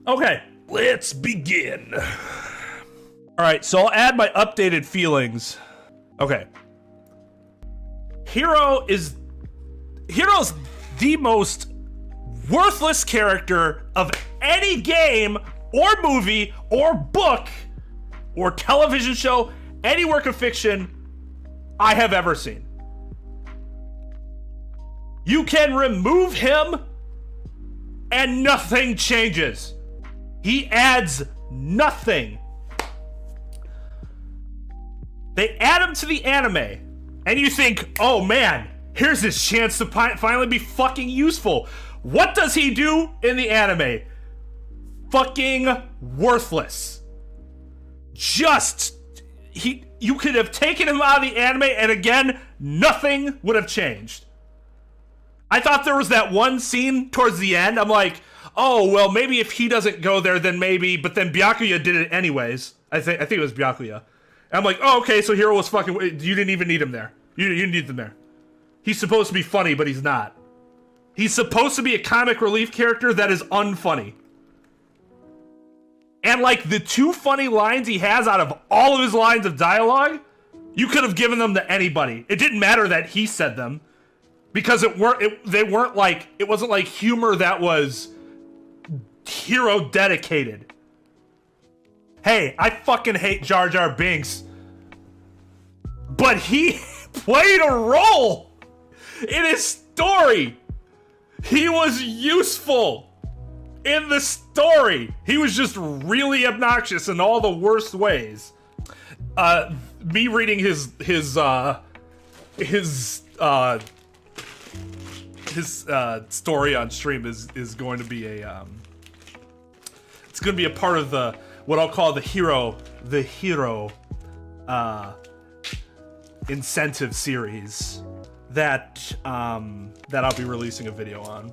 Okay, let's begin. All right, so I'll add my updated feelings. Okay. Hiro's the most worthless character of any game or movie or book or television show, any work of fiction I have ever seen. You can remove him and nothing changes. He adds nothing. They add him to the anime and you think, oh man, here's his chance to finally be fucking useful. What does he do in the anime? Fucking worthless. You could have taken him out of the anime and again, nothing would have changed. I thought there was that one scene towards the end. I'm like, oh, well, maybe if he doesn't go there, then maybe, but then Byakuya did it anyways. I think it was Byakuya. And I'm like, oh, okay, so Hiro was fucking, you didn't even need him there. You didn't need him there. He's supposed to be funny, but he's not. He's supposed to be a comic relief character that is unfunny. And like the two funny lines he has out of all of his lines of dialogue, you could have given them to anybody. It didn't matter that he said them because it wasn't like humor that was Hiro dedicated. Hey, I fucking hate Jar Jar Binks, but he played a role in his story. He was useful in the story. He was just really obnoxious in all the worst ways. Me reading his story on stream is going to be it's going to be a part of the what I'll call the hero incentive series that I'll be releasing a video on.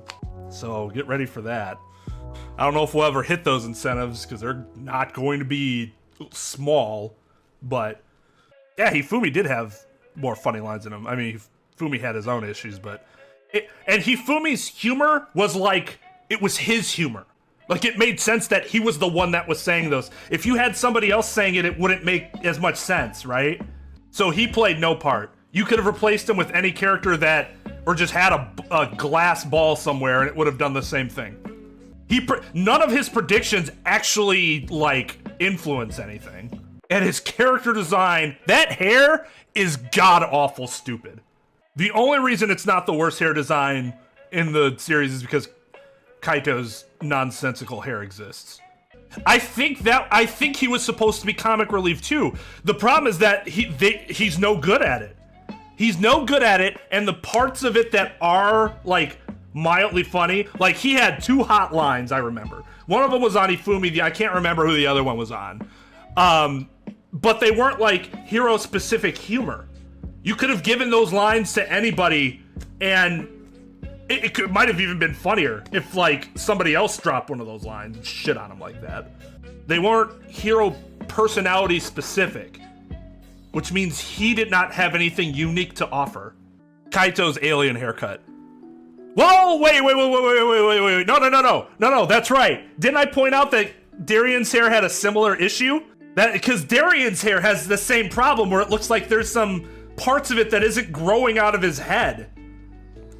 So get ready for that. I don't know if we'll ever hit those incentives because they're not going to be small, but yeah, Hifumi did have more funny lines in him. I mean, Hifumi had his own issues, but and Hifumi's humor was like, it was his humor. Like, it made sense that he was the one that was saying those. If you had somebody else saying it, it wouldn't make as much sense, right? So he played no part. You could have replaced him with any character that, or just had a glass ball somewhere and it would have done the same thing. None of his predictions actually, like, influence anything. And his character design, that hair is god-awful stupid. The only reason it's not the worst hair design in the series is because Kaito's nonsensical hair exists. I think he was supposed to be comic relief too. The problem is that he's no good at it. He's no good at it, and the parts of it that are like mildly funny, like he had two hot lines I remember. One of them was on Hifumi, I can't remember who the other one was on. But they weren't like hero specific humor. You could have given those lines to anybody and it might have even been funnier if like somebody else dropped one of those lines and shit on him like that. They weren't hero personality specific, which means he did not have anything unique to offer. Kaito's alien haircut. Whoa, wait, no, that's right. Didn't I point out that Darian's hair had a similar issue? That because Darian's hair has the same problem where it looks like there's some parts of it that isn't growing out of his head.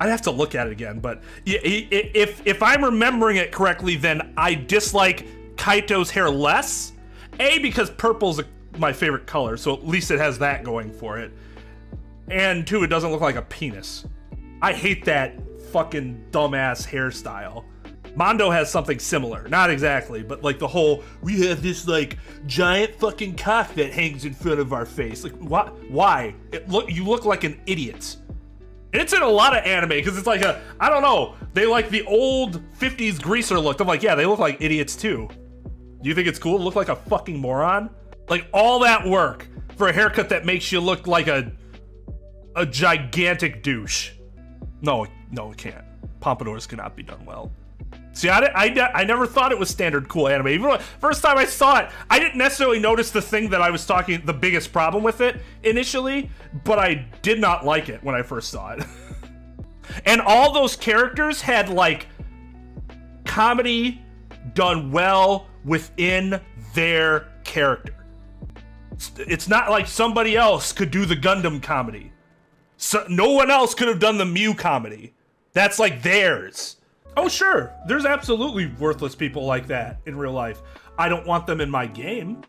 I'd have to look at it again, but if I'm remembering it correctly, then I dislike Kaito's hair less. A, because purple's my favorite color, so at least it has that going for it. And two, it doesn't look like a penis. I hate that fucking dumbass hairstyle. Mondo has something similar. Not exactly, but like the whole, we have this like giant fucking cock that hangs in front of our face. Like, why? You look like an idiot. And it's in a lot of anime, because it's like I don't know, they like the old 50s greaser look. I'm like, yeah, they look like idiots too. Do you think it's cool to look like a fucking moron? Like, all that work for a haircut that makes you look like a gigantic douche. No, it can't. Pompadours cannot be done well. See, I never thought it was standard cool anime. Even when, first time I saw it, I didn't necessarily notice the thing that I was talking, the biggest problem with it initially, but I did not like it when I first saw it. And all those characters had like comedy done well within their character. It's not like somebody else could do the Gundam comedy. So no one else could have done the Mew comedy. That's like theirs. Oh sure, there's absolutely worthless people like that in real life. I don't want them in my game.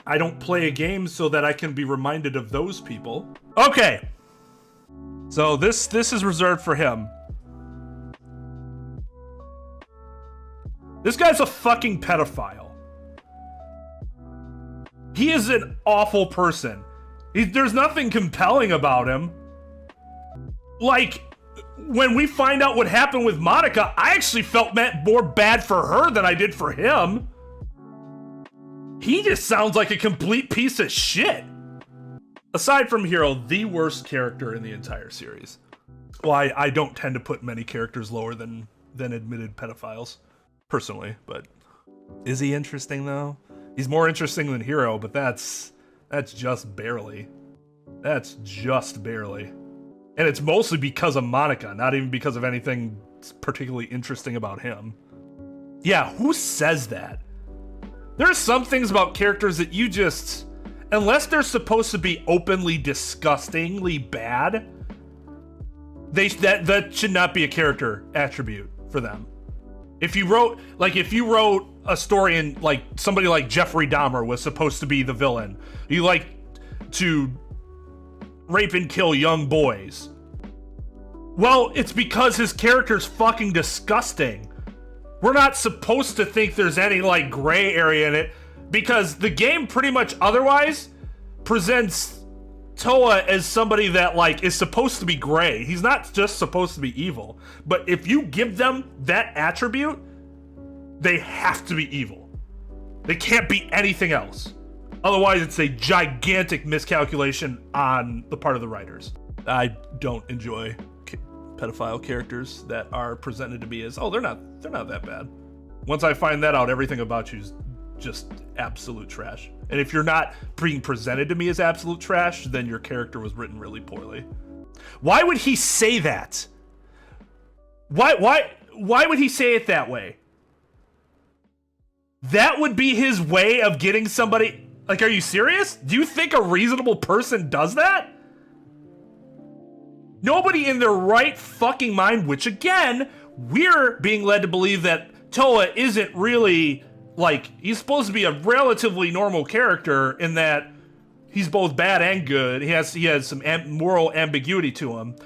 I don't play a game so that I can be reminded of those people. Okay. So this is reserved for him. This guy's a fucking pedophile. He is an awful person. There's nothing compelling about him. Like, when we find out what happened with Monica, I actually felt more bad for her than I did for him. He just sounds like a complete piece of shit. Aside from Hiro, the worst character in the entire series. Well, I don't tend to put many characters lower than admitted pedophiles, personally, but is he interesting though? He's more interesting than Hiro, but that's just barely. That's just barely. And it's mostly because of Monica, not even because of anything particularly interesting about him. Yeah, who says that? There are some things about characters that you just, unless they're supposed to be openly disgustingly bad, that should not be a character attribute for them. If you wrote a story and like somebody like Jeffrey Dahmer was supposed to be the villain, you like to rape and kill young boys. Well, it's because his character's fucking disgusting. We're not supposed to think there's any like gray area in it because the game pretty much otherwise presents Toa as somebody that like is supposed to be gray. He's not just supposed to be evil. But if you give them that attribute, they have to be evil. They can't be anything else. Otherwise, it's a gigantic miscalculation on the part of the writers. I don't enjoy pedophile characters that are presented to me as, oh, they're not that bad. Once I find that out, everything about you is just absolute trash. And if you're not being presented to me as absolute trash, then your character was written really poorly. Why would he say that? Why would he say it that way? That would be his way of getting somebody. Like, are you serious? Do you think a reasonable person does that? Nobody in their right fucking mind, which again, we're being led to believe that Toa isn't really, like, he's supposed to be a relatively normal character in that he's both bad and good. He has some moral ambiguity to him.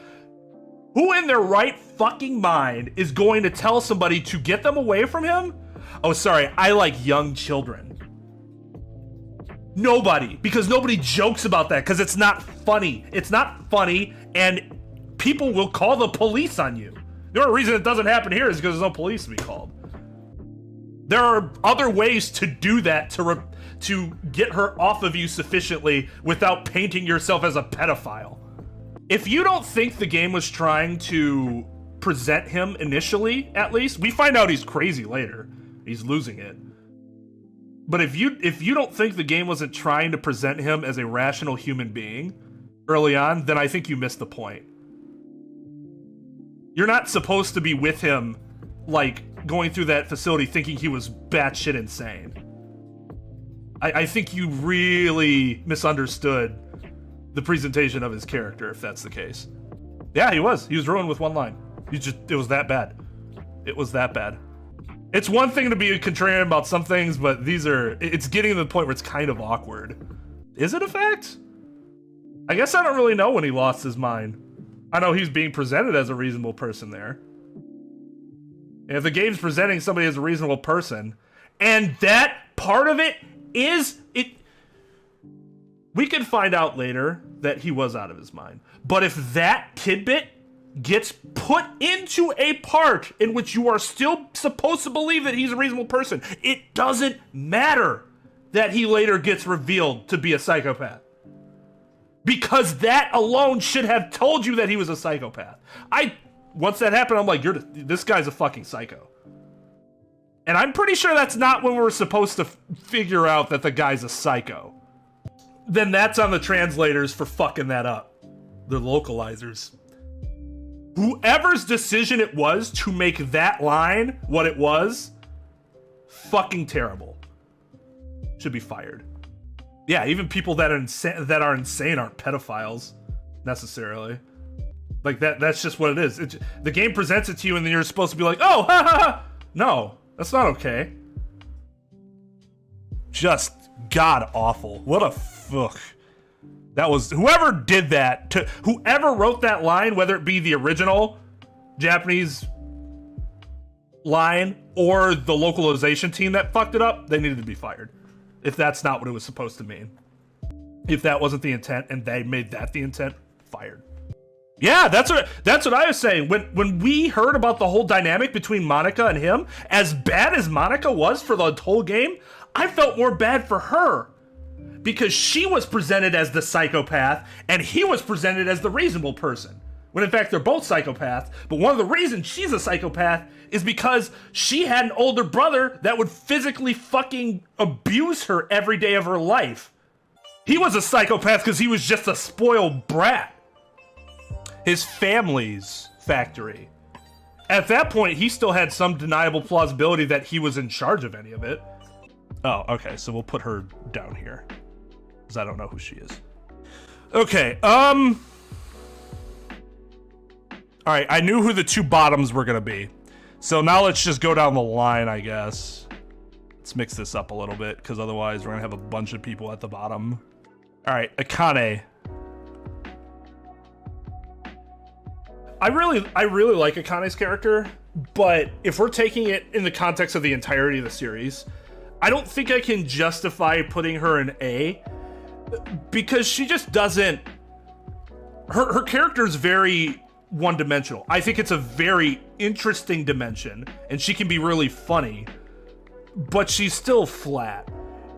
Who in their right fucking mind is going to tell somebody to get them away from him? Oh, sorry, I like young children. Nobody, because nobody jokes about that, because it's not funny. It's not funny, and people will call the police on you. The only reason it doesn't happen here is because there's no police to be called. There are other ways to do that to get her off of you sufficiently without painting yourself as a pedophile. If you don't think the game was trying to present him initially, at least, we find out he's crazy later. He's losing it. But if you don't think the game wasn't trying to present him as a rational human being early on, then I think you missed the point. You're not supposed to be with him, like, going through that facility thinking he was batshit insane. I think you really misunderstood the presentation of his character, if that's the case. Yeah, he was. He was ruined with one line. It was that bad. It was that bad. It's one thing to be contrarian about some things, but it's getting to the point where it's kind of awkward. Is it a fact? I guess I don't really know when he lost his mind. I know he's being presented as a reasonable person there. And if the game's presenting somebody as a reasonable person, and that part of it is, we can find out later that he was out of his mind. But if that tidbit gets put into a part in which you are still supposed to believe that he's a reasonable person, it doesn't matter that he later gets revealed to be a psychopath. Because that alone should have told you that he was a psychopath. Once that happened, I'm like, this guy's a fucking psycho. And I'm pretty sure that's not when we're supposed to figure out that the guy's a psycho. Then that's on the translators for fucking that up. The localizers. Whoever's decision it was to make that line what it was fucking terrible. Should be fired. Yeah, even people that are insane aren't pedophiles necessarily. Like that's just what it is. The game presents it to you, and then you're supposed to be like, oh, ha ha ha. No, that's not okay. Just god awful. What a fuck. That was whoever did that. Whoever wrote that line, whether it be the original Japanese line or the localization team that fucked it up, they needed to be fired. If that's not what it was supposed to mean. If that wasn't the intent and they made that the intent, fired. Yeah, that's what I was saying. When we heard about the whole dynamic between Monika and him, as bad as Monika was for the whole game, I felt more bad for her. Because she was presented as the psychopath and he was presented as the reasonable person. When in fact they're both psychopaths, but one of the reasons she's a psychopath is because she had an older brother that would physically fucking abuse her every day of her life. He was a psychopath because he was just a spoiled brat. His family's factory. At that point, he still had some deniable plausibility that he was in charge of any of it. Oh, okay, so we'll put her down here. Because I don't know who she is. Okay, alright, I knew who the two bottoms were gonna be. So now let's just go down the line, I guess. Let's mix this up a little bit, because otherwise we're gonna have a bunch of people at the bottom. Alright, Akane. I really like Akane's character, but if we're taking it in the context of the entirety of the series, I don't think I can justify putting her in A, because she just doesn't... Her character is very one-dimensional. I think it's a very interesting dimension, and she can be really funny, but she's still flat.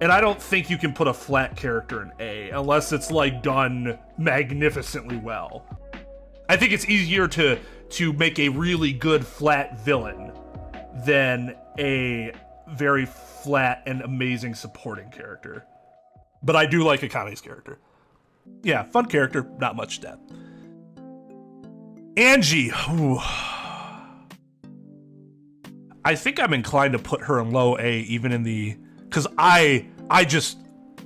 And I don't think you can put a flat character in A, unless it's like done magnificently well. I think it's easier to make a really good flat villain than a very flat and amazing supporting character. But I do like Akane's character. Yeah, fun character, not much depth. Angie. Ooh. I think I'm inclined to put her in low A, even in the... Because I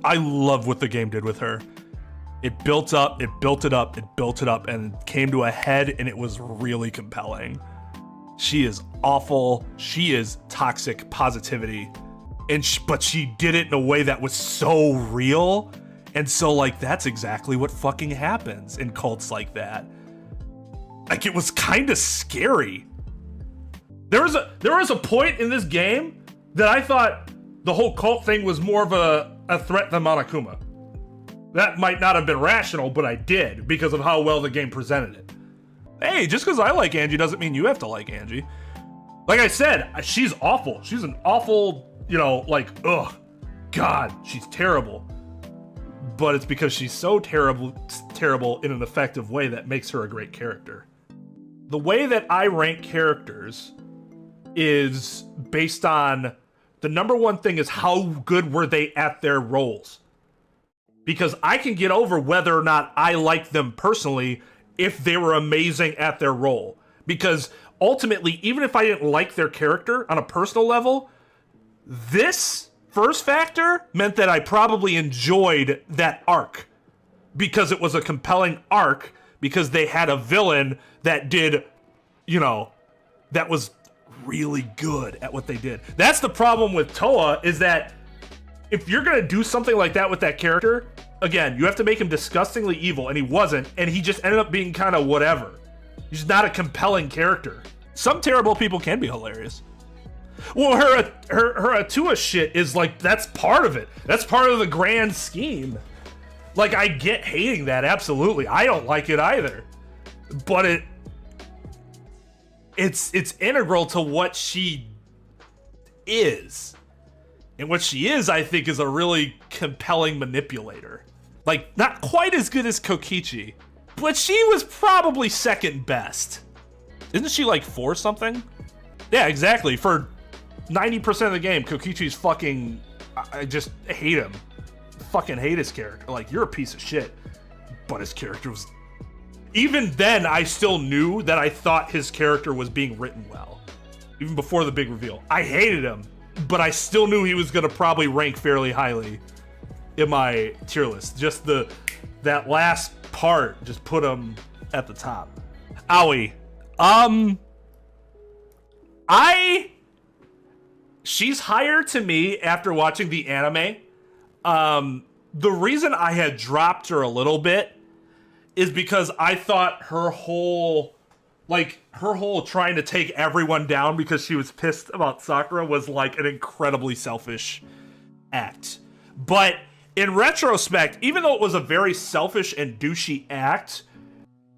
love what the game did with her. It built up, it built it up, it built it up, and came to a head, and it was really compelling. She is awful. She is toxic positivity. But she did it in a way that was so real. And so, like, that's exactly what fucking happens in cults like that. Like, it was kind of scary. There was a point in this game that I thought the whole cult thing was more of a threat than Monokuma. That might not have been rational, but I did because of how well the game presented it. Hey, just because I like Angie doesn't mean you have to like Angie. Like I said, she's awful. She's an awful, you know, like, ugh, God, she's terrible. But it's because she's so terrible in an effective way that makes her a great character. The way that I rank characters is based on the number one thing is how good were they at their roles. Because I can get over whether or not I like them personally if they were amazing at their role. Because ultimately, even if I didn't like their character on a personal level, this first factor meant that I probably enjoyed that arc. Because it was a compelling arc, because they had a villain that did, you know, that was really good at what they did. That's the problem with Toa, is that if you're gonna do something like that with that character, again, you have to make him disgustingly evil, and he wasn't, and he just ended up being kind of whatever. He's not a compelling character. Some terrible people can be hilarious. Well, her Atua shit is like, that's part of it. That's part of the grand scheme. Like, I get hating that, absolutely. I don't like it either. But it's integral to what she is. And what she is, I think, is a really compelling manipulator. Like, not quite as good as Koichi, but she was probably second best. Isn't she like 4 something? Yeah, exactly. For 90% of the game, Kokichi's fucking... I just hate him. Fucking hate his character. Like, you're a piece of shit. But his character was... Even then, I still knew that I thought his character was being written well. Even before the big reveal. I hated him. but I still knew he was gonna probably rank fairly highly in my tier list. Just that last part just put him at the top. Aoi. She's higher to me after watching the anime. The reason I had dropped her a little bit is because I thought her whole trying to take everyone down because she was pissed about Sakura was like an incredibly selfish act. But in retrospect, even though it was a very selfish and douchey act,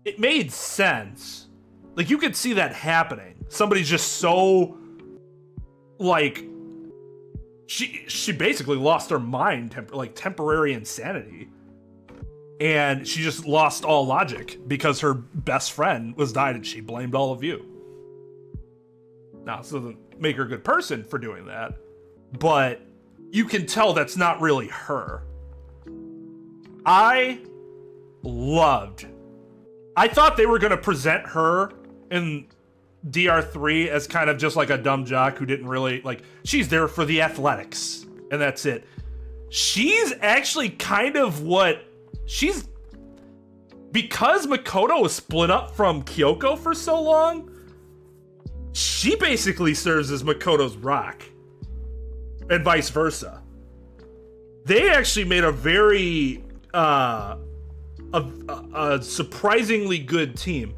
it made sense. Like, you could see that happening. Somebody's just so, like, she basically lost her mind, temporary insanity. And she just lost all logic because her best friend was died and she blamed all of you. Now, this doesn't make her a good person for doing that, but you can tell that's not really her. I thought they were going to present her in DR3 as kind of just like a dumb jock who didn't really, like, she's there for the athletics, and that's it. She's actually kind of because Makoto was split up from Hiyoko for so long, she basically serves as Makoto's rock, and vice versa. They actually made a very, a surprisingly good team.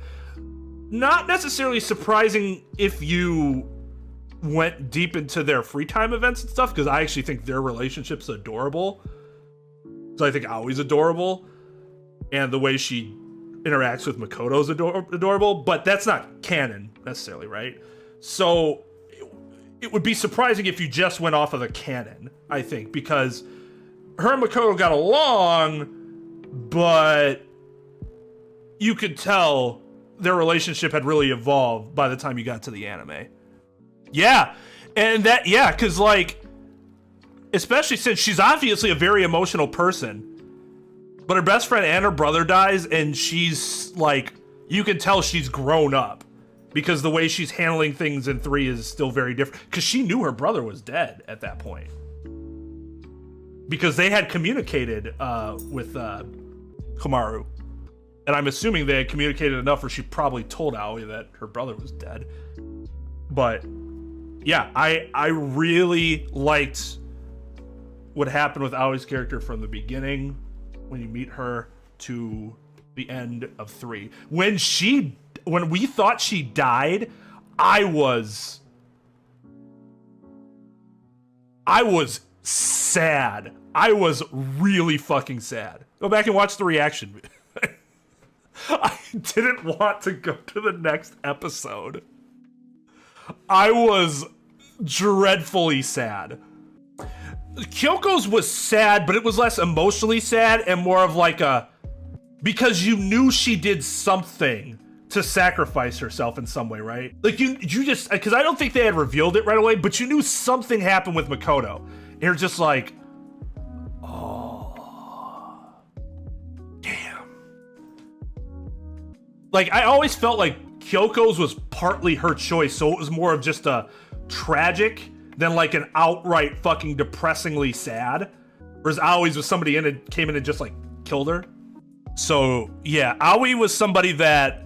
Not necessarily surprising if you went deep into their free time events and stuff, because I actually think their relationship's adorable. So I think Aoi's adorable, and the way she interacts with Makoto's adorable, but that's not canon necessarily, right? So it would be surprising if you just went off of the canon, I think, because her and Makoto got along, but you could tell their relationship had really evolved by the time you got to the anime. Yeah, and because, like, especially since she's obviously a very emotional person, but her best friend and her brother dies, and she's, like, you can tell she's grown up, because the way she's handling things in 3 is still very different, because she knew her brother was dead at that point. Because they had communicated with Komaru. And I'm assuming they had communicated enough where she probably told Aoi that her brother was dead. But yeah, I really liked what happened with Aoi's character from the beginning, when you meet her, to the end of 3. When we thought she died, I was sad. I was really fucking sad. Go back and watch the reaction. I didn't want to go to the next episode. I was dreadfully sad. Kyoko's was sad, but it was less emotionally sad and more of like because you knew she did something to sacrifice herself in some way, right? Like you just, because I don't think they had revealed it right away, but you knew something happened with Makoto. And you're just like, oh, damn. Like, I always felt like Kyoko's was partly her choice, so it was more of just a tragic than like an outright fucking depressingly sad. Whereas Aoi's was somebody came in and just like killed her. So yeah, Aoi was somebody that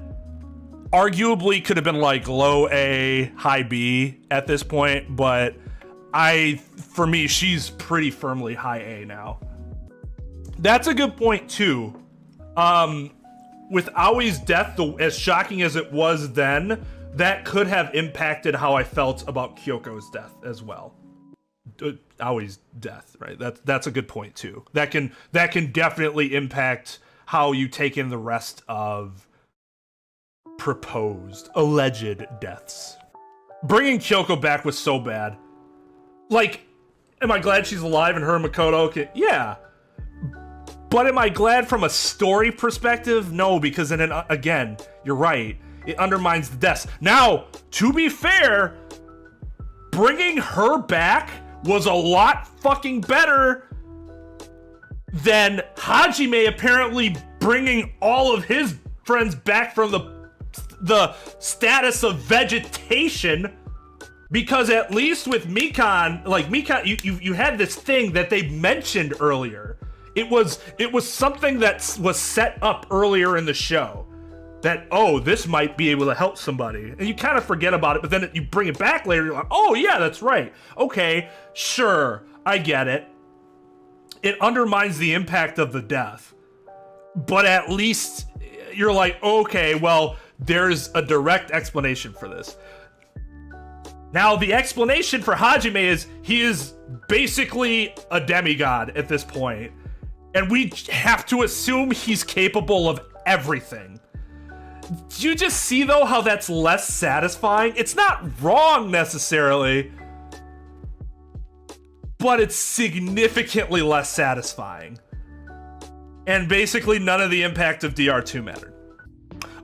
arguably could have been like low A, high B at this point, but for me, she's pretty firmly high A now. That's a good point too. With Aoi's death, as shocking as it was then, that could have impacted how I felt about Kyoko's death as well. Aoi's death, right? That's a good point too. That can definitely impact how you take in the rest of alleged deaths. Bringing Hiyoko back was so bad. Like, am I glad she's alive and her and Makoto can... Yeah. But am I glad from a story perspective? No, because then again, you're right. It undermines the deaths. Now, to be fair, bringing her back was a lot fucking better than Hajime apparently bringing all of his friends back from the status of vegetation Because at least with Mikon, like Mikon, you had this thing that they mentioned earlier. It was something that was set up earlier in the show. That, oh, this might be able to help somebody. And you kind of forget about it, but then you bring it back later, you're like, oh yeah, that's right. Okay, sure, I get it. It undermines the impact of the death. But at least you're like, okay, well, there's a direct explanation for this. Now, the explanation for Hajime is he is basically a demigod at this point. And we have to assume he's capable of everything. Do you just see, though, how that's less satisfying? It's not wrong, necessarily. But it's significantly less satisfying. And basically none of the impact of DR2 mattered.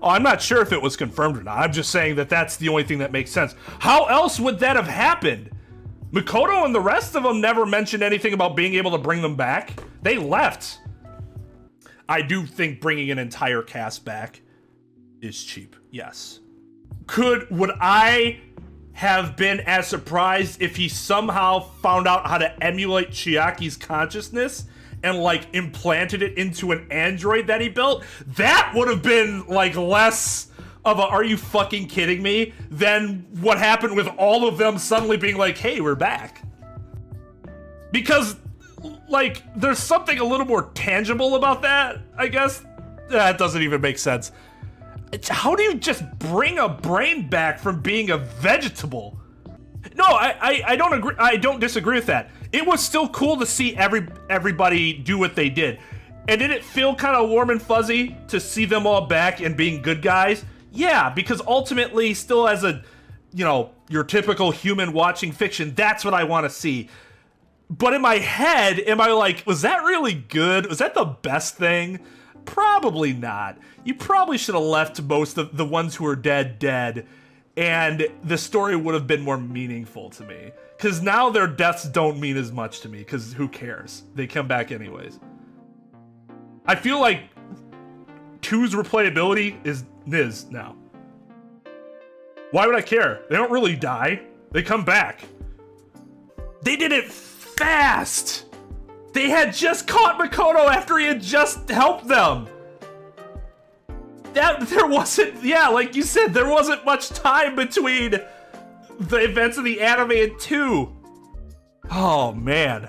Oh, I'm not sure if it was confirmed or not. I'm just saying that that's the only thing that makes sense. How else would that have happened? Makoto and the rest of them never mentioned anything about being able to bring them back. They left. I do think bringing an entire cast back is cheap. Yes. Would I have been as surprised if he somehow found out how to emulate Chiaki's consciousness and like implanted it into an android that he built? That would have been like less of a "are you fucking kidding me" than what happened with all of them suddenly being like, hey, we're back. Because like there's something a little more tangible about that, I guess. That doesn't even make sense. How do you just bring a brain back from being a vegetable? No, I don't agree. I don't disagree with that. It was still cool to see everybody do what they did. And did it feel kind of warm and fuzzy to see them all back and being good guys? Yeah, because ultimately, still as a, you know, your typical human watching fiction, that's what I want to see. But in my head, am I like, was that really good? Was that the best thing? Probably not. You probably should have left most of the ones who are dead, and the story would have been more meaningful to me. Because now their deaths don't mean as much to me, because who cares? They come back anyways. I feel like 2's replayability is Niz now. Why would I care? They don't really die. They come back. They did it fast! They had just caught Makoto after he had just helped them. There wasn't, yeah, like you said, there wasn't much time between the events of the anime and 2. Oh, man.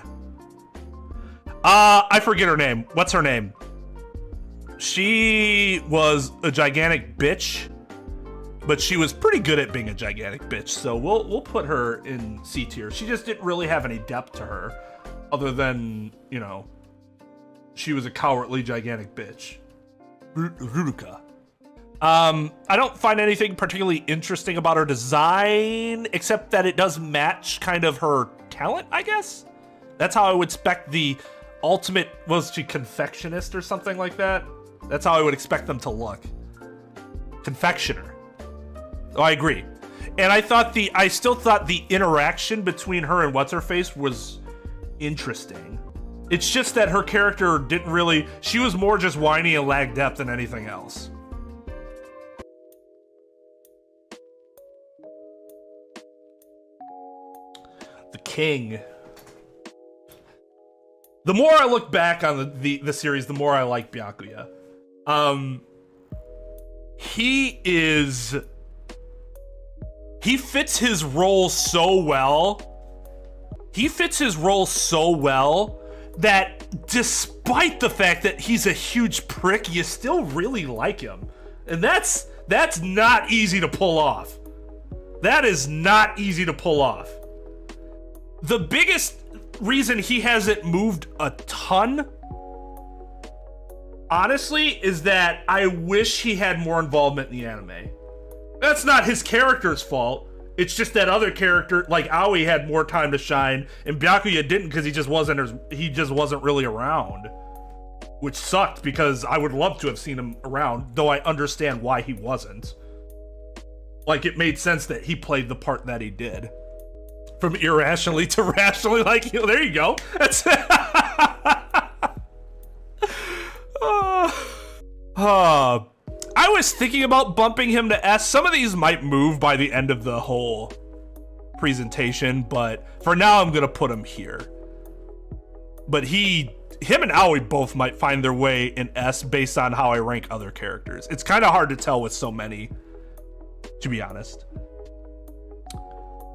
I forget her name. What's her name? She was a gigantic bitch, but she was pretty good at being a gigantic bitch, so we'll put her in C tier. She just didn't really have any depth to her, other than, you know, she was a cowardly gigantic bitch. Ruruka. I don't find anything particularly interesting about her design, except that it does match kind of her talent, I guess? That's how I would expect the ultimate, was she confectionist or something like that? That's how I would expect them to look. Confectioner. Oh, I agree. And I still thought the interaction between her and What's-Her-Face was interesting. It's just that her character didn't really, she was more just whiny and lacked depth than anything else. The King. The more I look back on the series, the more I like Byakuya. He fits his role so well. He fits his role so well that despite the fact that he's a huge prick, you still really like him. And that's not easy to pull off. That is not easy to pull off. The biggest reason he hasn't moved a ton, honestly, is that I wish he had more involvement in the anime. That's not his character's fault. It's just that other character, like Aoi, had more time to shine, and Byakuya didn't because he just wasn't really around. Which sucked because I would love to have seen him around, though I understand why he wasn't. Like, it made sense that he played the part that he did. From irrationally to rationally, like, there you go. That's I was thinking about bumping him to S. Some of these might move by the end of the whole presentation, but for now I'm gonna put him here. But him and Aoi both might find their way in S based on how I rank other characters. It's kind of hard to tell with so many, to be honest.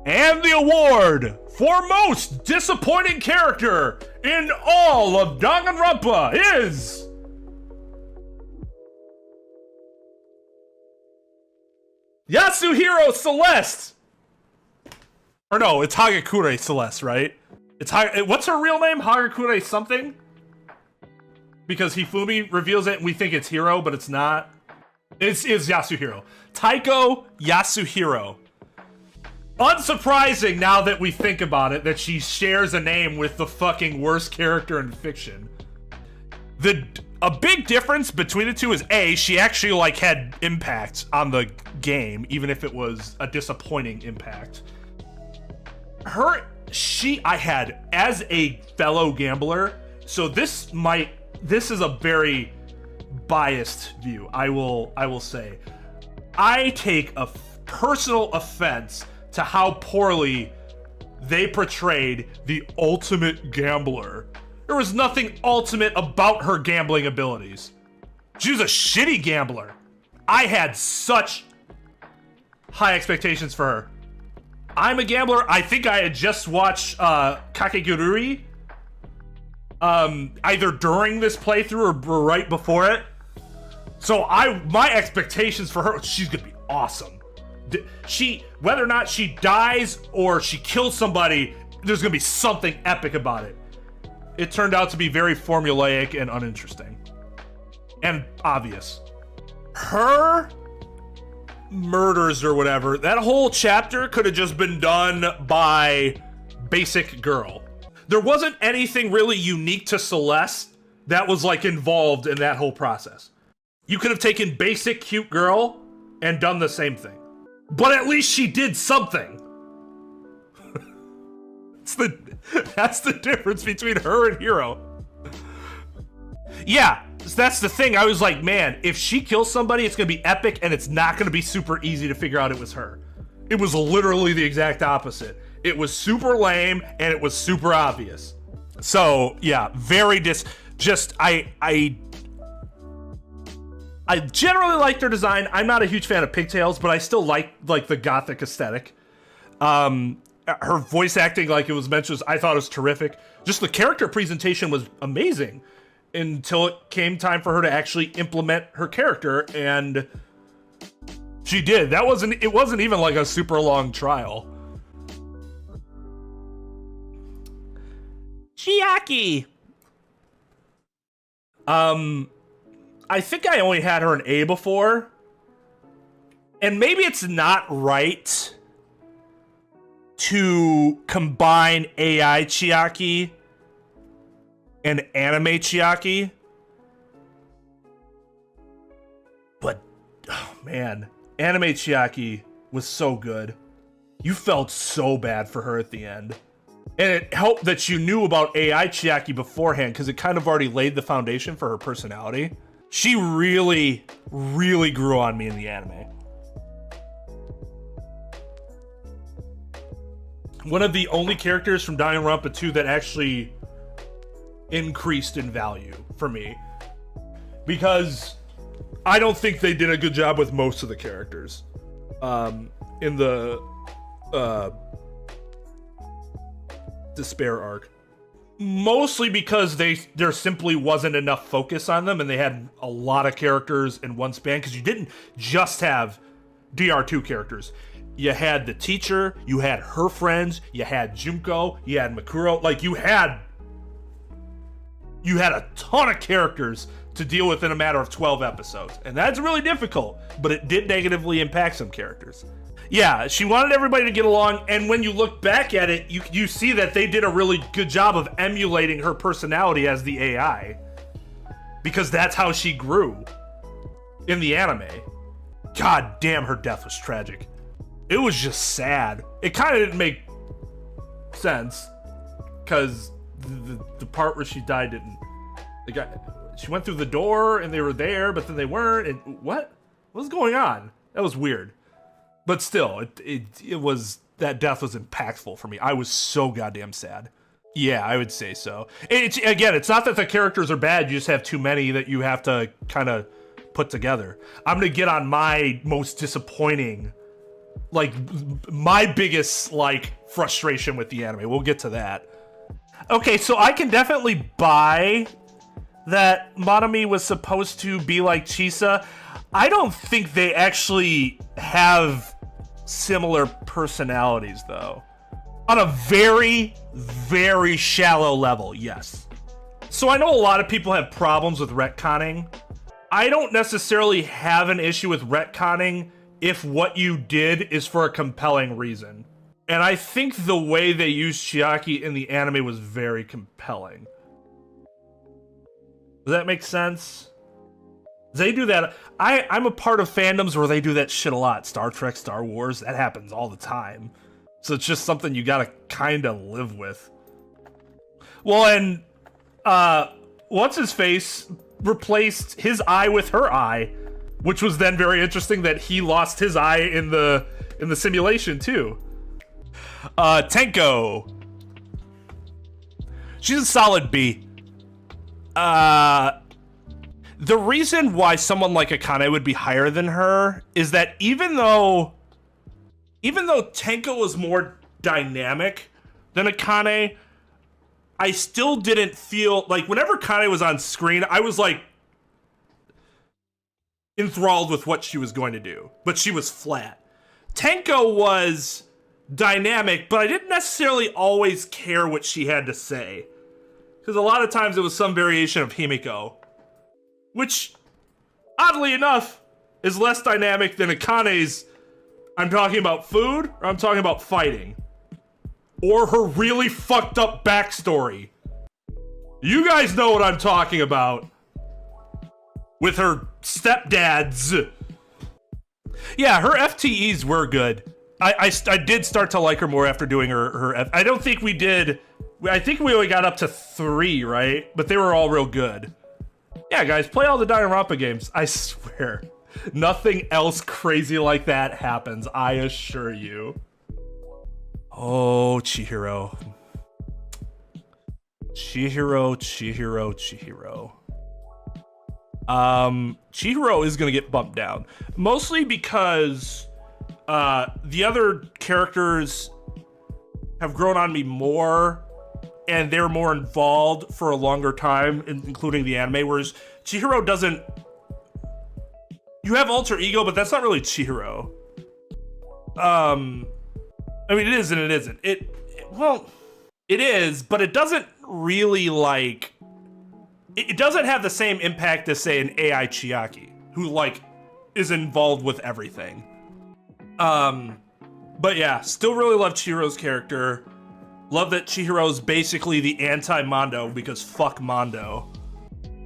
And the award for most disappointing character in all of Danganronpa is Yasuhiro Celeste. Or no, it's Hagakure Celeste, right? What's her real name? Hagakure something? Because Hifumi reveals it and we think it's Hiro, but it's not. It's Yasuhiro. Taiko Yasuhiro. Unsurprising now that we think about it that she shares a name with the fucking worst character in fiction. A big difference between the two is she actually like had impact on the game, even if it was a disappointing impact. I had as a fellow gambler, so this is a very biased view. I will say, I take a personal offense to how poorly they portrayed the ultimate gambler. There was nothing ultimate about her gambling abilities. She was a shitty gambler. I had such high expectations for her. I'm a gambler. I think I had just watched Kakegurui either during this playthrough or right before it. So my expectations for her, she's gonna be awesome. Whether or not she dies or she kills somebody, there's gonna be something epic about it. It turned out to be very formulaic and uninteresting. And obvious. Her murders or whatever, that whole chapter could have just been done by basic girl. There wasn't anything really unique to Celeste that was like involved in that whole process. You could have taken basic cute girl and done the same thing. But at least she did something. That's the difference between her and Hiro. Yeah, that's the thing. I was like, man, if she kills somebody, it's gonna be epic and it's not gonna be super easy to figure out it was her. It was literally the exact opposite. It was super lame and it was super obvious. So yeah, very I generally like their design. I'm not a huge fan of pigtails, but I still like the gothic aesthetic. Her voice acting, like it was mentioned, I thought it was terrific. Just the character presentation was amazing until it came time for her to actually implement her character, and she did. It wasn't even like a super long trial. Chiaki. I think I only had her an A before. And maybe it's not right to combine AI Chiaki and anime Chiaki. But, oh man, anime Chiaki was so good. You felt so bad for her at the end. And it helped that you knew about AI Chiaki beforehand, because it kind of already laid the foundation for her personality. She really, really grew on me in the anime. One of the only characters from Danganronpa 2 that actually increased in value for me. Because I don't think they did a good job with most of the characters. In the Despair arc. Mostly because there simply wasn't enough focus on them and they had a lot of characters in one span, because you didn't just have DR2 characters. You had the teacher, you had her friends, you had Junko, you had Makuro. Like, you had a ton of characters to deal with in a matter of 12 episodes. And that's really difficult, but it did negatively impact some characters. Yeah, she wanted everybody to get along, and when you look back at it, you see that they did a really good job of emulating her personality as the AI. Because that's how she grew in the anime. God damn, her death was tragic. It was just sad. It kind of didn't make sense, because the part where she died didn't... She went through the door, and they were there, but then they weren't, and what? What was going on? That was weird. But still, it was, that death was impactful for me. I was so goddamn sad. Yeah, I would say so. Again, it's not that the characters are bad, you just have too many that you have to kind of put together. I'm gonna get on my most disappointing, like, my biggest, like, frustration with the anime. We'll get to that. Okay, so I can definitely buy that Monomi was supposed to be like Chisa. I don't think they actually have similar personalities, though. On a very, very shallow level, yes. So I know a lot of people have problems with retconning. I don't necessarily have an issue with retconning if what you did is for a compelling reason. And I think the way they used Chiaki in the anime was very compelling. Does that make sense? They do that. I'm a part of fandoms where they do that shit a lot. Star Trek, Star Wars, that happens all the time. So it's just something you gotta kinda live with. Well, and what's-his-face replaced his eye with her eye, which was then very interesting that he lost his eye in the simulation too. Tenko. She's a solid B. The reason why someone like Akane would be higher than her is that even though Tenko was more dynamic than Akane, I still didn't feel like whenever Akane was on screen, I was like enthralled with what she was going to do, but she was flat. Tenko was dynamic, but I didn't necessarily always care what she had to say, because a lot of times it was some variation of Himiko, which, oddly enough, is less dynamic than Akane's I'm talking about food, or I'm talking about fighting. Or her really fucked up backstory. You guys know what I'm talking about. With her stepdads. Yeah, her FTEs were good. I did start to like her more after doing her I don't think we did. I think we only got up to 3, right? But they were all real good. Yeah, guys, play all the Danganronpa games. I swear. Nothing else crazy like that happens, I assure you. Oh, Chihiro. Chihiro. Chihiro is gonna get bumped down. Mostly because the other characters have grown on me more and they're more involved for a longer time, including the anime, whereas Chihiro doesn't. You have alter ego, but that's not really Chihiro. I mean, it is and it isn't. Well, it is, but it doesn't really, like, it doesn't have the same impact as, say, an AI Chiaki, who, like, is involved with everything. But yeah, still really love Chihiro's character. Love that Chihiro's basically the anti-Mondo, because fuck Mondo.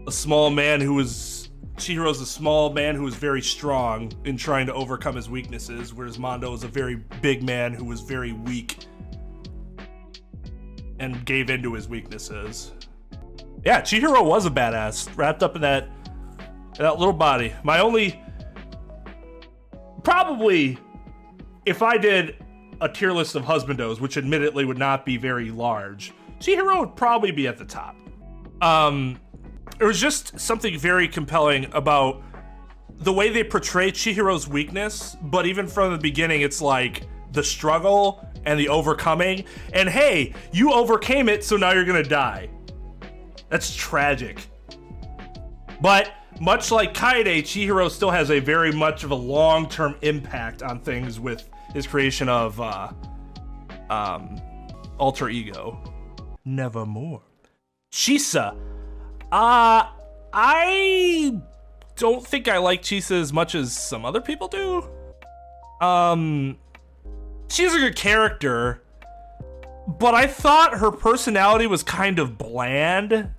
A small man who is... Chihiro's a small man who is very strong in trying to overcome his weaknesses, whereas Mondo is a very big man who was very weak and gave into his weaknesses. Yeah, Chihiro was a badass, wrapped up in that little body. My only... Probably, if I did a tier list of husbandos, which admittedly would not be very large, Chihiro would probably be at the top. There was just something very compelling about the way they portray Chihiro's weakness, but even from the beginning, it's like the struggle and the overcoming, and hey, you overcame it, so now you're gonna die. That's tragic. But much like Kaede, Chihiro still has a very much of a long-term impact on things with his creation of alter ego. Nevermore. Chisa. I don't think I like Chisa as much as some other people do. She's a good character, but I thought her personality was kind of bland.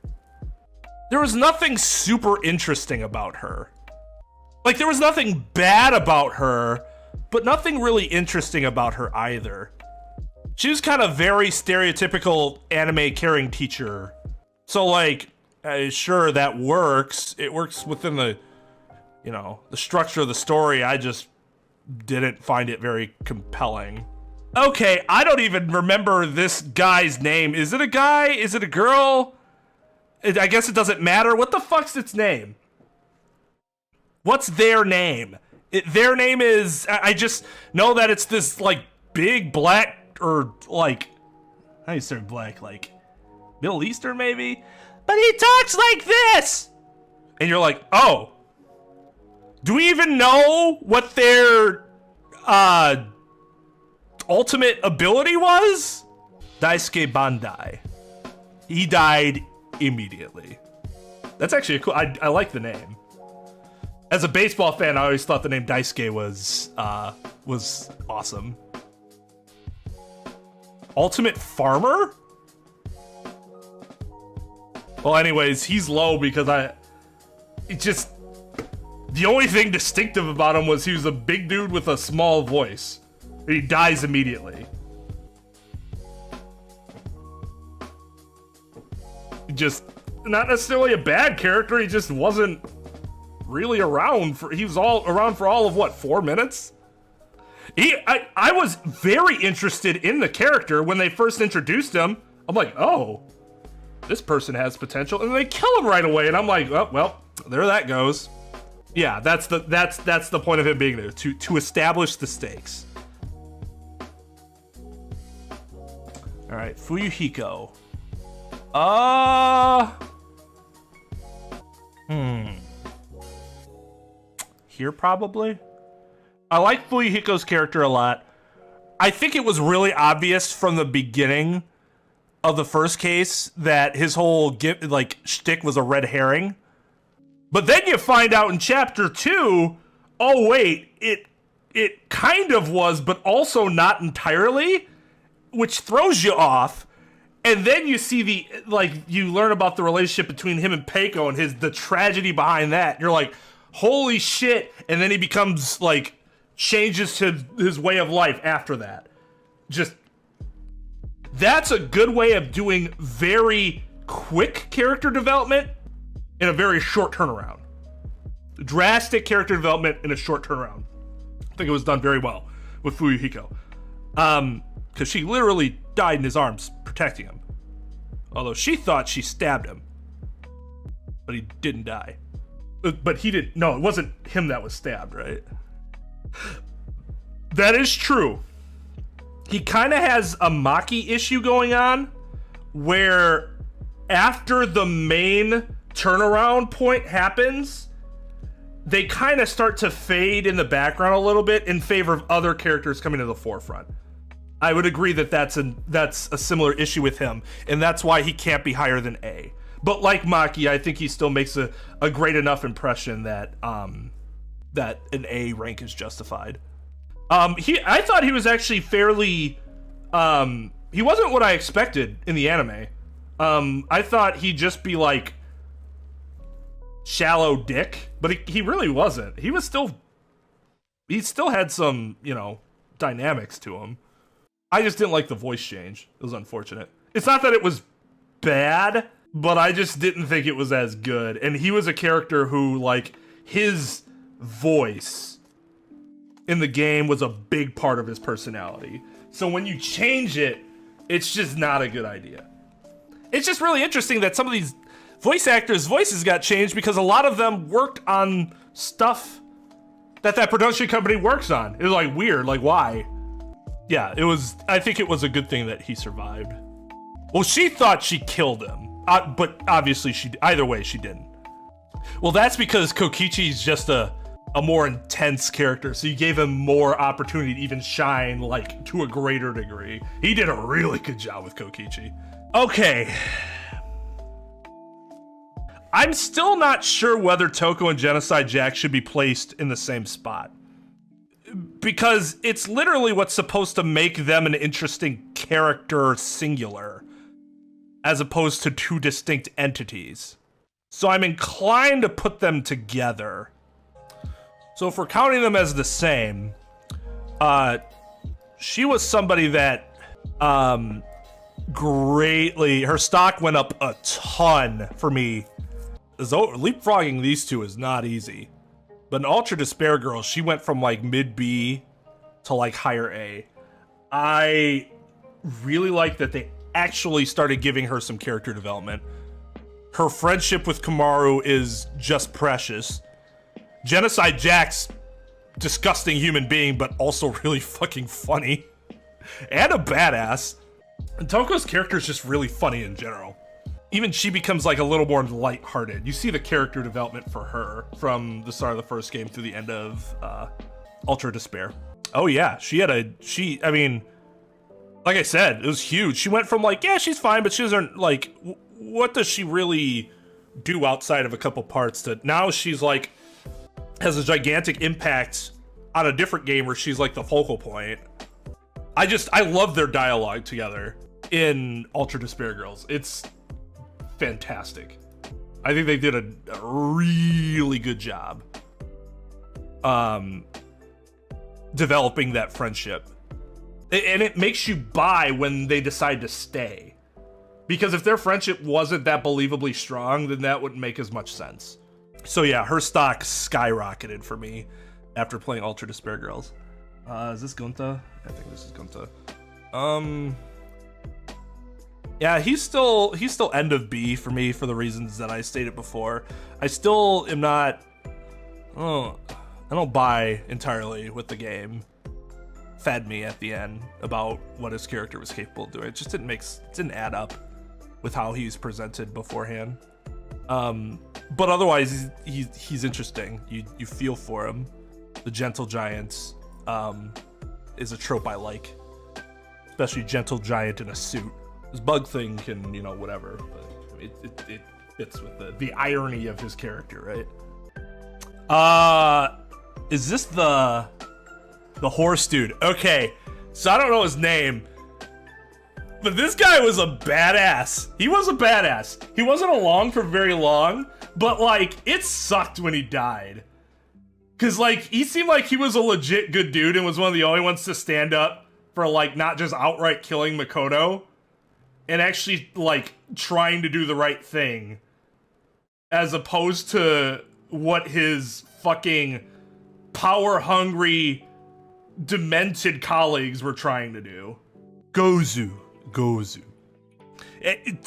There was nothing super interesting about her. Like, there was nothing bad about her, but nothing really interesting about her either. She was kind of very stereotypical anime caring teacher. So, like, sure, that works. It works within the, you know, the structure of the story. I just didn't find it very compelling. Okay, I don't even remember this guy's name. Is it a guy? Is it a girl? I guess it doesn't matter. What the fuck's its name? What's their name? Their name is, I just know that it's this like big black, or like, how do you say black? Like Middle Eastern maybe? But he talks like this! And you're like, oh. Do we even know what their ultimate ability was? Daisuke Bandai. He died immediately. That's actually a cool, I like the name. As a baseball fan, I always thought the name Daisuke was awesome. Ultimate Farmer? Well, anyways, he's low because the only thing distinctive about him was he was a big dude with a small voice. He dies immediately. Just not necessarily a bad character, he just wasn't really around for, he was around for all of what, 4 minutes? I was very interested in the character when they first introduced him. I'm like, oh, this person has potential, and they kill him right away, and I'm like, oh, well, there that goes. Yeah, that's the point of him being there, to establish the stakes. All right, Fuyuhiko. Here probably. I like Fuyuhiko's character a lot. I think it was really obvious from the beginning of the first case that his whole like shtick was a red herring. But then you find out in chapter 2, oh wait, it kind of was, but also not entirely, which throws you off. And then you see you learn about the relationship between him and Peiko and the tragedy behind that. You're like, holy shit. And then he becomes like, changes his way of life after that. Just, that's a good way of doing very quick character development in a very short turnaround. Drastic character development in a short turnaround. I think it was done very well with Fuyuhiko. Because she literally died in his arms protecting him. Although she thought she stabbed him. But he didn't die. But he didn't, no, it wasn't him that was stabbed, right? That is true. He kind of has a Maki issue going on where after the main turnaround point happens, they kind of start to fade in the background a little bit in favor of other characters coming to the forefront. I would agree that that's a similar issue with him, and that's why he can't be higher than A. But like Maki, I think he still makes a great enough impression that that an A rank is justified. I thought he was actually fairly, he wasn't what I expected in the anime. I thought he'd just be like shallow dick, but he really wasn't. He still had some, dynamics to him. I just didn't like the voice change. It was unfortunate. It's not that it was bad, but I just didn't think it was as good. And he was a character who, like, his voice in the game was a big part of his personality. So when you change it, it's just not a good idea. It's just really interesting that some of these voice actors' voices got changed because a lot of them worked on stuff that production company works on. It was like weird, like why? Yeah, I think it was a good thing that he survived. Well, she thought she killed him, but obviously either way she didn't. Well, that's because Kokichi's just a more intense character, so you gave him more opportunity to even shine, like, to a greater degree. He did a really good job with Kokichi. Okay. I'm still not sure whether Toko and Genocide Jack should be placed in the same spot. Because it's literally what's supposed to make them an interesting character singular, as opposed to two distinct entities. So I'm inclined to put them together. So if we're counting them as the same, she was somebody that greatly, her stock went up a ton for me. Leapfrogging these two is not easy. But in Ultra Despair Girls, she went from like mid B to like higher A. I really like that they actually started giving her some character development. Her friendship with Kamaru is just precious. Genocide Jack's disgusting human being, but also really fucking funny. And a badass. And Toko's character is just really funny in general. Even she becomes like a little more lighthearted. You see the character development for her from the start of the first game through the end of Ultra Despair. Oh yeah, I mean, like I said, it was huge. She went from like, yeah, she's fine, but she doesn't like, what does she really do outside of a couple parts, to now she's like, has a gigantic impact on a different game where she's like the focal point. I love their dialogue together in Ultra Despair Girls. It's fantastic. I think they did a really good job developing that friendship. And it makes you buy when they decide to stay. Because if their friendship wasn't that believably strong, then that wouldn't make as much sense. So yeah, her stock skyrocketed for me after playing Ultra Despair Girls. Is this Gunta? I think this is Gunta. Yeah, he's still end of B for me for the reasons that I stated before. I still am not, I don't buy entirely what the game fed me at the end about what his character was capable of doing. It just didn't add up with how he's presented beforehand. But otherwise, he's interesting. You feel for him. The gentle giant is a trope I like, especially gentle giant in a suit. This bug thing can, whatever, but it fits with the irony of his character, right? Is this the horse dude? Okay, so I don't know his name, but this guy was a badass. He was a badass. He wasn't along for very long, but like, it sucked when he died. Cause like, he seemed like he was a legit good dude and was one of the only ones to stand up for like, not just outright killing Makoto, and actually like trying to do the right thing, as opposed to what his fucking power-hungry, demented colleagues were trying to do. Gozu.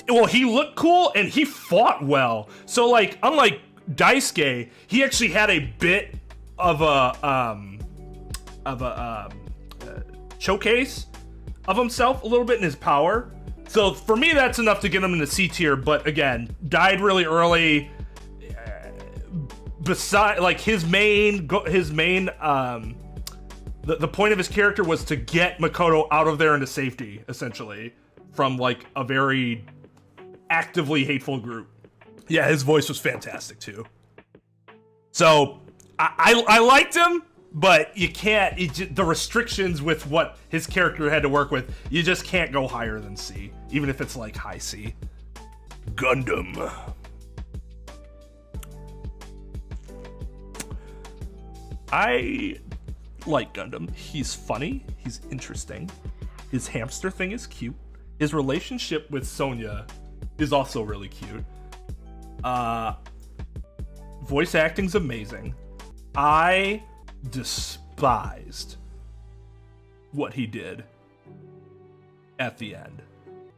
Well, he looked cool and he fought well. So like, unlike Daisuke, he actually had a bit of a showcase of himself a little bit in his power. So for me, that's enough to get him into C tier. But again, died really early. Beside, like the point of his character was to get Makoto out of there into safety, essentially, from like a very actively hateful group. Yeah, his voice was fantastic too. So I liked him, but you can't, the restrictions with what his character had to work with, you just can't go higher than C, even if it's like high C. Gundam. I like Gundam. He's funny, he's interesting, his hamster thing is cute, his relationship with Sonya is also really cute. Voice acting's amazing. I despised what he did at the end.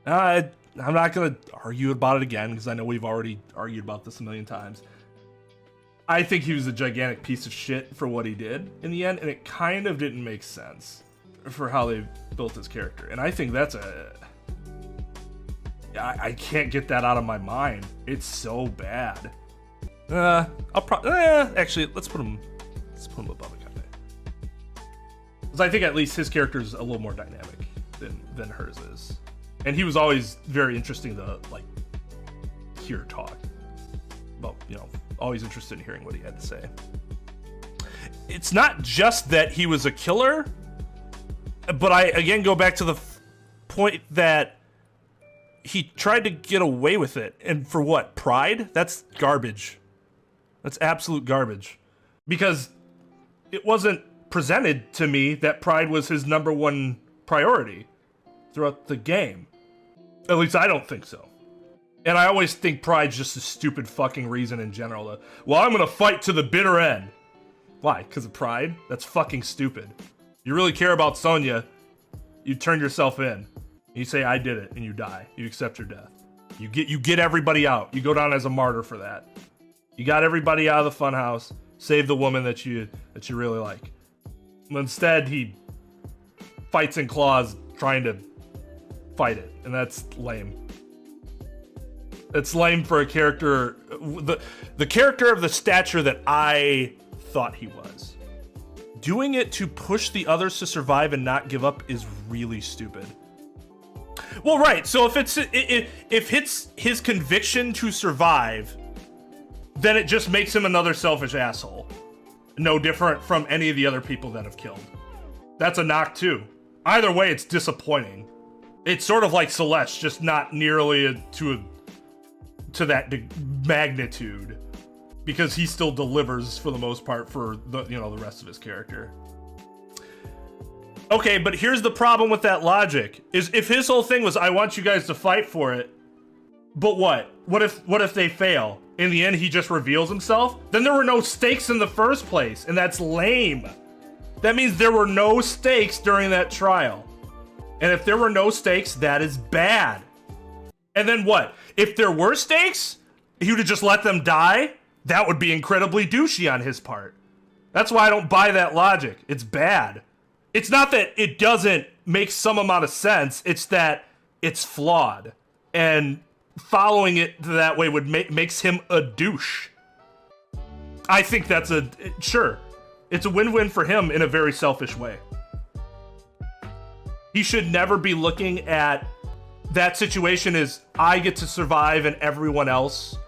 I'm not gonna argue about it again, because I know we've already argued about this a million times. I think he was a gigantic piece of shit for what he did in the end, and it kind of didn't make sense for how they built his character. And I think that's I can't get that out of my mind. It's so bad. Actually, let's put him above Akane, because I think at least his character is a little more dynamic than hers is, and he was always very interesting to like hear talk about. Always interested in hearing what he had to say. It's not just that he was a killer, but I again go back to the point that he tried to get away with it, and for what? Pride? That's garbage. That's absolute garbage. Because it wasn't presented to me that pride was his number one priority throughout the game. At least I don't think so. And I always think pride's just a stupid fucking reason in general. Well, I'm gonna fight to the bitter end. Why? Because of pride? That's fucking stupid. You really care about Sonya, you turn yourself in. You say, I did it, and you die. You accept your death. You get everybody out. You go down as a martyr for that. You got everybody out of the funhouse. Save the woman that you really like. But instead, he fights and claws trying to fight it, and that's lame. It's lame for a character, the character of the stature that I thought he was. Doing it to push the others to survive and not give up is really stupid. Well, right. So if it's his conviction to survive, then it just makes him another selfish asshole. No different from any of the other people that have killed. That's a knock too. Either way, it's disappointing. It's sort of like Celeste, just not nearly to that magnitude, because he still delivers for the most part for the rest of his character. Okay, but here's the problem with that logic: is if his whole thing was, I want you guys to fight for it, but what if they fail? In the end, he just reveals himself? Then there were no stakes in the first place, and that's lame. That means there were no stakes during that trial. And if there were no stakes, that is bad. And then what? If there were stakes, he would have just let them die? That would be incredibly douchey on his part. That's why I don't buy that logic. It's bad. It's not that it doesn't make some amount of sense, it's that it's flawed. And following it that way would makes him a douche. I think that's sure. It's a win-win for him in a very selfish way. He should never be looking at that situation as I get to survive and everyone else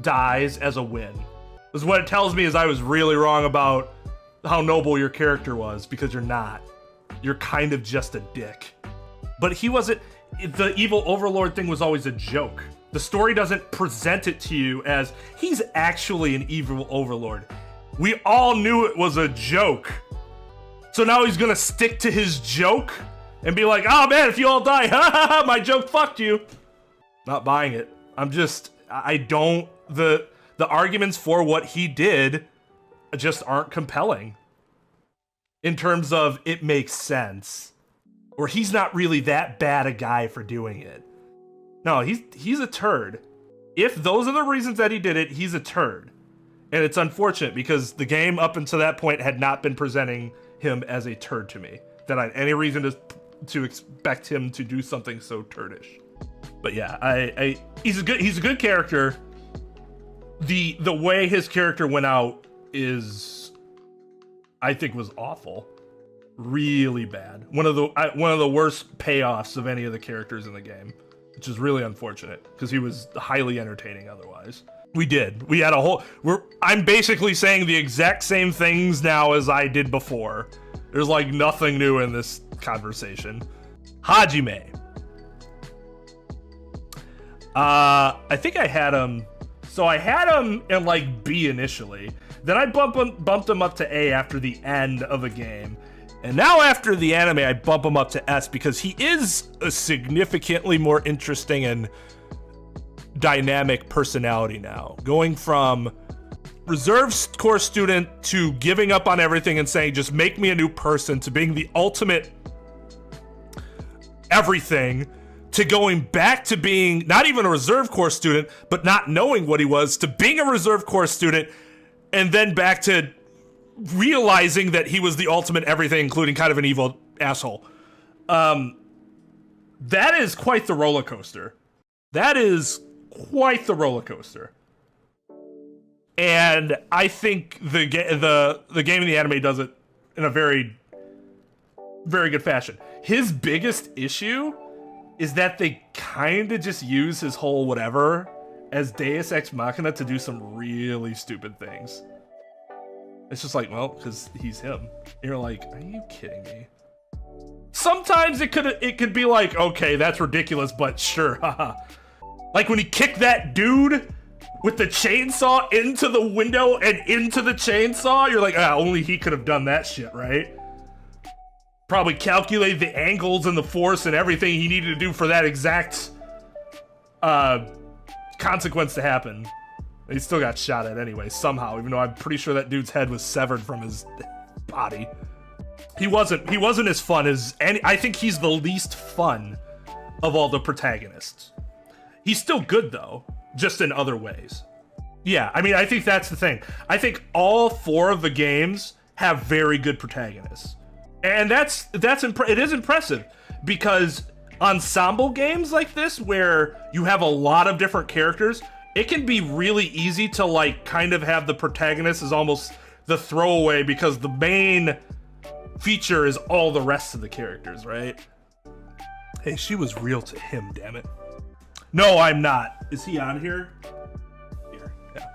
dies as a win. Because what it tells me is I was really wrong about how noble your character was, because you're not. You're kind of just a dick. But he wasn't. The evil overlord thing was always a joke. The story doesn't present it to you as he's actually an evil overlord. We all knew it was a joke. So now he's gonna stick to his joke and be like, oh man, if you all die, ha ha ha, my joke fucked you. Not buying it. The arguments for what he did just aren't compelling. In terms of it makes sense. Or he's not really that bad a guy for doing it. No, he's a turd. If those are the reasons that he did it, he's a turd. And it's unfortunate because the game up until that point had not been presenting him as a turd to me. That I had any reason to expect him to do something so turdish. But yeah, he's a good character. The way his character went out is, I think, was awful. Really bad. One of the worst payoffs of any of the characters in the game, which is really unfortunate because he was highly entertaining otherwise. We had a whole. I'm basically saying the exact same things now as I did before. There's like nothing new in this conversation. Hajime. I think I had him. So I had him in like B initially. Then I bumped him up to A after the end of the game. And now after the anime, I bump him up to S because he is a significantly more interesting and dynamic personality now. Going from reserve corps student to giving up on everything and saying, just make me a new person, to being the ultimate everything, to going back to being not even a reserve corps student, but not knowing what he was, to being a reserve corps student, and then back to realizing that he was the ultimate everything, including kind of an evil asshole. That is quite the roller coaster. That is quite the roller coaster. And I think the game and the anime does it in a very, very good fashion. His biggest issue is that they kind of just use his whole whatever as Deus Ex Machina to do some really stupid things. It's just like, well, because he's him. And you're like, are you kidding me? Sometimes it could be like, okay, that's ridiculous, but sure, haha. Like when he kicked that dude with the chainsaw into the window and into the chainsaw, you're like, only he could have done that shit, right? Probably calculate the angles and the force and everything he needed to do for that exact consequence to happen. He still got shot at anyway, somehow, even though I'm pretty sure that dude's head was severed from his body. He wasn't as fun as any. I think he's the least fun of all the protagonists. He's still good though, just in other ways. Yeah, I mean, I think that's the thing. I think all 4 of the games have very good protagonists. And it is impressive, because ensemble games like this, where you have a lot of different characters, it can be really easy to like kind of have the protagonist as almost the throwaway, because the main feature is all the rest of the characters, right? Hey, she was real to him, damn it. No, I'm not. Is he on here? Here, yeah.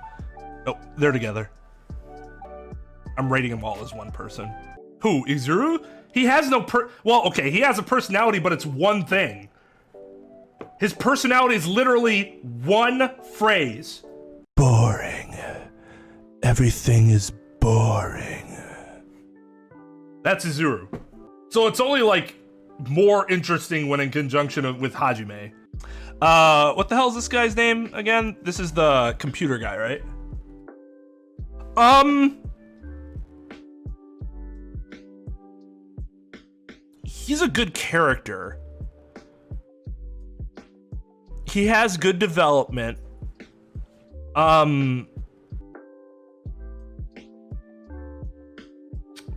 Oh, they're together. I'm rating them all as one person. Who, Izuru? He has no well, okay, he has a personality, but it's one thing. His personality is literally one phrase. Boring. Everything is boring. That's Izuru. So it's only like more interesting when in conjunction with Hajime. What the hell is this guy's name again? This is the computer guy, right? He's a good character. He has good development.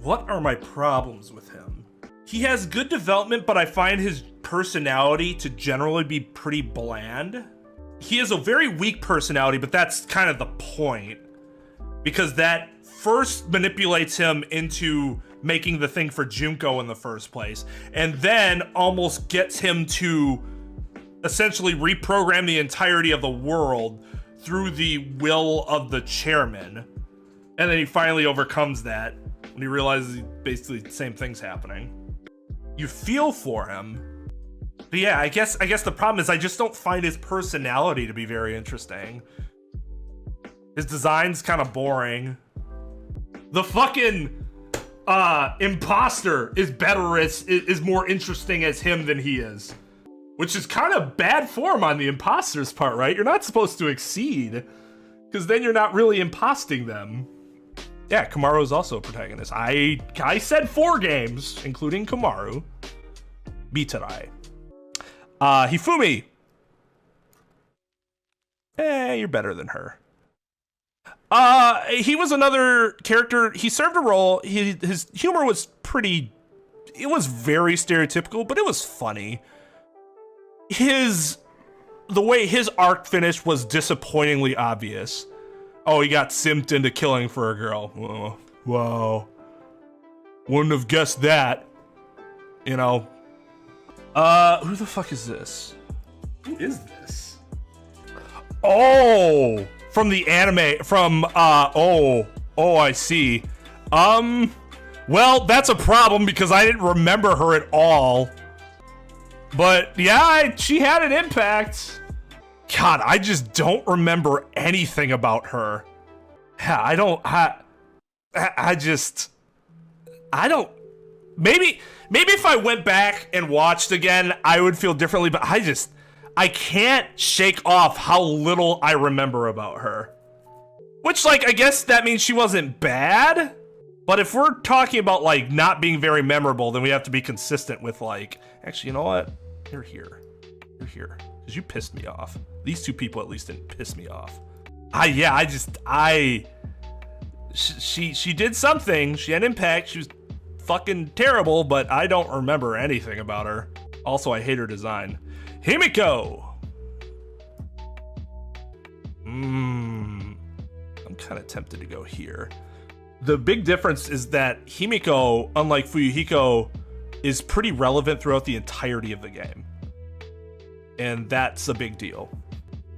What are my problems with him? He has good development, but I find his personality to generally be pretty bland. He has a very weak personality, but that's kind of the point, because that first manipulates him into making the thing for Junko in the first place, and then almost gets him to essentially reprogram the entirety of the world through the will of the chairman. And then he finally overcomes that when he realizes basically the same thing's happening. You feel for him. But yeah, I guess the problem is I just don't find his personality to be very interesting. His design's kind of boring. The fucking imposter is better, is more interesting as him than he is. Which is kind of bad form on the imposter's part, right? You're not supposed to exceed, because then you're not really imposting them. Yeah, Komaru is also a protagonist. I said 4 games, including Komaru. Bitarai. Hifumi. You're better than her. He was another character. He served a role. His humor was it was very stereotypical, but it was funny. The way his arc finished was disappointingly obvious. Oh, he got simped into killing for a girl. Oh, wow. Wouldn't have guessed that. You know. Who the fuck is this? Who is this? Oh, from the anime, oh, I see. Well, that's a problem because I didn't remember her at all. But yeah, she had an impact. God, I just don't remember anything about her. Yeah, I don't. Maybe if I went back and watched again, I would feel differently. But I can't shake off how little I remember about her. Which, like, I guess that means she wasn't bad. But if we're talking about, like, not being very memorable, then we have to be consistent with, like, actually, you know what? You're here. You're here. Because you pissed me off. These 2 people at least didn't piss me off. She did something. She had impact. She was fucking terrible, but I don't remember anything about her. Also, I hate her design. Himiko! I'm kind of tempted to go here. The big difference is that Himiko, unlike Fuyuhiko, is pretty relevant throughout the entirety of the game. And that's a big deal.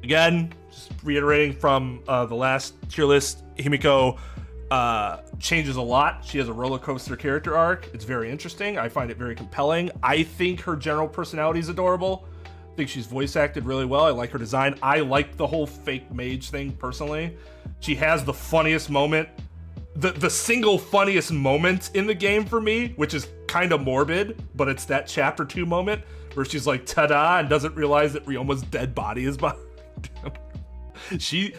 Again, just reiterating from the last tier list, Himiko changes a lot. She has a roller coaster character arc. It's very interesting. I find it very compelling. I think her general personality is adorable. I think she's voice acted really well. I like her design. I like the whole fake mage thing personally. She has the funniest moment. The single funniest moment in the game for me, which is kind of morbid, but it's that chapter 2 moment where she's like, ta-da, and doesn't realize that Ryoma's dead body is behind him.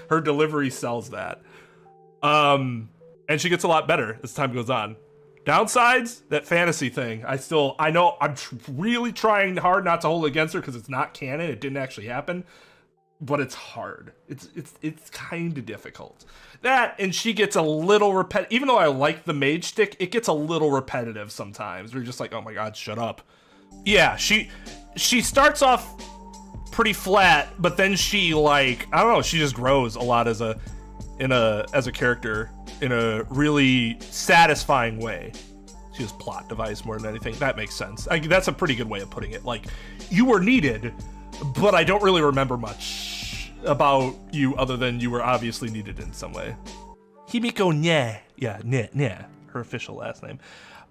Her delivery sells that. And she gets a lot better as time goes on. Downsides, that fantasy thing. I know I'm really trying hard not to hold it against her because it's not canon. It didn't actually happen, but it's hard. It's kind of difficult. That, and she gets a little repetitive. Even though I like the mage stick, it gets a little repetitive sometimes. We're just like, oh my god, shut up. Yeah, she starts off pretty flat, but then she, like, I don't know, she just grows a lot as a character in a really satisfying way. She has plot device more than anything. That makes sense. That's a pretty good way of putting it. Like, you were needed, but I don't really remember much about you other than you were obviously needed in some way. Himiko Nye. Yeah, Nye. Her official last name.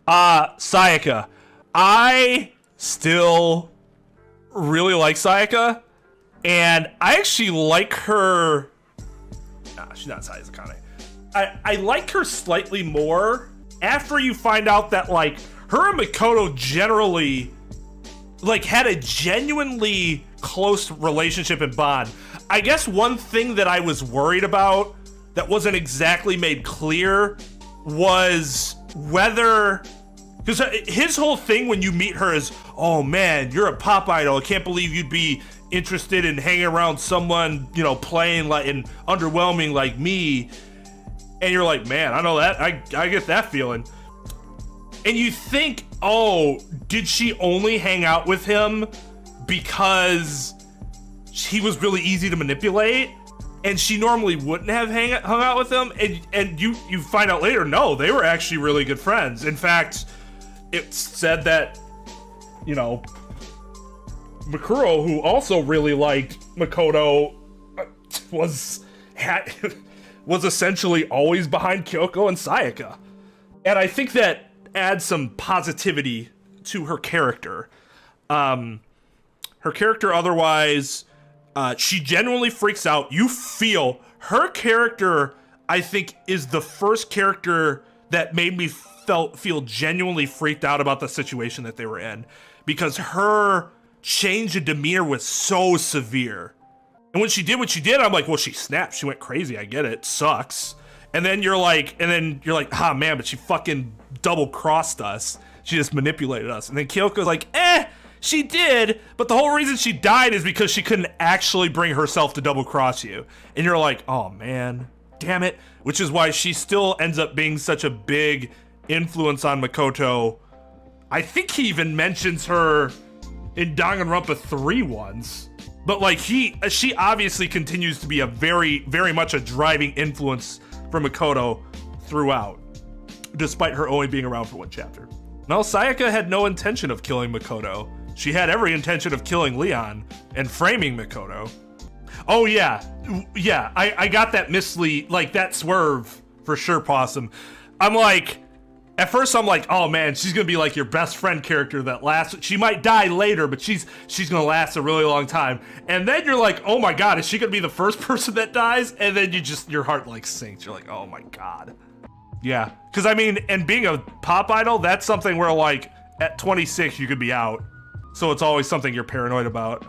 Sayaka. I still really like Sayaka, and I actually like her. Nah, she's not as high as Akane. I like her slightly more after you find out that, like, her and Makoto generally, like, had a genuinely close relationship and bond. I guess one thing that I was worried about that wasn't exactly made clear was whether, because his whole thing when you meet her is, oh man, you're a pop idol. I can't believe you'd be interested in hanging around someone, you know, playing like and underwhelming like me. And you're like, man, I know that. I get that feeling. And you think, oh, did she only hang out with him because he was really easy to manipulate? And she normally wouldn't have hung out with him? And you find out later, no, they were actually really good friends. In fact, it's said that, you know, Makuro, who also really liked Makoto, was essentially always behind Kyoko and Sayaka. And I think that adds some positivity to her character. Her character otherwise, she genuinely freaks out. You feel her character, I think, is the first character that made me feel genuinely freaked out about the situation that they were in, because her change in demeanor was so severe. And when she did what she did, I'm like, well, she snapped. She went crazy. I get it. It sucks. And then you're like, ah, man, but she fucking double-crossed us. She just manipulated us. And then Kyoko's like, she did, but the whole reason she died is because she couldn't actually bring herself to double-cross you. And you're like, oh, man, damn it. Which is why she still ends up being such a big influence on Makoto. I think he even mentions her in Danganronpa 3 once. But like she obviously continues to be a very, very much a driving influence for Makoto throughout, despite her only being around for one chapter. Now, Sayaka had no intention of killing Makoto. She had every intention of killing Leon and framing Makoto. Oh yeah, I got that mislead, like that swerve for sure, Possum. I'm like, at first I'm like, oh man, she's gonna be like your best friend character that lasts. She might die later, but she's gonna last a really long time. And then you're like, oh my god, is she gonna be the first person that dies? And then your heart like sinks. You're like, oh my god. Yeah, because I mean, and being a pop idol, that's something where like at 26 you could be out. So it's always something you're paranoid about.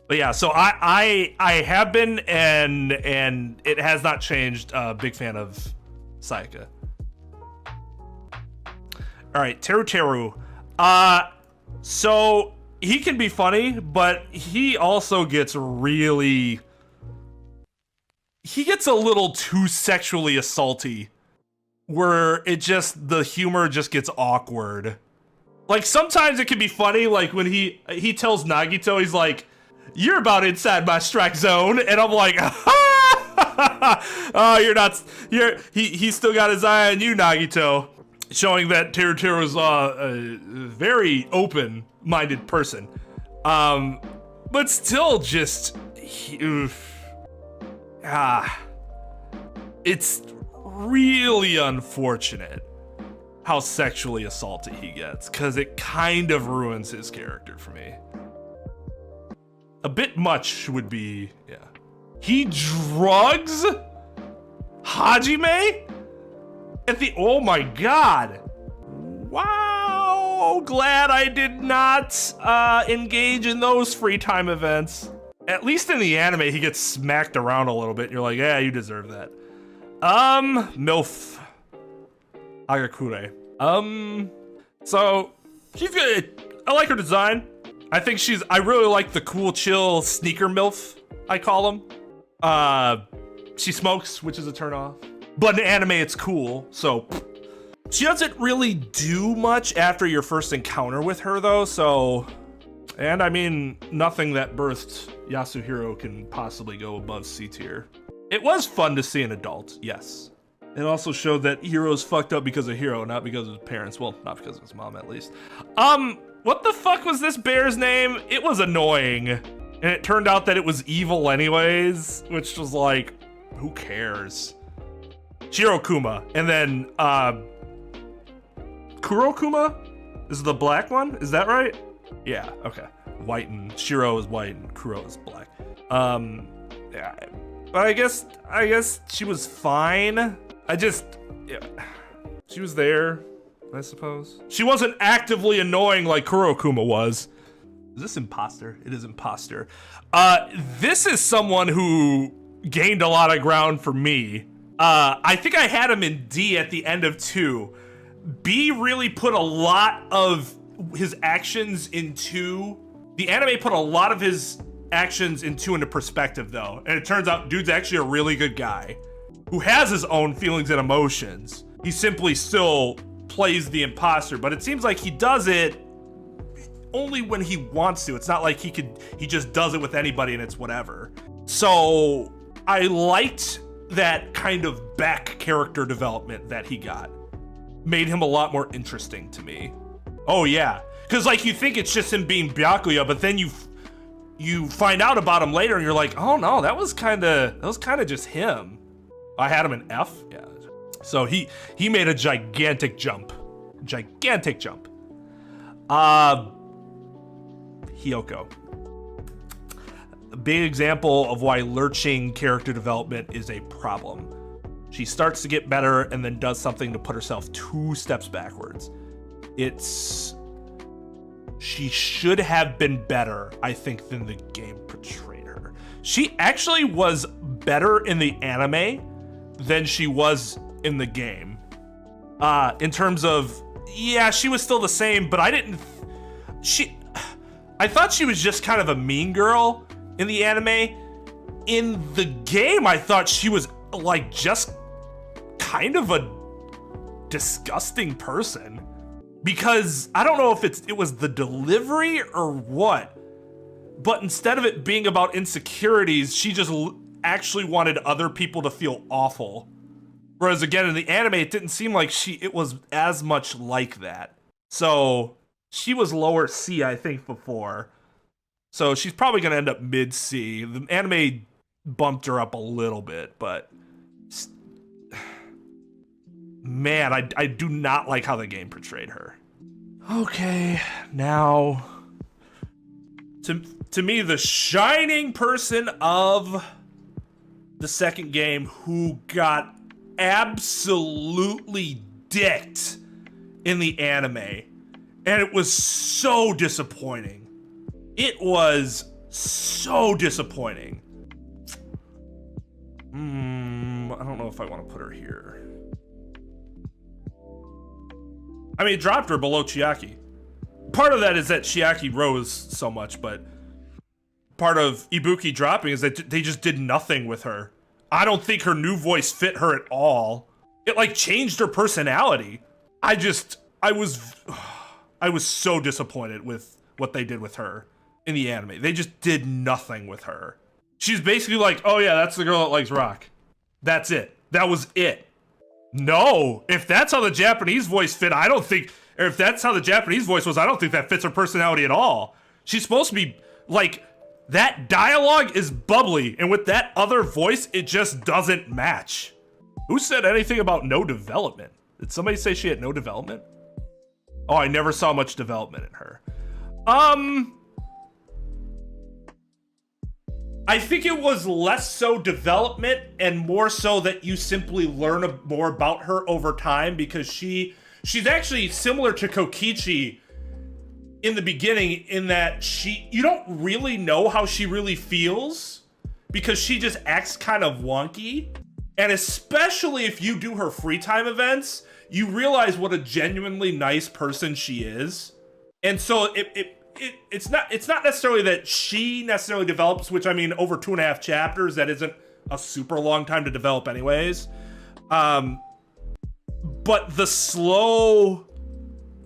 But yeah, so I have been, and it has not changed. Big fan of Sayaka. All right, Teru. So he can be funny, but he also gets he gets a little too sexually assaulty, where the humor just gets awkward. Like sometimes it can be funny, like when he tells Nagito, he's like, "You're about inside my strike zone," and I'm like, "Oh, you're not. He's still got his eye on you, Nagito." Showing that Teru is a very open-minded person. But still just... it's really unfortunate how sexually assaulted he gets, because it kind of ruins his character for me. A bit much would be... yeah. He drugs Hajime? Oh my god. Wow, glad I did not engage in those free time events. At least in the anime, he gets smacked around a little bit. And you're like, yeah, you deserve that. MILF Agakure. So she's good. I like her design. I really like the cool, chill sneaker MILF, I call them. She smokes, which is a turn off. But in anime, it's cool, so. She doesn't really do much after your first encounter with her, though, so. And I mean, nothing that birthed Yasuhiro can possibly go above C tier. It was fun to see an adult, yes. It also showed that Hiro's fucked up because of Hiro, not because of his parents. Well, not because of his mom, at least. What the fuck was this bear's name? It was annoying. And it turned out that it was evil anyways, which was like, who cares? Shirokuma. And then, Kurokuma? Is the black one? Is that right? Yeah, okay. White and Shiro is white and Kuro is black. Yeah. But I guess she was fine. Yeah. She was there, I suppose. She wasn't actively annoying like Kurokuma was. Is this imposter? It is imposter. This is someone who gained a lot of ground for me. I think I had him in D at the end of 2. B really put a lot of his actions into... The anime put a lot of his actions into perspective, though. And it turns out dude's actually a really good guy who has his own feelings and emotions. He simply still plays the imposter, but it seems like he does it only when he wants to. It's not like he just does it with anybody and it's whatever. So I liked that kind of back character development that he got. Made him a lot more interesting to me. Oh yeah, because like you think it's just him being Byakuya, but then you find out about him later and you're like, oh no, that was kind of just him. I had him in F. Yeah. So he made a gigantic jump. Gigantic jump. Hiyoko. A big example of why lurching character development is a problem. She starts to get better and then does something to put herself 2 steps backwards. She should have been better, I think, than the game portrayed her. She actually was better in the anime than she was in the game. In terms of, yeah, she was still the same, but I thought she was just kind of a mean girl in the anime. In the game, I thought she was like just kind of a disgusting person. Because I don't know if it was the delivery or what, but instead of it being about insecurities, she just actually wanted other people to feel awful. Whereas again, in the anime, it didn't seem like it was as much like that. So she was lower C, I think, before. So she's probably gonna end up mid C. The anime bumped her up a little bit, but man, I do not like how the game portrayed her. Okay, now to me, the shining person of the second game who got absolutely dicked in the anime, and it was so disappointing. It was so disappointing. I don't know if I want to put her here. I mean, it dropped her below Chiaki. Part of that is that Chiaki rose so much, but part of Ibuki dropping is that they just did nothing with her. I don't think her new voice fit her at all. It like changed her personality. I was so disappointed with what they did with her in the anime. They just did nothing with her. She's basically like, oh yeah, that's the girl that likes rock. That's it. That was it. No, if that's how the Japanese voice fit, if that's how the Japanese voice was, I don't think that fits her personality at all. She's supposed to be, like, that dialogue is bubbly, and with that other voice, it just doesn't match. Who said anything about no development? Did somebody say she had no development? Oh, I never saw much development in her. I think it was less so development and more so that you simply learn more about her over time, because she's actually similar to Koichi in the beginning, in that you don't really know how she really feels because she just acts kind of wonky. And especially if you do her free time events, you realize what a genuinely nice person she is. And so it's not necessarily that she necessarily develops, which I mean, over 2.5 chapters, that isn't a super long time to develop anyways. But the slow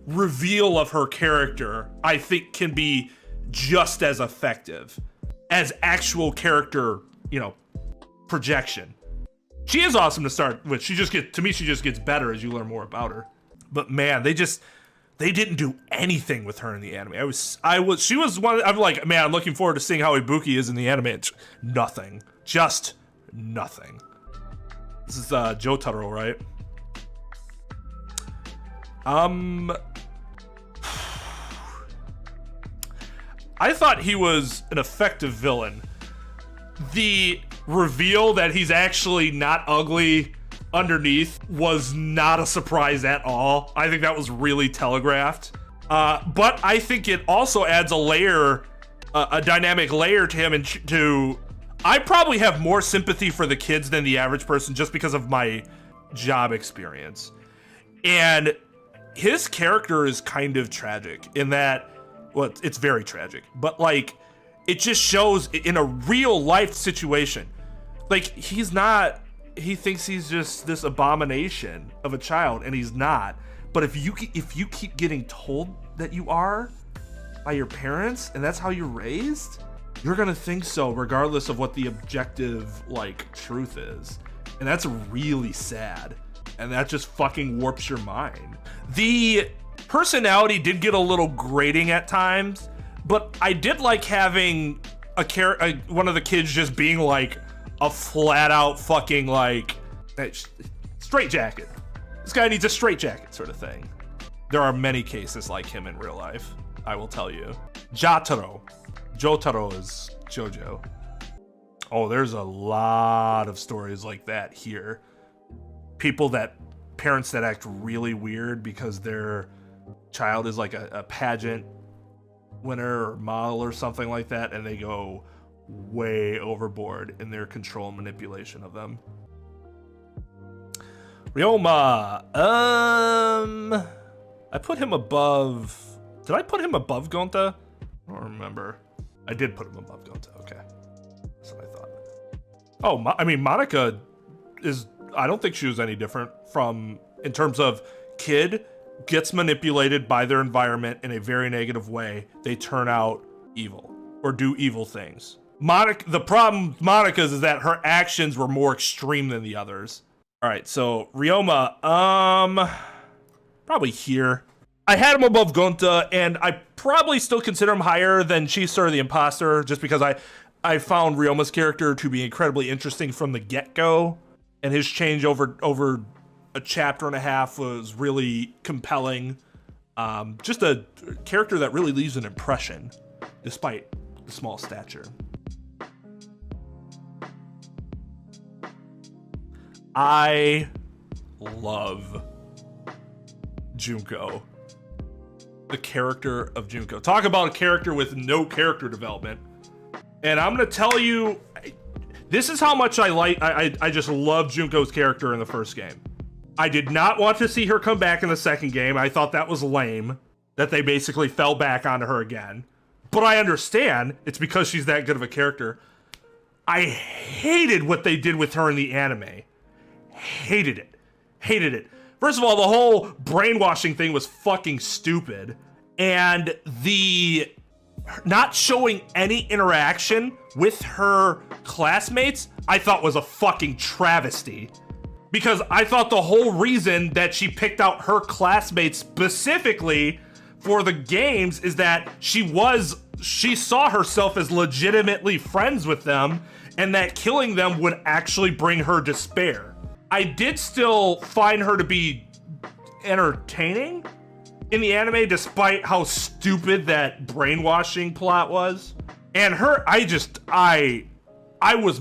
reveal of her character, I think, can be just as effective as actual character, projection. She is awesome to start with. She just gets better as you learn more about her. But man, they didn't do anything with her in the anime. She was one. I'm like, man, I'm looking forward to seeing how Ibuki is in the anime. It's nothing, just nothing. This is Jotaro, right? I thought he was an effective villain. The reveal that he's actually not ugly underneath was not a surprise at all. I think that was really telegraphed. But I think it also adds a layer, a dynamic layer to him, and I probably have more sympathy for the kids than the average person just because of my job experience. And his character is kind of tragic in that, well, it's very tragic, but like, it just shows in a real life situation. Like, he thinks he's just this abomination of a child, and he's not. But if you keep getting told that you are by your parents, and that's how you're raised, you're gonna think so regardless of what the objective, like, truth is. And that's really sad. And that just fucking warps your mind. The personality did get a little grating at times, but I did like having one of the kids just being like a flat out fucking like straight jacket. This guy needs a straight jacket sort of thing. There are many cases like him in real life, I will tell you. Jotaro is JoJo. Oh, there's a lot of stories like that here. Parents that act really weird because their child is like a pageant winner or model or something like that, and they go way overboard in their control and manipulation of them. Ryoma, I put him above. Did I put him above Gunta? I don't remember. I did put him above Gunta. Okay, that's what I thought. Oh, I mean, Monica is. I don't think she was any different from, in terms of kid gets manipulated by their environment in a very negative way. They turn out evil or do evil things. The problem with Monica's is that her actions were more extreme than the others. All right, so Ryoma, probably here. I had him above Gunta, and I probably still consider him higher than Chihiro the Imposter, just because I found Ryoma's character to be incredibly interesting from the get-go, and his change over a chapter and a half was really compelling. Just a character that really leaves an impression, despite the small stature. I love Junko. The character of Junko. Talk about a character with no character development. And I'm gonna tell you, this is how much I just love Junko's character in the first game. I did not want to see her come back in the second game. I thought that was lame, that they basically fell back onto her again. But I understand, it's because she's that good of a character. I hated what they did with her in the anime. Hated it. First of all, the whole brainwashing thing was fucking stupid. And the not showing any interaction with her classmates, I thought was a fucking travesty. Because I thought the whole reason that she picked out her classmates specifically for the games is that she saw herself as legitimately friends with them, and that killing them would actually bring her despair. I did still find her to be entertaining in the anime, despite how stupid that brainwashing plot was. And her, I was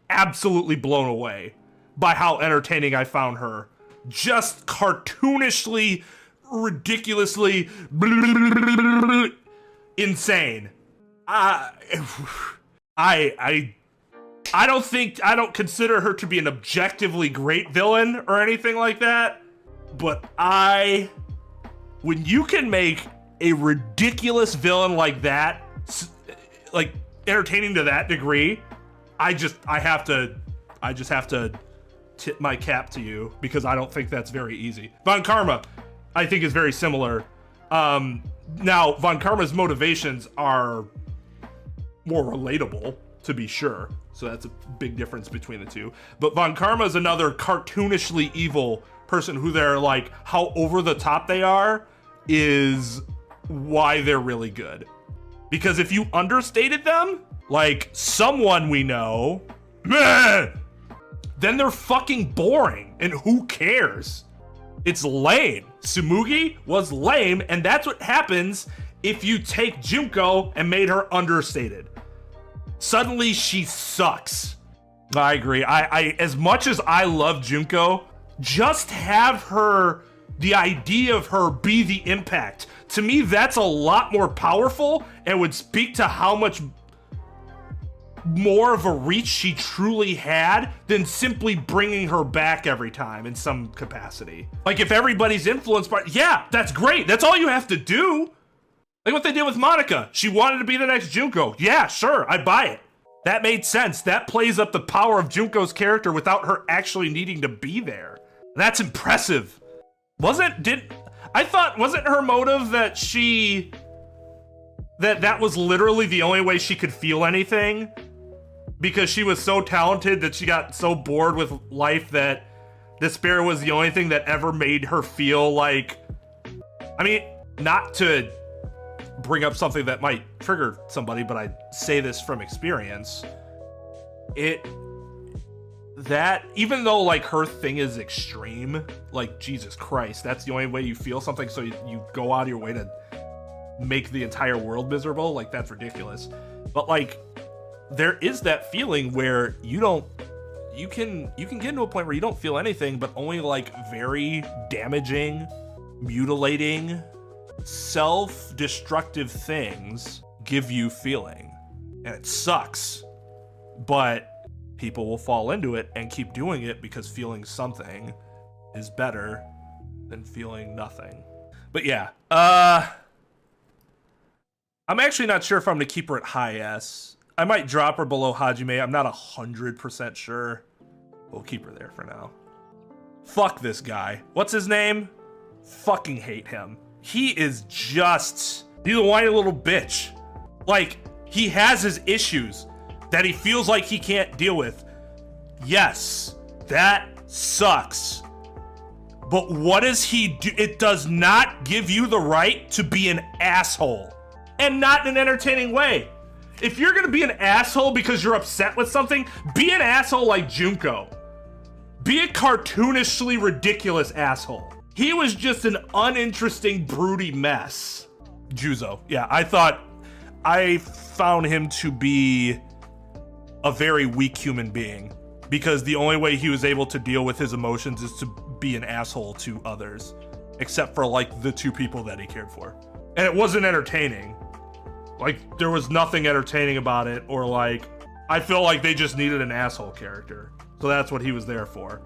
absolutely blown away by how entertaining I found her. Just cartoonishly, ridiculously insane. I don't consider her to be an objectively great villain or anything like that, but when you can make a ridiculous villain like that, like entertaining to that degree, I just have to tip my cap to you, because I don't think that's very easy. Von Karma, I think, is very similar. Now, Von Karma's motivations are more relatable, to be sure. So that's a big difference between the two. But Von Karma is another cartoonishly evil person who they're like, how over the top they are is why they're really good. Because if you understated them, like someone we know, then they're fucking boring, and who cares? It's lame. Tsumugi was lame, and that's what happens if you take Junko and made her understated. Suddenly she sucks. I agree. I as much as I love Junko, just have her, the idea of her be the impact. To me, that's a lot more powerful and would speak to how much more of a reach she truly had than simply bringing her back every time in some capacity. Like, if everybody's influenced by, yeah, that's great. That's all you have to do. Like what they did with Monica. She wanted to be the next Junko. Yeah, sure, I buy it. That made sense. That plays up the power of Junko's character without her actually needing to be there. That's impressive. Wasn't her motive that that was literally the only way she could feel anything? Because she was so talented that she got so bored with life that despair was the only thing that ever made her feel like, I mean, not to bring up something that might trigger somebody, but I say this from experience. That even though like her thing is extreme, like Jesus Christ, that's the only way you feel something, so you go out of your way to make the entire world miserable, like that's ridiculous. But like, there is that feeling where you can get into a point where you don't feel anything, but only like very damaging, mutilating, self-destructive things give you feeling. And it sucks, but people will fall into it and keep doing it because feeling something is better than feeling nothing. But yeah, I'm actually not sure if I'm gonna keep her at high S. I might drop her below Hajime. I'm not 100% sure. We'll keep her there for now. Fuck this guy. What's his name? Fucking hate him. He's a whiny little bitch. Like, he has his issues that he feels like he can't deal with. Yes, that sucks. But what does he do? It does not give you the right to be an asshole. And not in an entertaining way. If you're gonna be an asshole because you're upset with something, be an asshole like Junko. Be a cartoonishly ridiculous asshole. He was just an uninteresting, broody mess. Juzo, yeah, I found him to be a very weak human being, because the only way he was able to deal with his emotions is to be an asshole to others, except for like the two people that he cared for. And it wasn't entertaining. Like, there was nothing entertaining about it, or like, I feel like they just needed an asshole character. So that's what he was there for.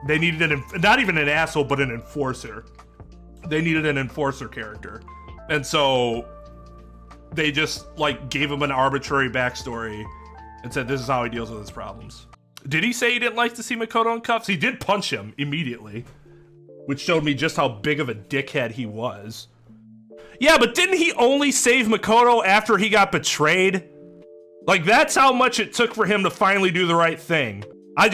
They needed not even an asshole, but an enforcer. They needed an enforcer character. And so they just like gave him an arbitrary backstory and said, this is how he deals with his problems. Did he say he didn't like to see Makoto in cuffs? He did punch him immediately, which showed me just how big of a dickhead he was. Yeah, but didn't he only save Makoto after he got betrayed? Like, that's how much it took for him to finally do the right thing. I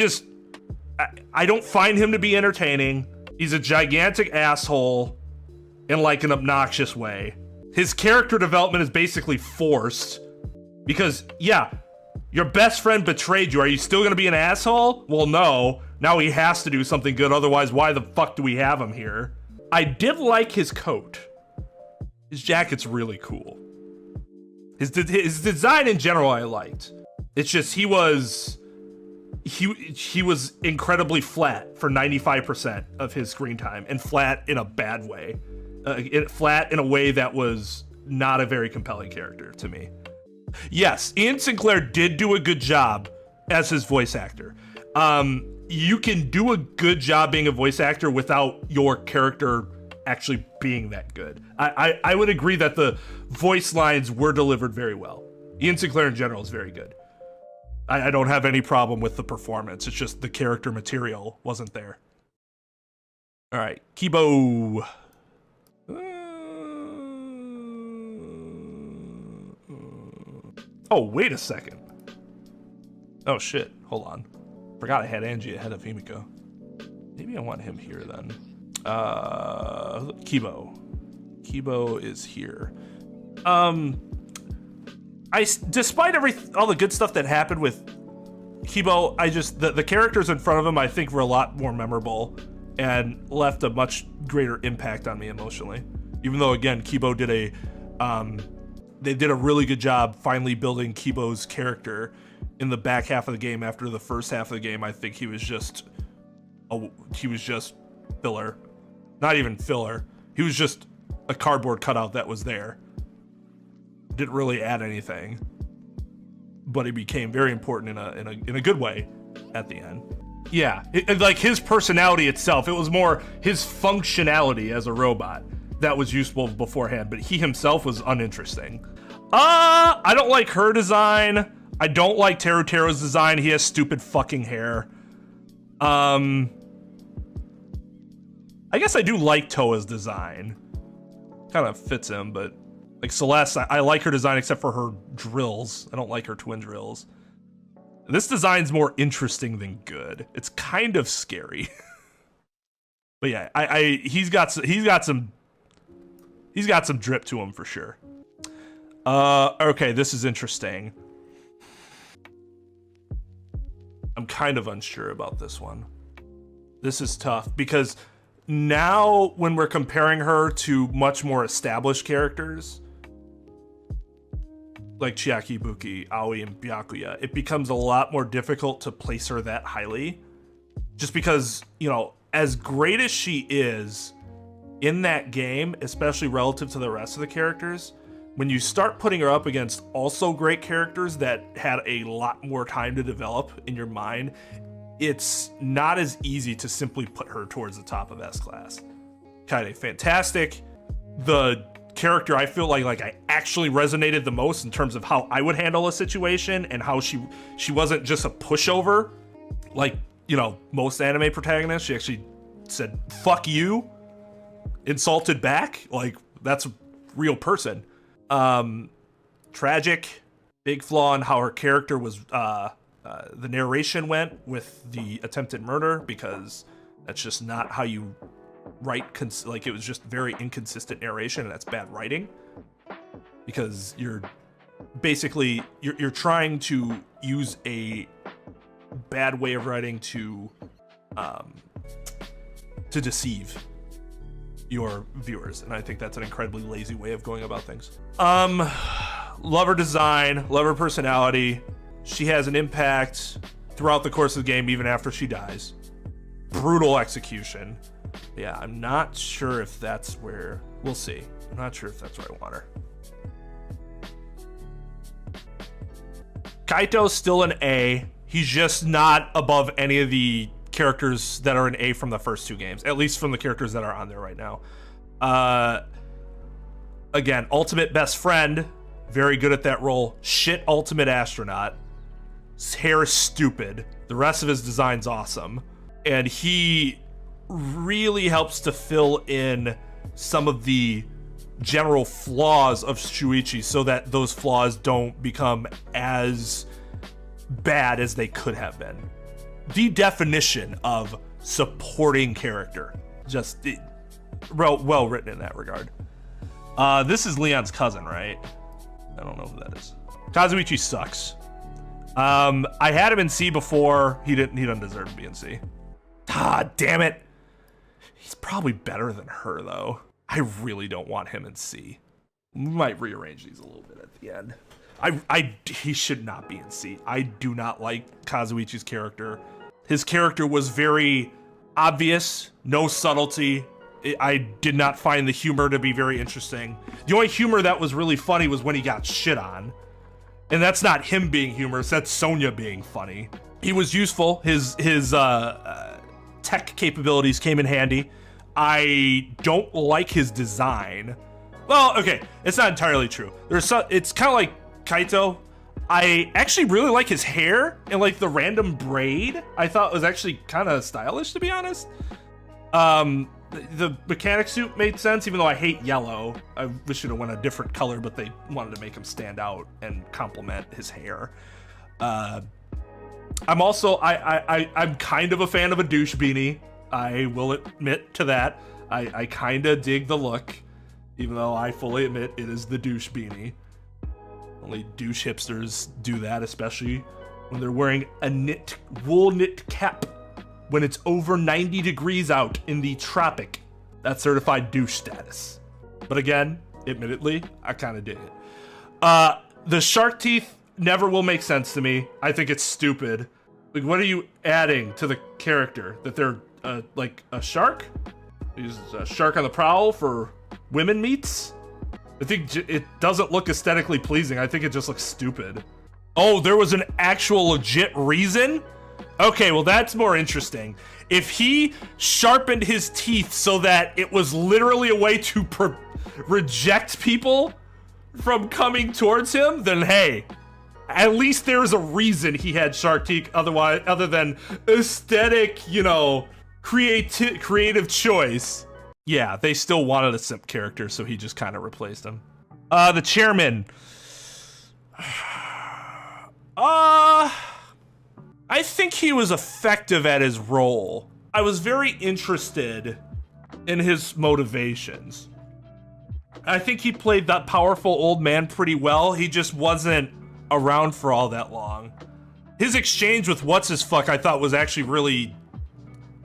don't find him to be entertaining. He's a gigantic asshole in like an obnoxious way. His character development is basically forced because, yeah, your best friend betrayed you. Are you still gonna be an asshole? Well, no. Now he has to do something good, otherwise why the fuck do we have him here? I did like his coat. His jacket's really cool. His design in general I liked. It's just he was incredibly flat for 95% of his screen time, and flat in a bad way. Flat in a way that was not a very compelling character to me. Yes, Ian Sinclair did do a good job as his voice actor. You can do a good job being a voice actor without your character actually being that good. I would agree that the voice lines were delivered very well. Ian Sinclair in general is very good. I don't have any problem with the performance. It's just the character material wasn't there. All right, Kibo. Oh, wait a second. Oh shit, hold on. Forgot I had Angie ahead of Himiko. Maybe I want him here then. Kibo. Kibo is here. Despite all the good stuff that happened with Kibo, the characters in front of him I think were a lot more memorable and left a much greater impact on me emotionally. Even though again, Kibo did they did a really good job finally building Kibo's character in the back half of the game. After the first half of the game, I think he was just filler. Not even filler. He was just a cardboard cutout that was there. Didn't really add anything, but he became very important in a good way at the end. Yeah, like his personality itself, it was more his functionality as a robot that was useful beforehand, but he himself was uninteresting. I don't like her design. I don't like Taro's design. He has stupid fucking hair. I guess I do like Toa's design. Kind of fits him, but like Celeste, I like her design except for her drills. I don't like her twin drills. This design's more interesting than good. It's kind of scary. But yeah, he's got some drip to him for sure. Okay, this is interesting. I'm kind of unsure about this one. This is tough because now when we're comparing her to much more established characters like Chiaki, Ibuki, Aoi, and Byakuya, it becomes a lot more difficult to place her that highly. Just because, you know, as great as she is in that game, especially relative to the rest of the characters, when you start putting her up against also great characters that had a lot more time to develop in your mind, it's not as easy to simply put her towards the top of S-Class. Kaede, fantastic. The character I feel like I actually resonated the most in terms of how I would handle a situation and how she wasn't just a pushover like, you know, most anime protagonists. She actually said fuck you, insulted back. Like, that's a real person. Tragic. Big flaw in how her character was the narration went with the attempted murder, because that's just not how you write. Like, it was just very inconsistent narration, and that's bad writing, because you're basically you're trying to use a bad way of writing to deceive your viewers, and I think that's an incredibly lazy way of going about things. Love her design, love her personality. She has an impact throughout the course of the game, even after she dies. Brutal execution. Yeah, I'm not sure if that's where... We'll see. I'm not sure if that's where I want her. Kaito's still an A. He's just not above any of the characters that are an A from the first two games. At least from the characters that are on there right now. Again, ultimate best friend. Very good at that role. Shit ultimate astronaut. His hair is stupid. The rest of his design's awesome. And he really helps to fill in some of the general flaws of Shuichi so that those flaws don't become as bad as they could have been. The definition of supporting character. Just well written in that regard. This is Leon's cousin, right? I don't know who that is. Kazuichi sucks. I had him in C before. He doesn't deserve to be in C. Ah, damn it. He's probably better than her, though. I really don't want him in C. We might rearrange these a little bit at the end. He should not be in C. I do not like Kazuichi's character. His character was very obvious, no subtlety, I did not find the humor to be very interesting. The only humor that was really funny was when he got shit on. And that's not him being humorous, that's Sonya being funny. He was useful. His tech capabilities came in handy. I don't like his design. Well, okay, it's not entirely true. It's kind of like Kaito. I actually really like his hair and like the random braid. I thought was actually kind of stylish, to be honest. The mechanic suit made sense, even though I hate yellow. I wish it would have went a different color, but they wanted to make him stand out and complement his hair. I'm also, I'm kind of a fan of a douche beanie. I will admit to that. I kind of dig the look, even though I fully admit it is the douche beanie. Only douche hipsters do that, especially when they're wearing a wool knit cap when it's over 90 degrees out in the tropic. That's certified douche status. But again, admittedly, I kind of dig it. The shark teeth never will make sense to me. I think it's stupid. Like, what are you adding to the character? That they're like a shark? He's a shark on the prowl for women meats? I think it doesn't look aesthetically pleasing. I think it just looks stupid. Oh, there was an actual legit reason? Okay, well that's more interesting. If he sharpened his teeth so that it was literally a way to reject people from coming towards him, then hey, at least there is a reason he had shark teeth other than aesthetic, you know, creative choice. Yeah, they still wanted a simp character, so he just kind of replaced him. The chairman. I think he was effective at his role. I was very interested in his motivations. I think he played that powerful old man pretty well. He just wasn't around for all that long. His exchange with what's-his-fuck I thought was actually really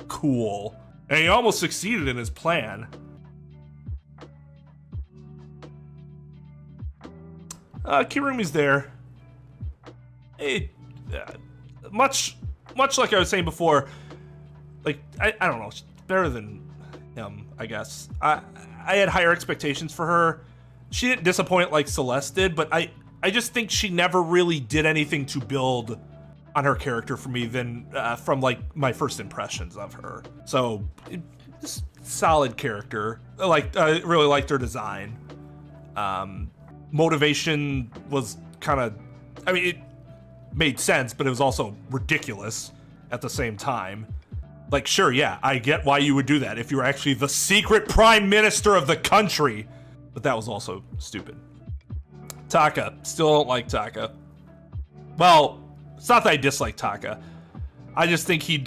cool. And he almost succeeded in his plan. Kirumi's there. Hey, much like I was saying before, like, I don't know, she's better than him, I guess. I had higher expectations for her. She didn't disappoint like Celeste did, but I just think she never really did anything to build on her character for me than from like my first impressions of her. So, solid character. Like, I really liked her design. Motivation was kind of, I mean, it made sense, but it was also ridiculous at the same time. Like, sure, yeah, I get why you would do that if you were actually the secret prime minister of the country, but that was also stupid. Taka, still don't like Taka. Well, it's not that I dislike Taka. I just think he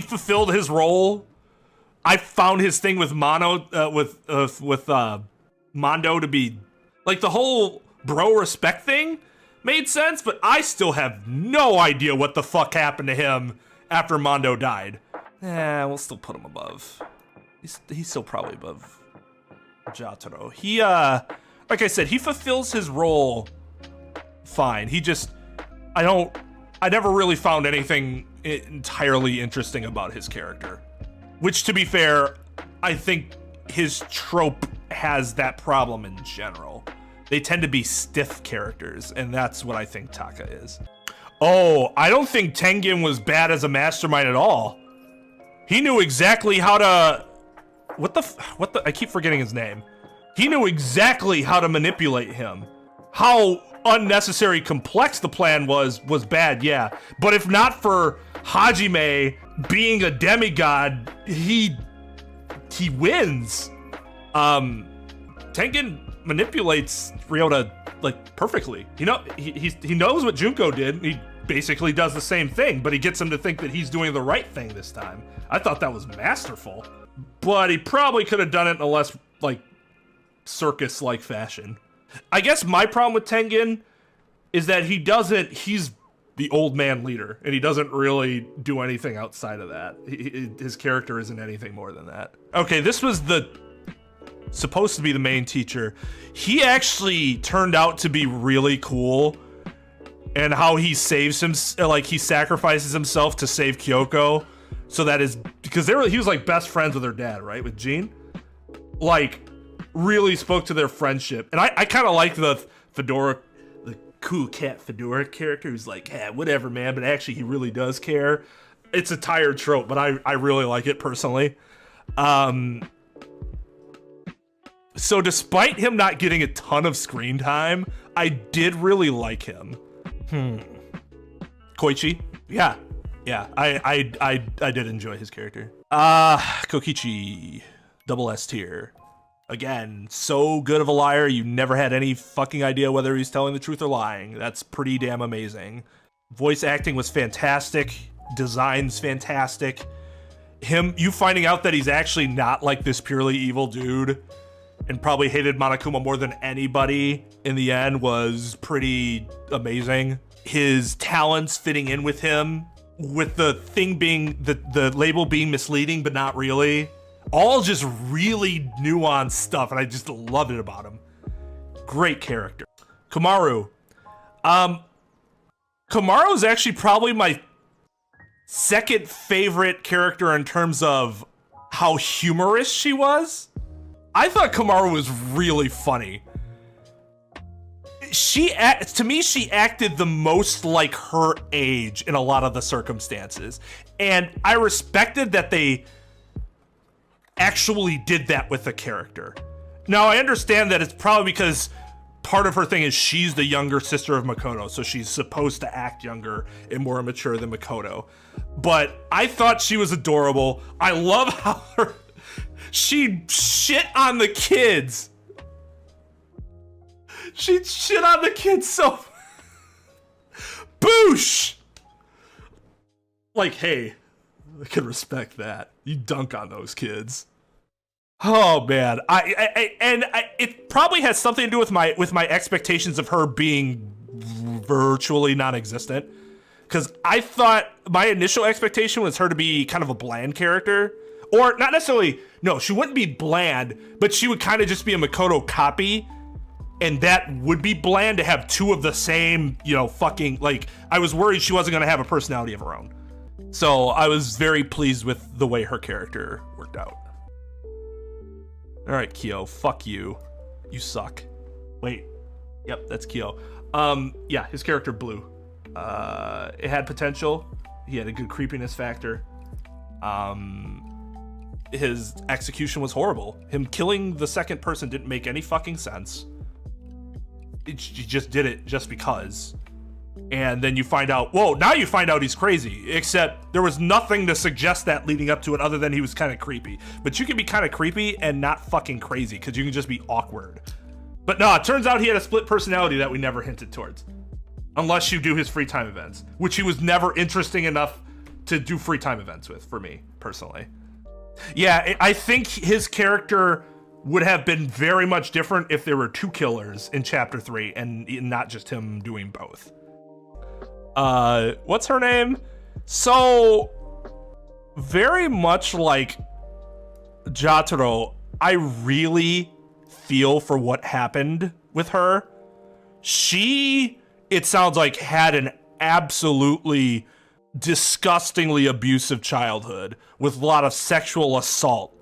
fulfilled his role. I found his thing with Mondo to be like the whole bro respect thing made sense, but I still have no idea what the fuck happened to him after Mondo died. We'll still put him above. He's still probably above Jotaro. He like I said, he fulfills his role fine. He just, I never really found anything entirely interesting about his character. Which, to be fair, I think his trope has that problem in general. They tend to be stiff characters, and that's what I think Taka is. Oh, I don't think Tengen was bad as a mastermind at all. He knew exactly how to... What the... I keep forgetting his name. He knew exactly how to manipulate him. How unnecessary complex the plan was bad, yeah. But if not for Hajime being a demigod, he wins. Tengen manipulates Ryota like perfectly. You know, he knows what Junko did. He basically does the same thing, but he gets him to think that he's doing the right thing this time. I thought that was masterful, but he probably could have done it in a less like circus-like fashion. I guess my problem with Tengen is that he's the old man leader, and he doesn't really do anything outside of that. His character isn't anything more than that. Okay, this was supposed to be the main teacher. He actually turned out to be really cool, and how he saves him, like he sacrifices himself to save Kyoko, so that his because he was like best friends with her dad, right? With Jean. Like, really spoke to their friendship. And I kind of like the fedora, the cool cat fedora character who's like, whatever, man, but actually he really does care. It's a tired trope, but I really like it personally. So despite him not getting a ton of screen time, I did really like him. Koichi? Yeah, I did enjoy his character. Kokichi, double S tier. Again, so good of a liar, you never had any fucking idea whether he's telling the truth or lying. That's pretty damn amazing. Voice acting was fantastic. Design's fantastic. You finding out that he's actually not like this purely evil dude and probably hated Monokuma more than anybody in the end was pretty amazing. His talents fitting in with him, with the thing being, the label being misleading but not really. All just really nuanced stuff, and I just loved it about him. Great character. Komaru. Komaru is actually probably my second favorite character in terms of how humorous she was. I thought Komaru was really funny. To me, she acted the most like her age in a lot of the circumstances. And I respected that they actually did that with the character. Now, I understand that it's probably because part of her thing is she's the younger sister of Makoto, so she's supposed to act younger and more mature than Makoto. But I thought she was adorable. I love how she shit on the kids. She shit on the kids so... Boosh! Like, hey, I can respect that. You dunk on those kids. Oh man, it probably has something to do with my expectations of her being virtually non-existent. Because I thought my initial expectation was her to be kind of a bland character, or not necessarily. No, she wouldn't be bland, but she would kind of just be a Makoto copy, and that would be bland to have two of the same. Fucking like. I was worried she wasn't gonna have a personality of her own. So I was very pleased with the way her character worked out. All right, Kyo, fuck you. You suck. Wait. Yep, that's Kyo. Yeah, his character Blue. It had potential. He had a good creepiness factor. His execution was horrible. Him killing the second person didn't make any fucking sense. He just did it just because. And then you find out, whoa, now you find out he's crazy. Except there was nothing to suggest that leading up to it other than he was kind of creepy. But you can be kind of creepy and not fucking crazy because you can just be awkward. But no, it turns out he had a split personality that we never hinted towards. Unless you do his free time events, which he was never interesting enough to do free time events with, for me, personally. Yeah, I think his character would have been very much different if there were two killers in Chapter 3 and not just him doing both. What's her name? So, very much like Jotaro, I really feel for what happened with her. She, it sounds like, had an absolutely disgustingly abusive childhood with a lot of sexual assault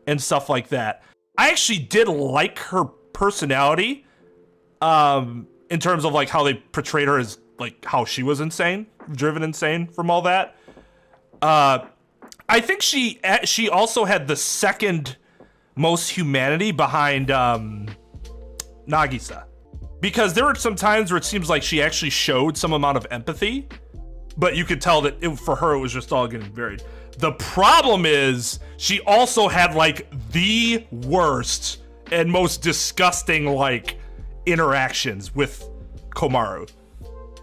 and stuff like that. I actually did like her personality, in terms of like how they portrayed her as like how she was insane, driven insane from all that. I think she also had the second most humanity behind Nagisa, because there were some times where it seems like she actually showed some amount of empathy, but you could tell that for her it was just all getting buried. The problem is she also had like the worst and most disgusting like interactions with Komaru.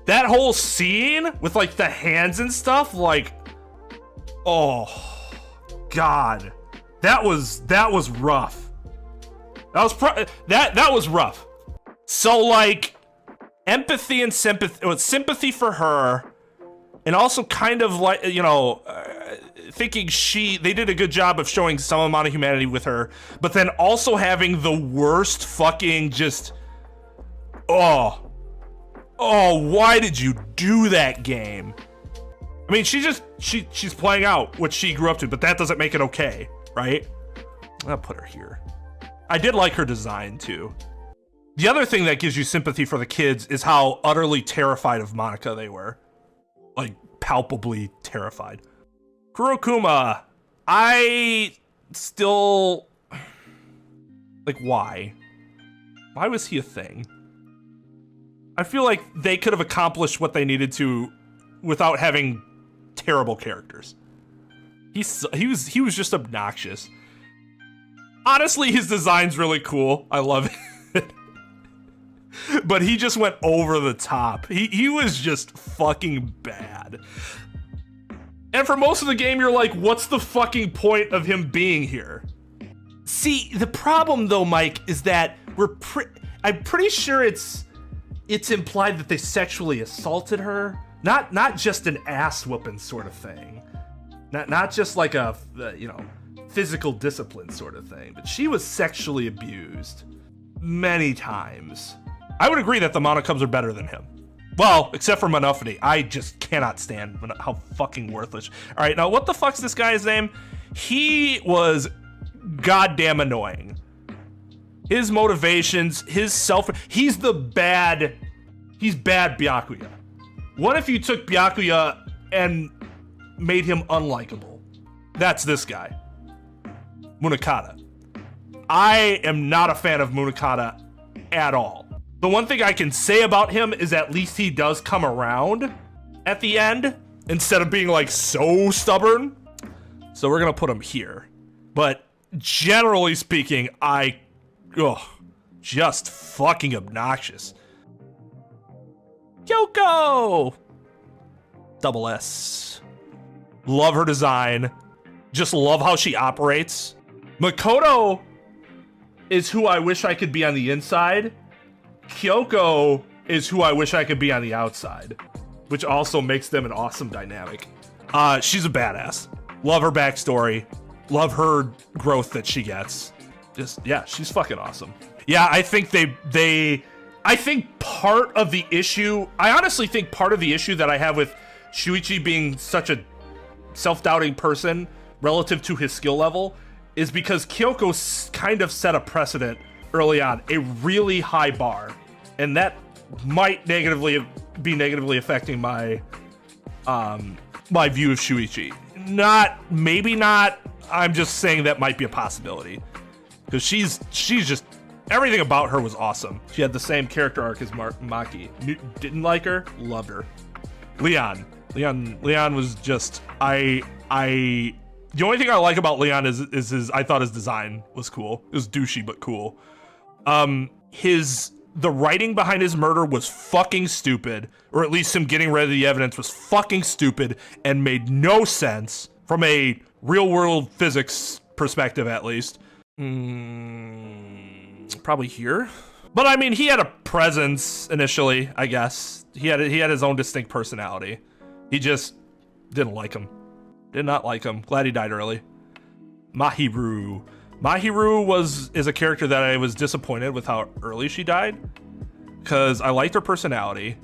That whole scene with like the hands and stuff, like, oh God, that was rough. That was rough. So like empathy and sympathy for her, and also kind of like, thinking they did a good job of showing some amount of humanity with her, but then also having the worst fucking just, oh, why did you do that, game? I mean, she's playing out what she grew up to, but that doesn't make it okay, right? I'll put her here. I did like her design too. The other thing that gives you sympathy for the kids is how utterly terrified of Monica they were. Like, palpably terrified. Shirokuma, I still, like, why? Why was he a thing? I feel like they could have accomplished what they needed to without having terrible characters. He was just obnoxious. Honestly, his design's really cool. I love it. But he just went over the top. He was just fucking bad. And for most of the game, you're like, what's the fucking point of him being here? See, the problem though, Mike, is that I'm pretty sure it's implied that they sexually assaulted her. Not just an ass whooping sort of thing. Not just like a, you know, physical discipline sort of thing. But she was sexually abused many times. I would agree that the Monokubs are better than him. Well, except for Monophagy. I just cannot stand how fucking worthless. All right, now what the fuck's this guy's name? He was goddamn annoying. His motivations, he's bad Byakuya. What if you took Byakuya and made him unlikable? That's this guy. Munakata. I am not a fan of Munakata at all. The one thing I can say about him is at least he does come around at the end instead of being like so stubborn. So we're gonna put him here. But generally speaking, just fucking obnoxious. Hiyoko! Double S. Love her design. Just love how she operates. Makoto is who I wish I could be on the inside. Hiyoko is who I wish I could be on the outside, which also makes them an awesome dynamic. She's a badass. Love her backstory. Love her growth that she gets. Yeah, she's fucking awesome. Yeah, I think I think part of the issue, I honestly think part of the issue that I have with Shuichi being such a self-doubting person relative to his skill level is because Hiyoko kind of set a precedent early on, a really high bar, and that might be negatively affecting my my view of Shuichi. Maybe not. I'm just saying that might be a possibility because she's just everything about her was awesome. She had the same character arc as Maki. Didn't like her, loved her. Leon was just the only thing I like about Leon is I thought his design was cool. It was douchey but cool. The writing behind his murder was fucking stupid, or at least him getting rid of the evidence was fucking stupid and made no sense from a real world physics perspective, at least. Probably here. But I mean, he had a presence initially, I guess. He had his own distinct personality. He just didn't like him. Did not like him. Glad he died early. Mahiru. Mahiru is a character that I was disappointed with how early she died, because I liked her personality.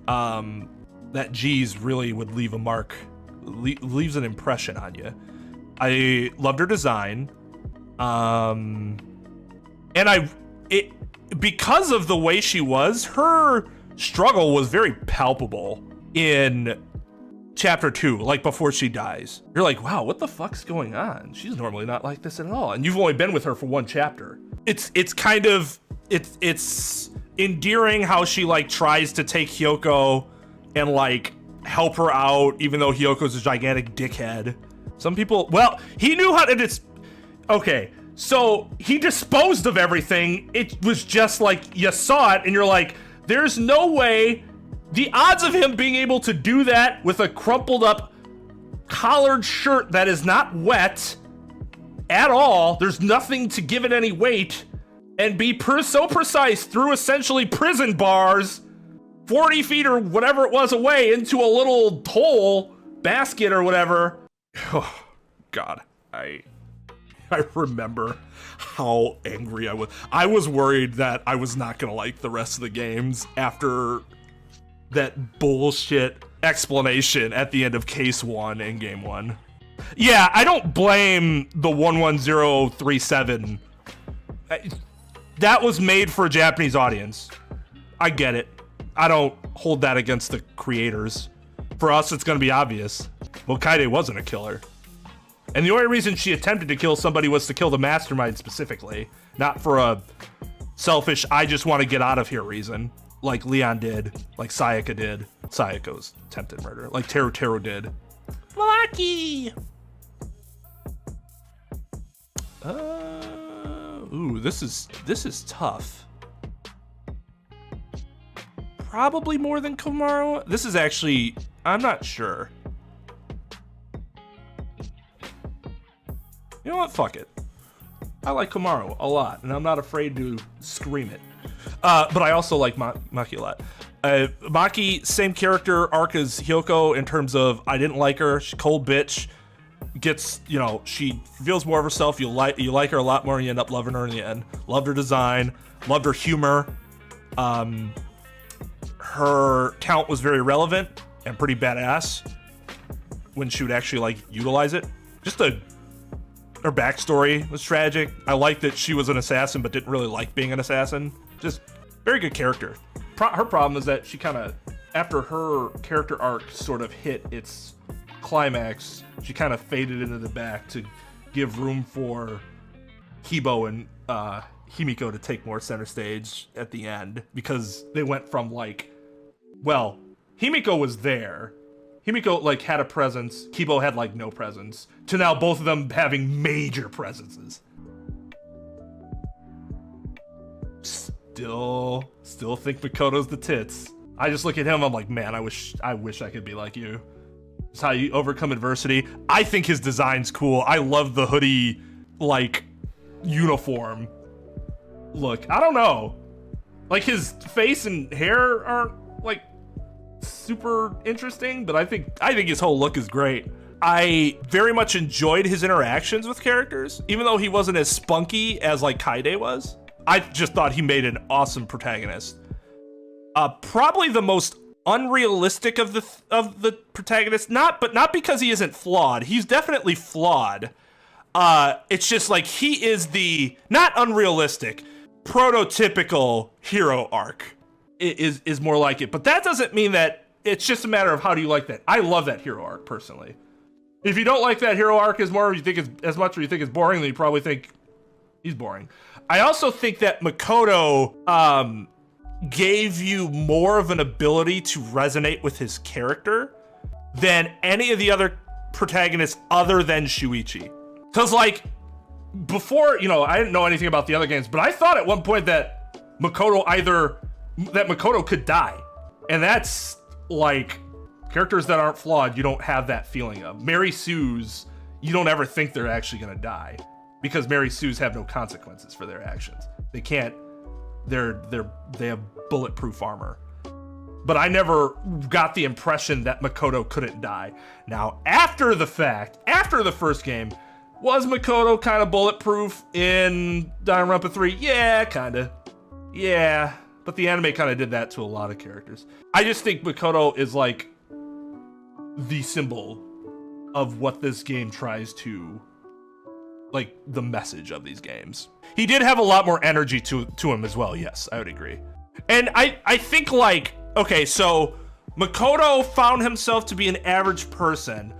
That G's really would leave a mark, leaves an impression on you. I loved her design, and because of the way she was, her struggle was very palpable in chapter 2, like before she dies. You're like, wow, what the fuck's going on? She's normally not like this at all. And you've only been with her for one chapter. It's endearing how she like tries to take Hiyoko and like help her out, even though Hyoko's a gigantic dickhead. Some people, well, he knew how to okay, so he disposed of everything. It was just like, you saw it and you're like, there's no way. The odds of him being able to do that with a crumpled up collared shirt that is not wet at all, there's nothing to give it any weight, and be so precise through essentially prison bars 40 feet or whatever it was away into a little hole, basket or whatever. Oh, God, I remember how angry I was. I was worried that I was not gonna like the rest of the games after that bullshit explanation at the end of case 1 in game 1. Yeah, I don't blame the 11037. That was made for a Japanese audience. I get it. I don't hold that against the creators. For us, it's going to be obvious. Well, Kaede wasn't a killer. And the only reason she attempted to kill somebody was to kill the mastermind specifically, not for a selfish, I just want to get out of here reason, like Leon did, like Sayaka did. Sayako's attempted murder, like Taro did. Lucky! Ooh, this is tough. Probably more than Komaru. This is actually, I'm not sure. You know what? Fuck it. I like Komaru a lot, and I'm not afraid to scream it. But I also like Maki a lot. Maki, same character arc as Hiyoko in terms of I didn't like her. She's cold bitch. Gets, you know, she feels more of herself. You like her a lot more, and you end up loving her in the end. Loved her design. Loved her humor. Her talent was very relevant and pretty badass when she would actually like utilize it. Her backstory was tragic. I liked that she was an assassin but didn't really like being an assassin. Just very good character. Her problem is that she kind of, after her character arc sort of hit its climax, she kind of faded into the back to give room for Kibo and Himiko to take more center stage at the end, because they went from like, well, Himiko was there. Himiko like had a presence. Kibo had like no presence. To now both of them having major presences. Still think Makoto's the tits. I just look at him, I'm like, man, I wish I could be like you. It's how you overcome adversity. I think his design's cool. I love the hoodie like uniform look. I don't know. Like his face and hair aren't like super interesting, but I think his whole look is great. I very much enjoyed his interactions with characters, even though he wasn't as spunky as like Kaede was. I just thought he made an awesome protagonist. Probably the most unrealistic of the protagonists, but not because he isn't flawed. He's definitely flawed. It's just like he is the not unrealistic, prototypical hero arc. Is more like it, but that doesn't mean that it's just a matter of how do you like that. I love that hero arc personally. If you don't like that hero arc as much, or you think it's boring, then you probably think he's boring. I also think that Makoto gave you more of an ability to resonate with his character than any of the other protagonists other than Shuichi. Because like before, you know, I didn't know anything about the other games, but I thought at one point that Makoto could die. And that's like characters that aren't flawed, you don't have that feeling of. Mary Sue's, you don't ever think they're actually gonna die, because Mary Sue's have no consequences for their actions. They can't, they have bulletproof armor. But I never got the impression that Makoto couldn't die. Now, after the fact, after the first game, was Makoto kind of bulletproof in Danganronpa 3? Yeah, kinda. Yeah, but the anime kind of did that to a lot of characters. I just think Makoto is like the symbol of what this game tries to, like the message of these games. He did have a lot more energy to him as well, yes, I would agree. And I think like, okay, so Makoto found himself to be an average person,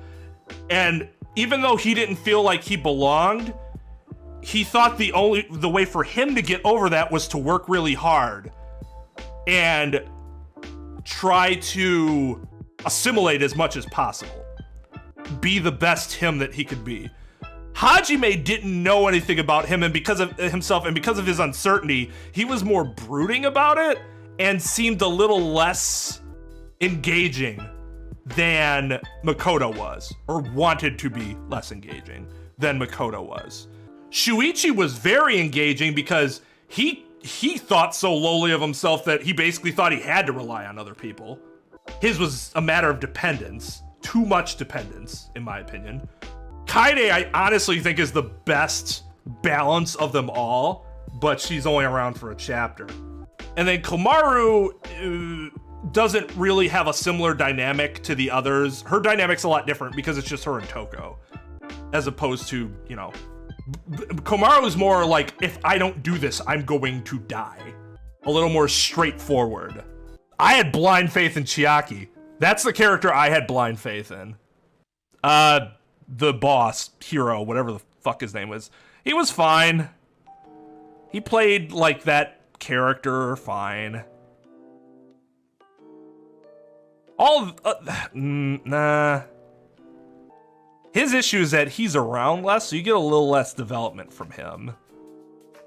and even though he didn't feel like he belonged, he thought the way for him to get over that was to work really hard and try to assimilate as much as possible. Be the best him that he could be. Hajime didn't know anything about him, and because of himself and because of his uncertainty, he was more brooding about it and seemed a little less engaging than Makoto was, or wanted to be less engaging than Makoto was. Shuichi was very engaging because he thought so lowly of himself that he basically thought he had to rely on other people. His was a matter of dependence, too much dependence, in my opinion. Kaede, I honestly think, is the best balance of them all, but she's only around for a chapter. And then Komaru, doesn't really have a similar dynamic to the others. Her dynamic's a lot different because it's just her and Toko, as opposed to, you know, Komaru is more like, if I don't do this, I'm going to die. A little more straightforward. I had blind faith in Chiaki. That's the character I had blind faith in. The boss, hero, whatever the fuck his name was. He was fine. He played like that character fine. Nah. His issue is that he's around less, so you get a little less development from him.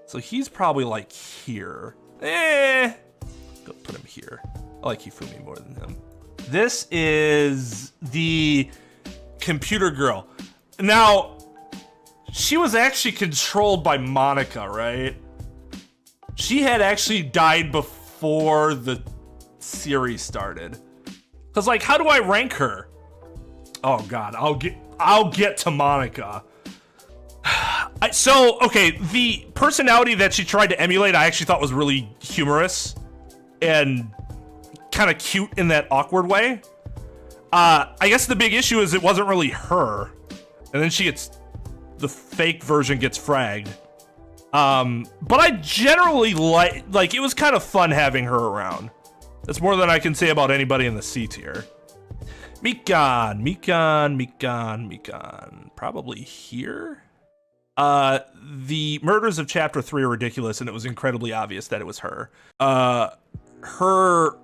So he's probably like here. Go put him here. I like Hifumi more than him. This is the computer girl. Now, she was actually controlled by Monica, right? She had actually died before the series started. Cause like, how do I rank her? Oh God, I'll get to Monica. Okay, the personality that she tried to emulate, I actually thought was really humorous and kind of cute in that awkward way. I guess the big issue is it wasn't really her, and then the fake version gets fragged. But I generally like it was kind of fun having her around. That's more than I can say about anybody in the C tier. Mikan. Probably here? The murders of Chapter 3 are ridiculous, and it was incredibly obvious that it was her. Her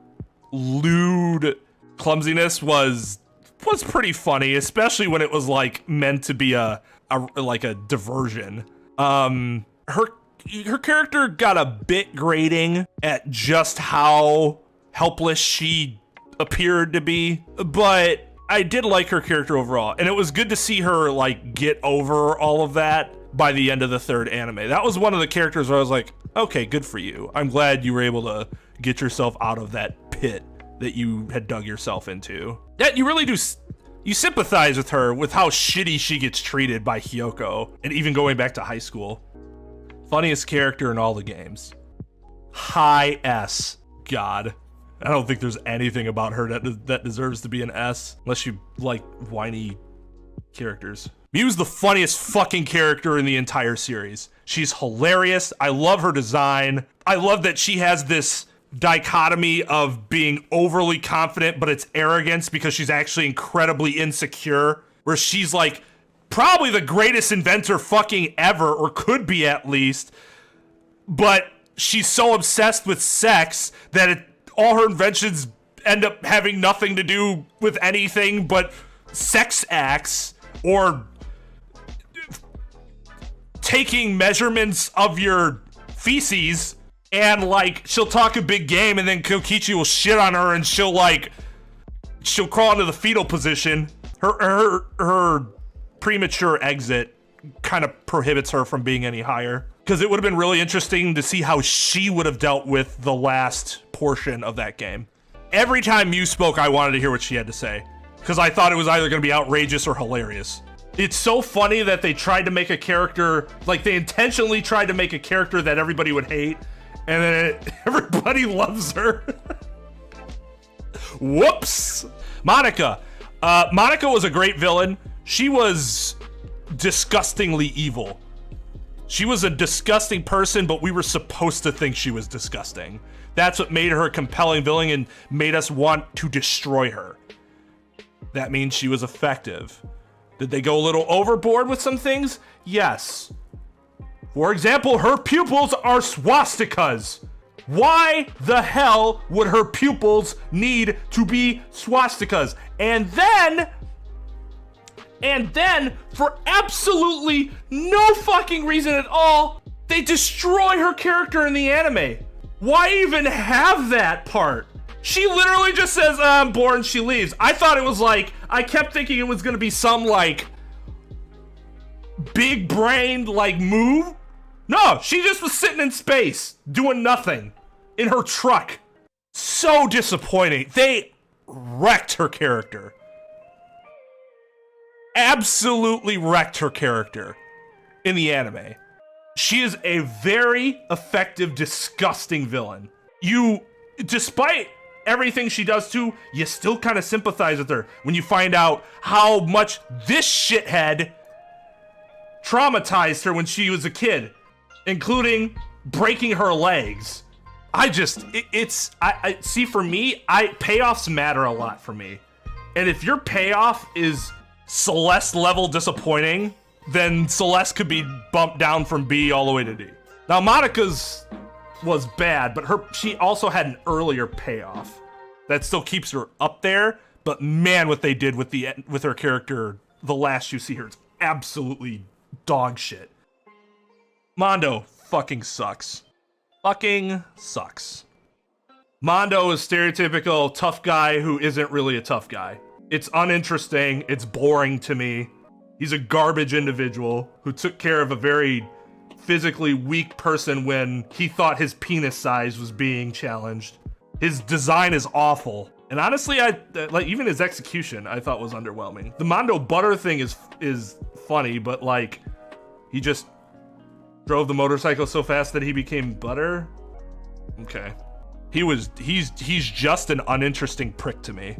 lewd clumsiness was pretty funny, especially when it was like meant to be a diversion. Her character got a bit grating at just how helpless she appeared to be, but I did like her character overall, and it was good to see her like get over all of that by the end of the third anime. That was one of the characters where I was like, okay, good for you. I'm glad you were able to get yourself out of that pit that you had dug yourself into. Yeah, you really do. You sympathize with her, with how shitty she gets treated by Hiyoko, and even going back to high school. Funniest character in all the games. High S. God. I don't think there's anything about her that deserves to be an S, unless you like whiny characters. Miu's the funniest fucking character in the entire series. She's hilarious. I love her design. I love that she has this dichotomy of being overly confident, but it's arrogance because she's actually incredibly insecure, where she's like probably the greatest inventor fucking ever, or could be at least, but she's so obsessed with sex that all her inventions end up having nothing to do with anything but sex acts, or taking measurements of your feces, and like she'll talk a big game and then Koichi will shit on her and she'll crawl into the fetal position. Her premature exit kind of prohibits her from being any higher, because it would have been really interesting to see how she would have dealt with the last portion of that game. Every time Miu spoke, I wanted to hear what she had to say, because I thought it was either going to be outrageous or hilarious. It's so funny that they tried to make a character, like they intentionally tried to make a character that everybody would hate, and then everybody loves her. Whoops. Monica. Monica was a great villain. She was disgustingly evil. She was a disgusting person, but we were supposed to think she was disgusting. That's what made her a compelling villain and made us want to destroy her. That means she was effective. Did they go a little overboard with some things? Yes. For example, her pupils are swastikas. Why the hell would her pupils need to be swastikas? And then, for absolutely no fucking reason at all, they destroy her character in the anime. Why even have that part? She literally just says, I'm bored, she leaves. I thought it was like, I kept thinking it was gonna be some like big brained like move. No, she just was sitting in space, doing nothing in her truck. So disappointing. They wrecked her character. Absolutely wrecked her character in the anime. She is a very effective, disgusting villain. Despite everything she does too, you still kind of sympathize with her when you find out how much this shithead traumatized her when she was a kid, including breaking her legs. I see, for me, payoffs matter a lot for me. And if your payoff is Celeste level disappointing, then Celeste could be bumped down from B all the way to D. Now Monica's was bad, but she also had an earlier payoff that still keeps her up there. But man, what they did with her character, the last you see her, it's absolutely dog shit. Mondo fucking sucks. Fucking sucks. Mondo is stereotypical tough guy who isn't really a tough guy. It's uninteresting. It's boring to me. He's a garbage individual who took care of a very physically weak person when he thought his penis size was being challenged. His design is awful. And honestly, like even his execution I thought was underwhelming. The Mondo butter thing is funny, but like he just drove the motorcycle so fast that he became butter. Okay. He's just an uninteresting prick to me.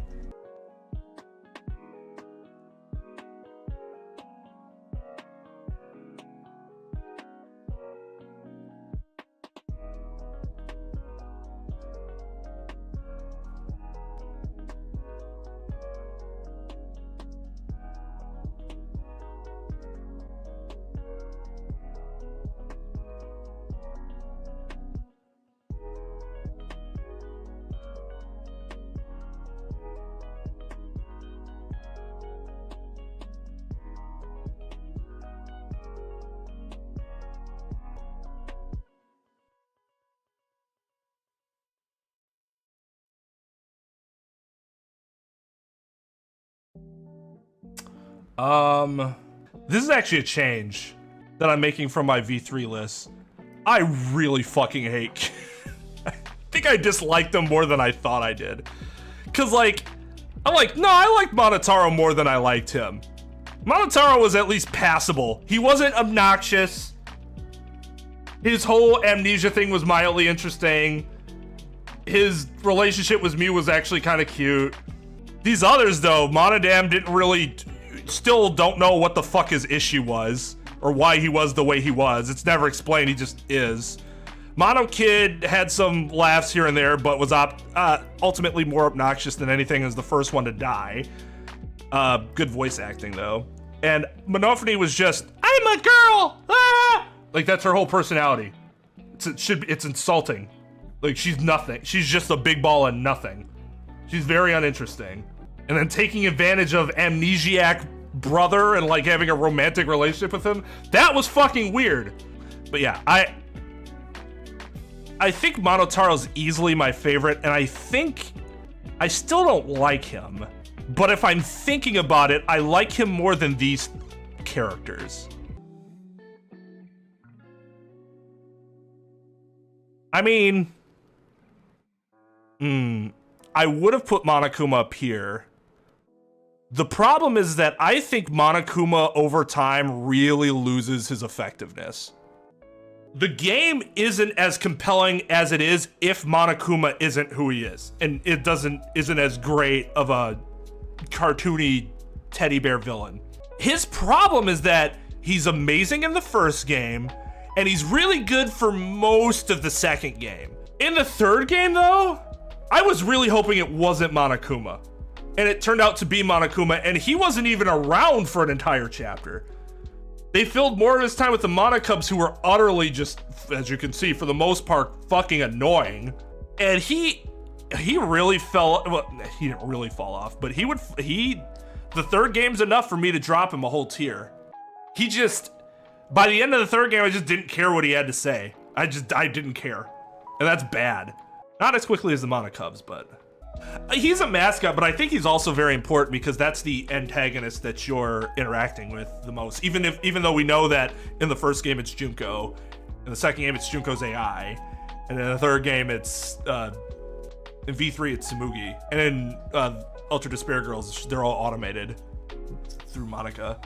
This is actually a change that I'm making from my V3 list. I really fucking hate. I think I disliked him more than I thought I did. Cause like, I liked Monotaro more than I liked him. Monotaro was at least passable. He wasn't obnoxious. His whole amnesia thing was mildly interesting. His relationship with Mew was actually kind of cute. These others though, Monodam didn't really, still don't know what the fuck his issue was or why he was the way he was. It's never explained, he just is. Mono Kid had some laughs here and there, but was ultimately more obnoxious than anything, as the first one to die. Good voice acting though. And Monophony was just, I'm a girl! Ah! Like that's her whole personality. It's insulting. Like she's nothing. She's just a big ball of nothing. She's very uninteresting. And then taking advantage of amnesiac brother and like having a romantic relationship with him, that was fucking weird. But yeah, I think Monotaro's easily my favorite, and I think I still don't like him. But if I'm thinking about it, I like him more than these characters. I mean, I would have put Monokuma up here. The problem is that I think Monokuma over time really loses his effectiveness. The game isn't as compelling as it is if Monokuma isn't who he is, and it isn't as great of a cartoony teddy bear villain. His problem is that he's amazing in the first game, and he's really good for most of the second game. In the third game though, I was really hoping it wasn't Monokuma. And it turned out to be Monokuma, and he wasn't even around for an entire chapter. They filled more of his time with the Monokubs, who were utterly just, as you can see, for the most part, fucking annoying. And he really fell, well, he didn't really fall off, but the third game's enough for me to drop him a whole tier. He just, by the end of the third game, I just didn't care what he had to say. I didn't care. And that's bad. Not as quickly as the Monokubs, but. He's a mascot, but I think he's also very important because that's the antagonist that you're interacting with the most. Even though we know that in the first game it's Junko, in the second game it's Junko's AI, and in the third game it's in V3 it's Tsumugi, and in Ultra Despair Girls they're all automated through Monica.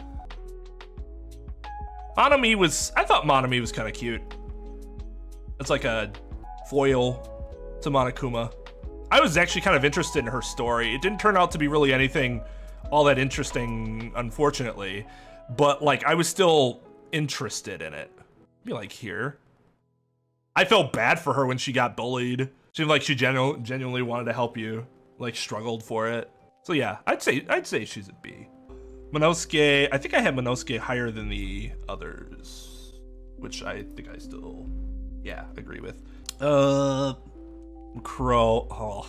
I thought Monomi was kind of cute. It's like a foil to Monokuma. I was actually kind of interested in her story. It didn't turn out to be really anything all that interesting, unfortunately, but like I was still interested in it. Be like here. I felt bad for her when she got bullied. Seemed like she genuinely wanted to help you, like struggled for it. So yeah, I'd say she's a B. Monosuke, I think I had Monosuke higher than the others, which I think I still, yeah, agree with. Crow, oh.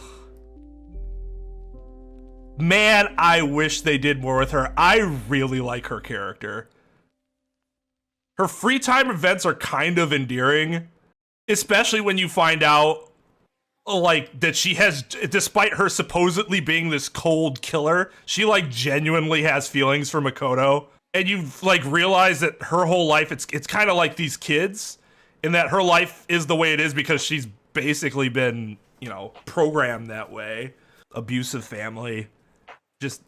Man, I wish they did more with her. I really like her character. Her free time events are kind of endearing, especially when you find out like that she has, despite her supposedly being this cold killer, she like genuinely has feelings for Makoto. And you like realize that her whole life, it's kind of like these kids, in that her life is the way it is because she's basically been, you know, programmed that way. Abusive family. Just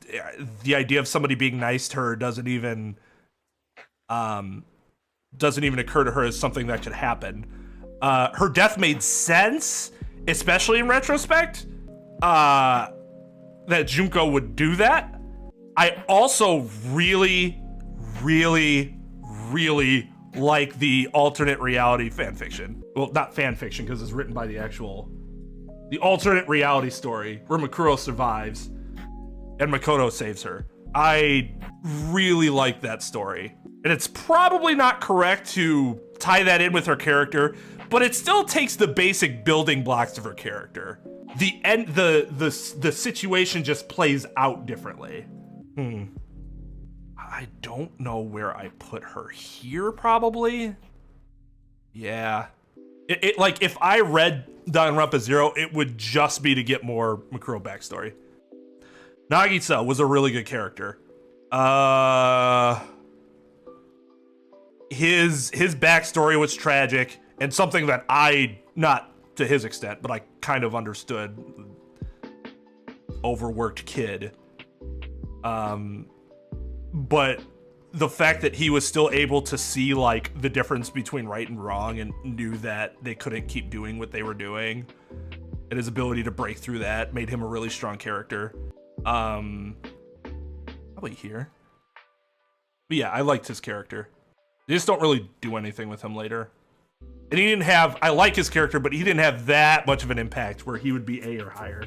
the idea of somebody being nice to her doesn't even occur to her as something that could happen. Her death made sense, especially in retrospect, that Junko would do that. I also really, really, really like the alternate reality fanfiction. Well, not fanfiction, because it's written by the alternate reality story where Makuro survives and Makoto saves her. I really like that story. And it's probably not correct to tie that in with her character, but it still takes the basic building blocks of her character. The situation just plays out differently. I don't know where I put her here, probably. Yeah. It like, if I read Danganronpa 0, it would just be to get more Makuro backstory. Nagito was a really good character. His backstory was tragic and something that not to his extent, but I kind of understood. Overworked kid. But the fact that he was still able to see like the difference between right and wrong and knew that they couldn't keep doing what they were doing, and his ability to break through that made him a really strong character. Probably here. But yeah, I liked his character. They just don't really do anything with him later. And he didn't have, I like his character, but he didn't have that much of an impact where he would be A or higher.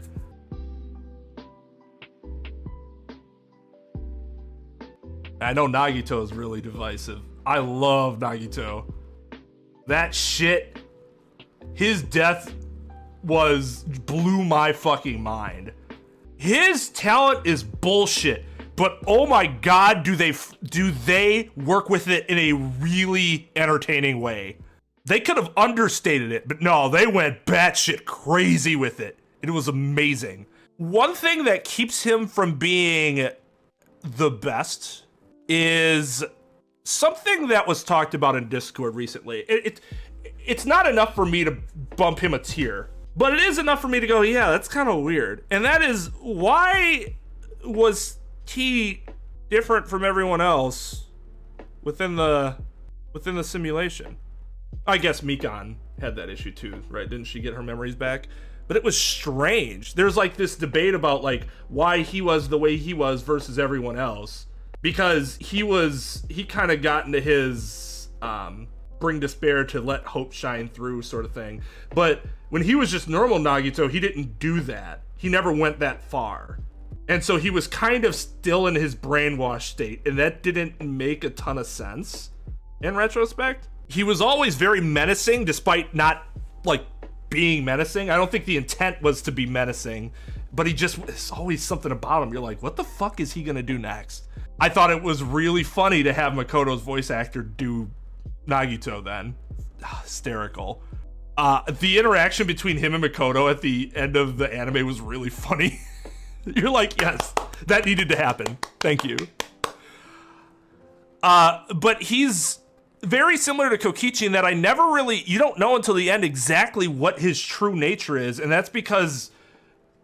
I know Nagito is really divisive. I love Nagito. That shit, his death blew my fucking mind. His talent is bullshit, but oh my god, do they work with it in a really entertaining way. They could have understated it, but no, they went batshit crazy with it. It was amazing. One thing that keeps him from being the best is something that was talked about in Discord recently. It's not enough for me to bump him a tier, but it is enough for me to go, yeah, that's kind of weird. And that is, why was he different from everyone else within the simulation? I guess Mikan had that issue too, right? Didn't she get her memories back? But it was strange. There's like this debate about like why he was the way he was versus everyone else. Because he kind of got into his bring despair to let hope shine through sort of thing. But when he was just normal Nagito, he didn't do that. He never went that far. And so he was kind of still in his brainwashed state, and that didn't make a ton of sense in retrospect. He was always very menacing despite not like being menacing. I don't think the intent was to be menacing, but it's always something about him. You're like, what the fuck is he gonna do next? I thought it was really funny to have Makoto's voice actor do Nagito then. Hysterical. The interaction between him and Makoto at the end of the anime was really funny. You're like, yes, that needed to happen. Thank you. But he's very similar to Kokichi in that you don't know until the end exactly what his true nature is. And that's because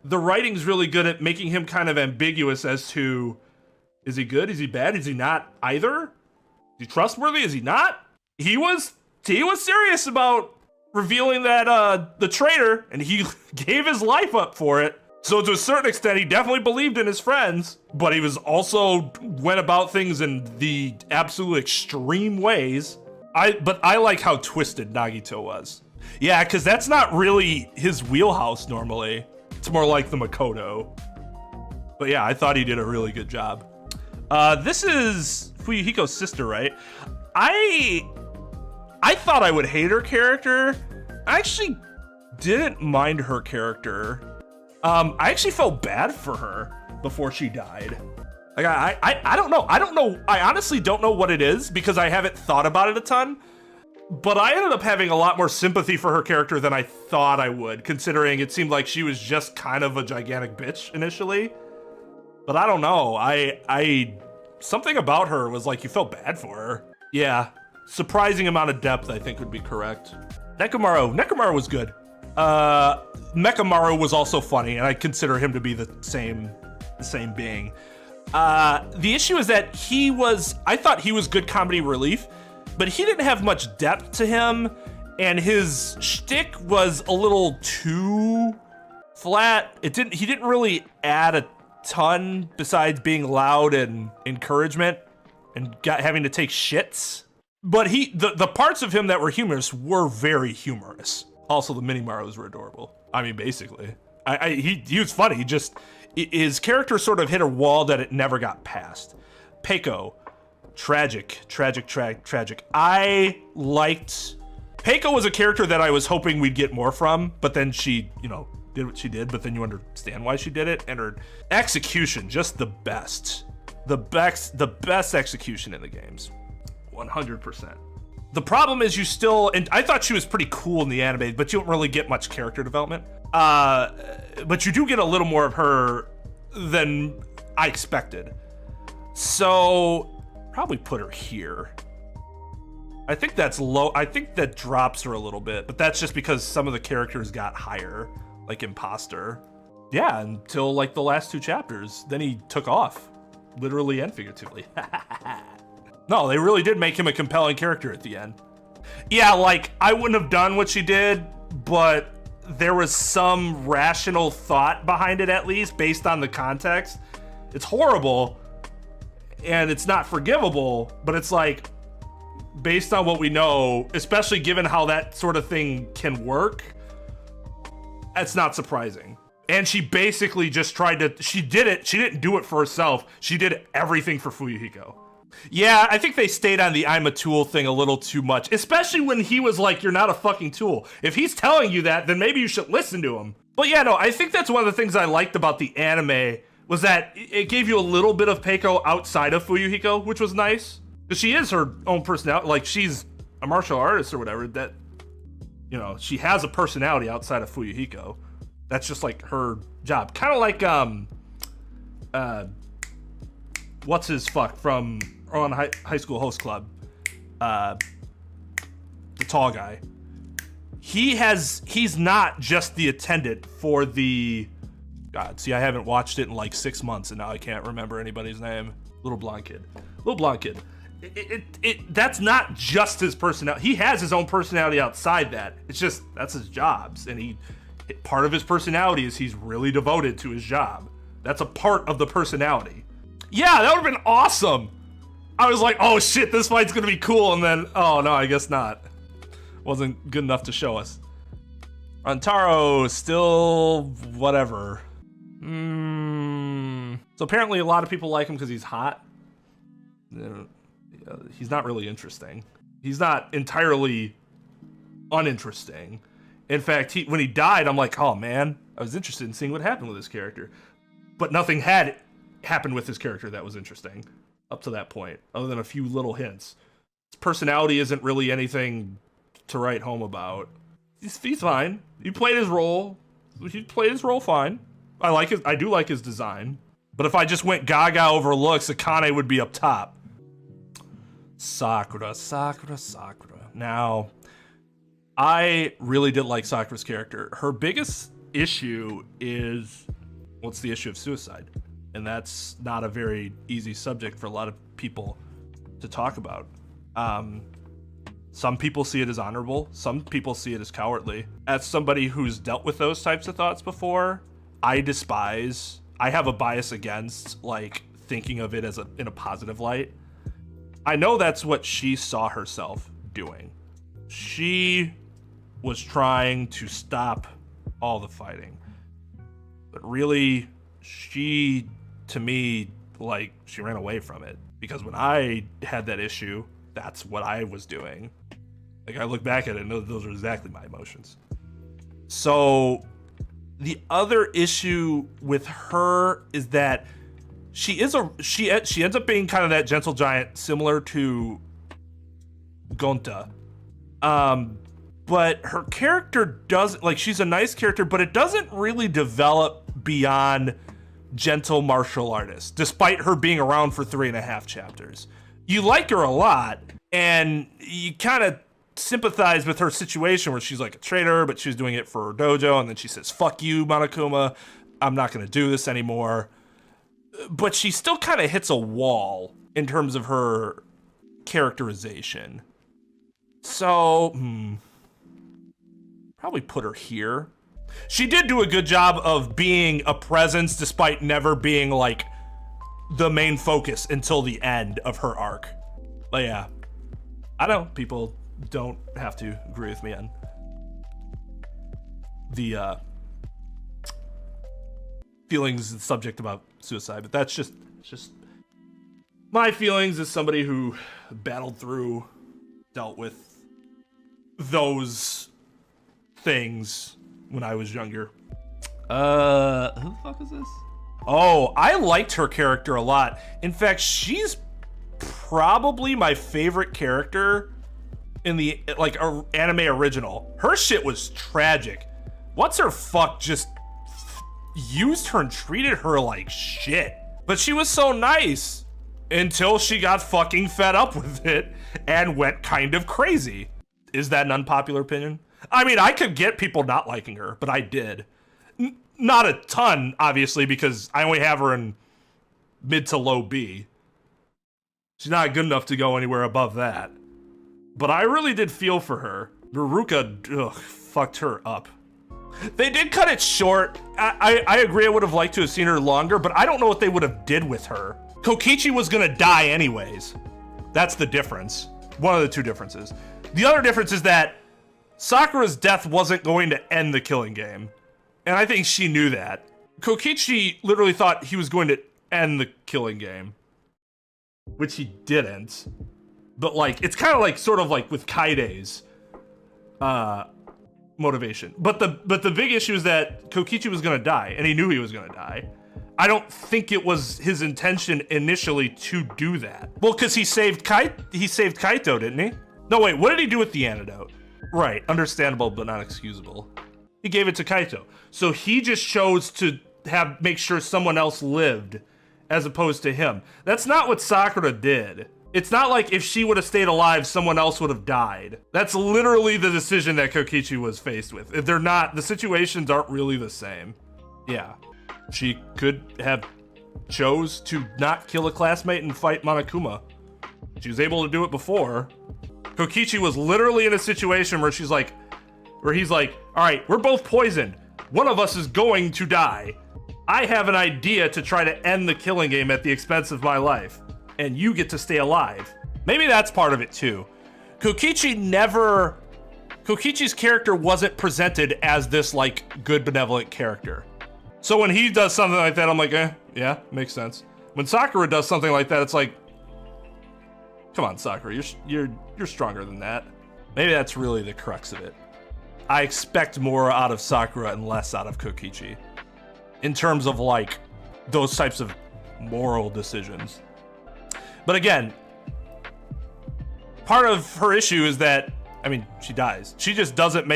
the writing's really good at making him kind of ambiguous as to, is he good? Is he bad? Is he not either? Is he trustworthy? Is he not? He was serious about revealing that the traitor, and he gave his life up for it. So to a certain extent, he definitely believed in his friends, but he was also went about things in the absolute extreme ways. But I like how twisted Nagito was. Yeah, because that's not really his wheelhouse normally. It's more like the Makoto. But yeah, I thought he did a really good job. This is Fuyuhiko's sister, right? I thought I would hate her character. I actually didn't mind her character. I actually felt bad for her before she died. Like I don't know. I honestly don't know what it is because I haven't thought about it a ton. But I ended up having a lot more sympathy for her character than I thought I would, considering it seemed like she was just kind of a gigantic bitch initially. But I don't know. I something about her was like you felt bad for her. Yeah, surprising amount of depth I think would be correct. Nekomaru was good. Mekamaru was also funny, and I consider him to be the same being. The issue is that I thought he was good comedy relief, but he didn't have much depth to him, and his shtick was a little too flat. He didn't really add a ton besides being loud and encouragement and having to take shits. But the parts of him that were humorous were very humorous. Also, the mini Marus were adorable. I mean, basically, he was funny. His character sort of hit a wall that it never got past. Peiko, tragic. I liked Peiko was a character that I was hoping we'd get more from, but then she, did what she did. But then you understand why she did it, and her execution, just the best execution in the games, 100%. The problem is and I thought she was pretty cool in the anime, but you don't really get much character development. But you do get a little more of her than I expected. So probably put her here. I think that's low. I think that drops her a little bit, but that's just because some of the characters got higher, like Imposter. Yeah, until like the last 2 chapters. Then he took off, literally and figuratively. No, they really did make him a compelling character at the end. Yeah, like, I wouldn't have done what she did, but there was some rational thought behind it, at least, based on the context. It's horrible, and it's not forgivable, but it's like, based on what we know, especially given how that sort of thing can work, it's not surprising. And she basically just she didn't do it for herself, she did everything for Fuyuhiko. Yeah, I think they stayed on the I'm a tool thing a little too much, especially when he was like, you're not a fucking tool. If he's telling you that, then maybe you should listen to him. But yeah, no, I think that's one of the things I liked about the anime was that it gave you a little bit of Peiko outside of Fuyuhiko, which was nice. Because she is her own personality, like she's a martial artist or whatever, that, she has a personality outside of Fuyuhiko. That's just like her job. Kind of like, what's his fuck from on High School Host Club, the tall guy. He's not just the attendant for the, God, see, I haven't watched it in like 6 months and now I can't remember anybody's name. Little blonde kid. That's not just his personality. He has his own personality outside that. It's just, that's his jobs. And part of his personality is he's really devoted to his job. That's a part of the personality. Yeah, that would have been awesome. I was like, oh shit, this fight's gonna be cool, and then, oh no, I guess not. Wasn't good enough to show us. Taro, still whatever. So apparently a lot of people like him because he's hot. He's not really interesting. He's not entirely uninteresting. In fact, when he died, I'm like, oh man, I was interested in seeing what happened with his character. But nothing had happened with his character that was interesting up to that point, other than a few little hints. His personality isn't really anything to write home about. He's fine. He played his role. He played his role fine. I do like his design. But if I just went gaga over looks, Akane would be up top. Sakura. Now, I really did like Sakura's character. Her biggest issue is, what's the issue of suicide? And that's not a very easy subject for a lot of people to talk about. Some people see it as honorable. Some people see it as cowardly. As somebody who's dealt with those types of thoughts before, I have a bias against like thinking of it as in a positive light. I know that's what she saw herself doing. She was trying to stop all the fighting. But really, to me, like, she ran away from it. Because when I had that issue, that's what I was doing. Like, I look back at it and those are exactly my emotions. So the other issue with her is that she ends up being kind of that gentle giant, similar to Gunta. But her character doesn't, like, she's a nice character, but it doesn't really develop beyond gentle martial artist, despite her being around for 3.5 chapters. You like her a lot, and you kind of sympathize with her situation where she's like a traitor, but she's doing it for her dojo, and then she says, fuck you, Monokuma, I'm not going to do this anymore. But she still kind of hits a wall in terms of her characterization. So, probably put her here. She did do a good job of being a presence despite never being like the main focus until the end of her arc. But yeah, I know people don't have to agree with me on the feelings and subject about suicide, but that's just my feelings as somebody who battled through, dealt with those things when I was younger. Who the fuck is this? Oh, I liked her character a lot. In fact, she's probably my favorite character in the anime original. Her shit was tragic. What's her fuck just used her and treated her like shit. But she was so nice until she got fucking fed up with it and went kind of crazy. Is that an unpopular opinion? I mean, I could get people not liking her, but I did. Not a ton, obviously, because I only have her in mid to low B. She's not good enough to go anywhere above that. But I really did feel for her. Ruruka, fucked her up. They did cut it short. I agree, I would have liked to have seen her longer, but I don't know what they would have did with her. Koichi was gonna die anyways. That's the difference. One of the two differences. The other difference is that Sakura's death wasn't going to end the killing game. And I think she knew that. Koichi literally thought he was going to end the killing game, which he didn't. But like, it's kind of like, sort of like with Kaide's motivation. But the big issue is that Koichi was gonna die, and he knew he was gonna die. I don't think it was his intention initially to do that. Well, because he saved Kaito, didn't he? No, wait, what did he do with the antidote? Right, understandable but not excusable. He gave it to Kaito. So he just chose to make sure someone else lived as opposed to him. That's not what Sakura did. It's not like if she would have stayed alive, someone else would have died. That's literally the decision that Koichi was faced with. If they're not, the situations aren't really the same. Yeah, she could have chose to not kill a classmate and fight Monokuma. She was able to do it before. Koichi was literally in a situation where he's like, all right, we're both poisoned. One of us is going to die. I have an idea to try to end the killing game at the expense of my life, and you get to stay alive. Maybe that's part of it too. Koichi's character wasn't presented as this like good benevolent character. So when he does something like that, I'm like, yeah, makes sense. When Sakura does something like that, it's like, come on, Sakura, you're stronger than that. Maybe that's really the crux of it. I expect more out of Sakura and less out of Koichi in terms of like those types of moral decisions. But again, part of her issue is that, I mean, she dies. She just doesn't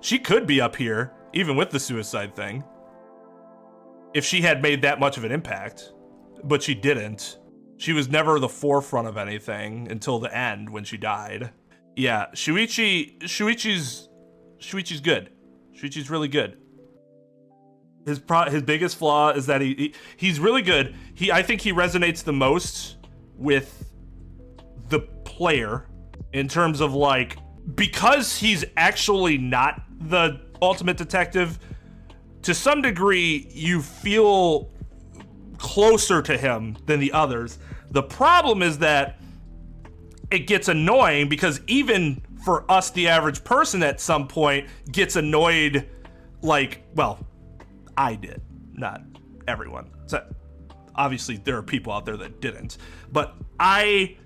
she could be up here, even with the suicide thing, if she had made that much of an impact, but she didn't. She was never the forefront of anything until the end when she died. Yeah, Shuichi's good. Shuichi's really good. His biggest flaw is that he's really good. I think he resonates the most with the player in terms of like because he's actually not the ultimate detective, to some degree, you feel closer to him than the others. The problem is that it gets annoying because even for us, the average person at some point gets annoyed, like, well, I did, not everyone. So obviously there are people out there that didn't, but I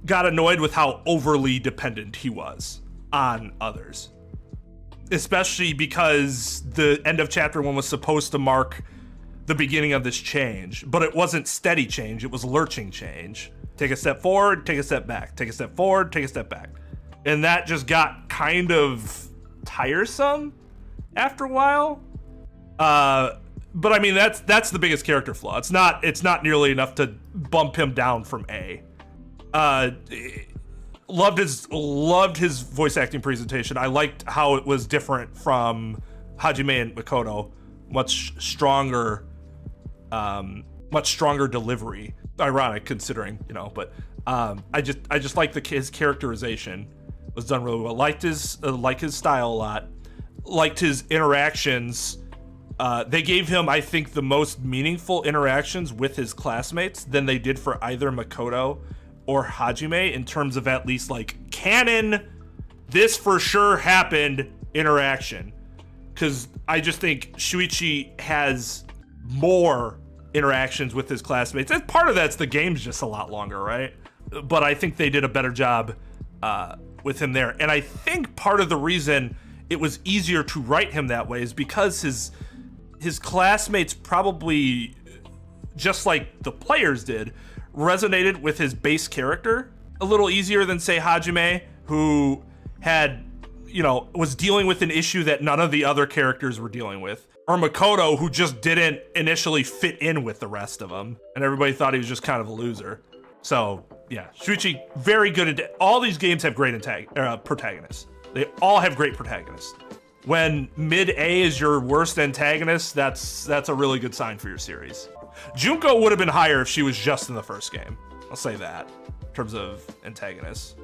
got annoyed with how overly dependent he was on others, especially because the end of chapter 1 was supposed to mark the beginning of this change, but it wasn't steady change, it was lurching change. Take a step forward, take a step back, take a step forward, take a step back. And that just got kind of tiresome after a while. But I mean, that's the biggest character flaw. It's not nearly enough to bump him down from A. Loved his voice acting presentation. I liked how it was different from Hajime and Makoto. Much stronger delivery. Ironic considering, but I just liked his characterization was done really well. Liked his style a lot. Liked his interactions. They gave him, I think, the most meaningful interactions with his classmates than they did for either Makoto or Hajime in terms of at least like canon, this for sure happened interaction. Because I just think Shuichi has more interactions with his classmates. And part of that's the game's just a lot longer, right? But I think they did a better job with him there. And I think part of the reason it was easier to write him that way is because his classmates probably, just like the players did, resonated with his base character a little easier than, say, Hajime, who had, was dealing with an issue that none of the other characters were dealing with. Or Makoto, who just didn't initially fit in with the rest of them, and everybody thought he was just kind of a loser. So, yeah, Shuichi, very good at all these games have great protagonists. They all have great protagonists. When mid-A is your worst antagonist, that's a really good sign for your series. Junko would have been higher if she was just in the first game. I'll say that, in terms of antagonists.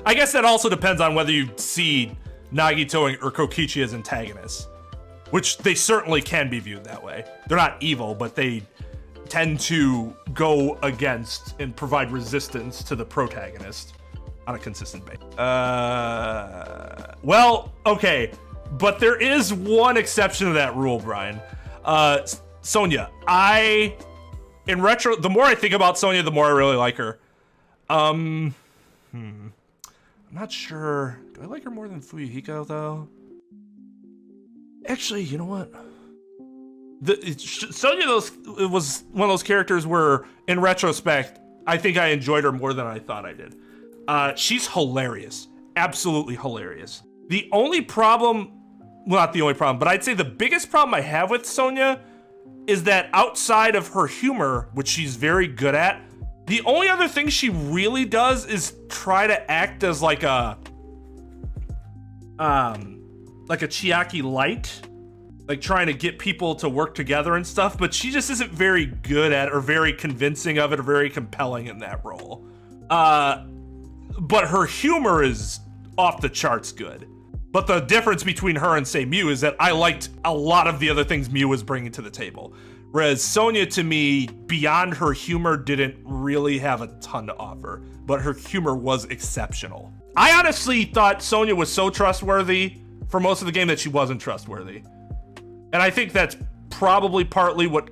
I guess that also depends on whether you see Nagito or Koichi as antagonists, which they certainly can be viewed that way. They're not evil, but they tend to go against and provide resistance to the protagonist on a consistent basis. Well, okay, but there is one exception to that rule, Brian. Sonya, in retro, the more I think about Sonya, the more I really like her. I'm not sure. Do I like her more than Fuyuhiko, though? Actually, you know what? Sonya was one of those characters where, in retrospect, I think I enjoyed her more than I thought I did. She's hilarious. Absolutely hilarious. The only problem, well, not the only problem, but I'd say the biggest problem I have with Sonya is that outside of her humor, which she's very good at, the only other thing she really does is try to act as like a Chiaki light, like trying to get people to work together and stuff, but she just isn't very good at it or very convincing of it or very compelling in that role. But her humor is off the charts good. But the difference between her and, say, Mew is that I liked a lot of the other things Mew was bringing to the table. Whereas Sonya, to me, beyond her humor, didn't really have a ton to offer. But her humor was exceptional. I honestly thought Sonya was so trustworthy for most of the game that she wasn't trustworthy. And I think that's probably partly what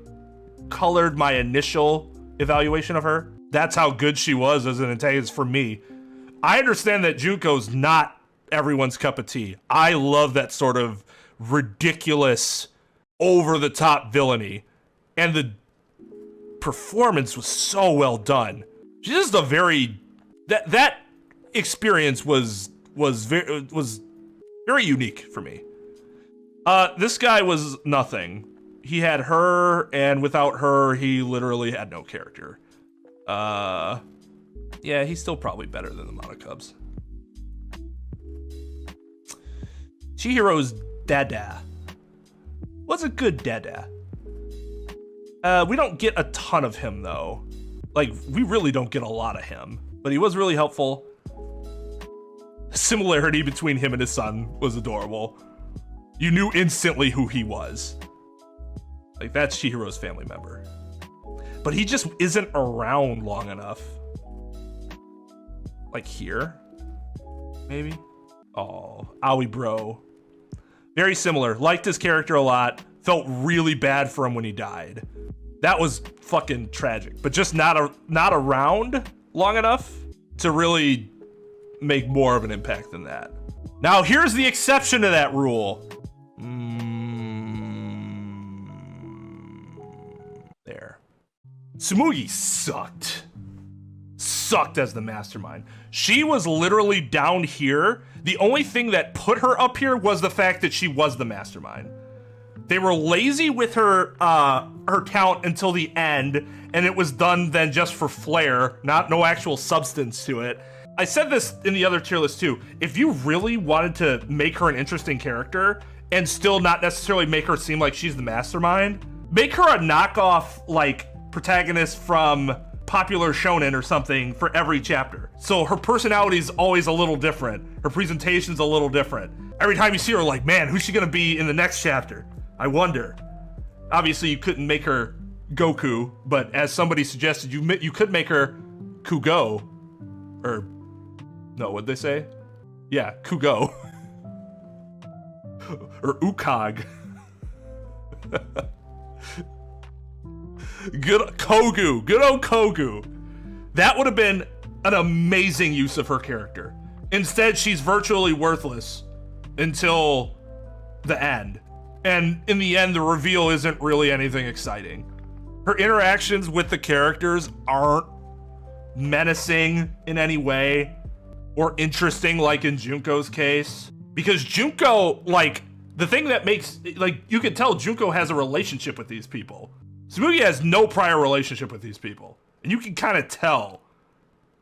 colored my initial evaluation of her. That's how good she was as an antagonist for me. I understand that Junko's not everyone's cup of tea. I love that sort of ridiculous, over-the-top villainy. And the performance was so well done. She's just a very... That experience was very unique for me. This guy was nothing. He had her, and without her, he literally had no character. Yeah, he's still probably better than the Monokubs. Chihiro's dada was a good dada. We don't get a ton of him, though. Like, we really don't get a lot of him. But he was really helpful. similarity between him and his son was adorable. You knew instantly who he was. Like, that's Chihiro's family member. But he just isn't around long enough. Like here, maybe? Oh, Aoi bro. Very similar. Liked his character a lot. Felt really bad for him when he died. That was fucking tragic. But just not around long enough to really make more of an impact than that. Now here's the exception to that rule. There. Tsumugi sucked. Sucked as the mastermind. She was literally down here. The only thing that put her up here was the fact that she was the mastermind. They were lazy with her her talent until the end, and it was done then just for flair, no actual substance to it. I said this in the other tier list too. If you really wanted to make her an interesting character and still not necessarily make her seem like she's the mastermind, make her a knockoff like protagonist from popular shonen or something for every chapter. So her personality is always a little different. Her presentation's a little different. Every time you see her, like, man, who's she gonna be in the next chapter? I wonder. Obviously, you couldn't make her Goku, but as somebody suggested, you could make her Kugo, or no, what'd they say? Yeah, Kugo, or Ukag. Good Kogu, good old Kogu. That would have been an amazing use of her character. Instead, she's virtually worthless until the end. And in the end, the reveal isn't really anything exciting. Her interactions with the characters aren't menacing in any way or interesting like in Junko's case. Because Junko, like, the thing that makes, like, you can tell Junko has a relationship with these people. Tsumugi has no prior relationship with these people. And you can kind of tell.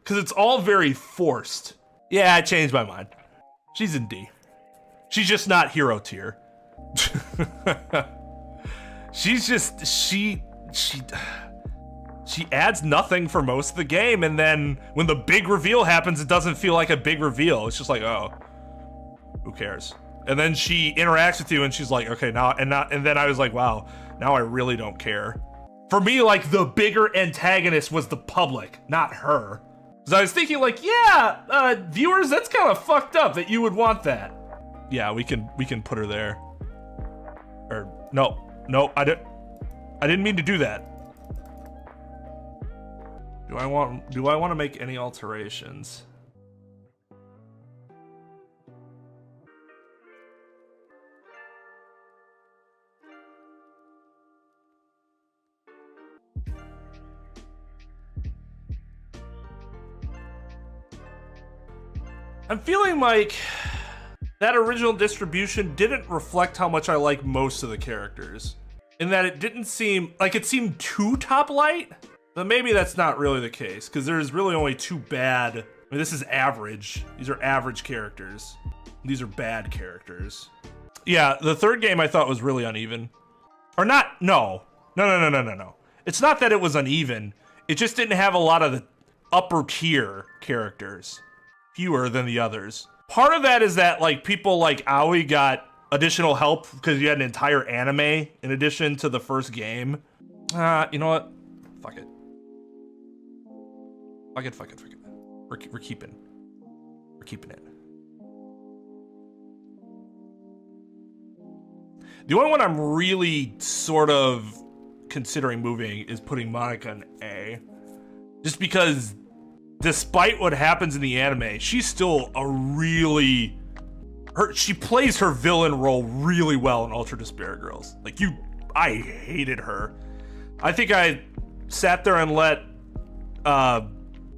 Because it's all very forced. Yeah, I changed my mind. She's in D. She's just not hero tier. She's just, she adds nothing for most of the game, and then when the big reveal happens, it doesn't feel like a big reveal. It's just like, oh, who cares? And then she interacts with you and she's like, okay, and then I was like, wow, now I really don't care. For me, like, the bigger antagonist was the public, not her. Because I was thinking, like, yeah, viewers, that's kind of fucked up that you would want that. Yeah, we can put her there. Or no, I didn't mean to do that. Do I want to make any alterations? I'm feeling like that original distribution didn't reflect how much I like most of the characters. In that it didn't seem, like, it seemed too top light. But maybe that's not really the case, because there's really only two bad, I mean, this is average. These are average characters. These are bad characters. Yeah, the third game I thought was really uneven. Or not, no. It's not that it was uneven. It just didn't have a lot of the upper tier characters. Fewer than the others. Part of that is that, like, people like Aoi got additional help because you had an entire anime in addition to the first game. You know what? Fuck it. Fuck it. We're keeping it. The only one I'm really sort of considering moving is putting Monica in A. Just because despite what happens in the anime, she's still a really, she plays her villain role really well in Ultra Despair Girls. Like, I hated her. I think I sat there and let,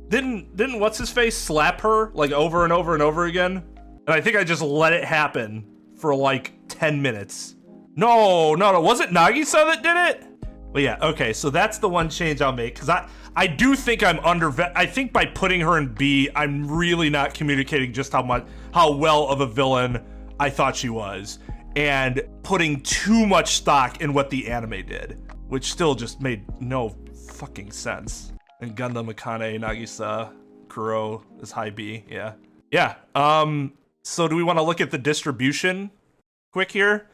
didn't what's his face slap her like over and over and over again? And I think I just let it happen for like 10 minutes. No, was it Nagisa that did it? But yeah, okay, so that's the one change I'll make, because I do think I think by putting her in B, I'm really not communicating just how well of a villain I thought she was, and putting too much stock in what the anime did, which still just made no fucking sense. And Gundam, Akane, Nagisa, Kuro is high B, yeah. Yeah. So do we want to look at the distribution quick here?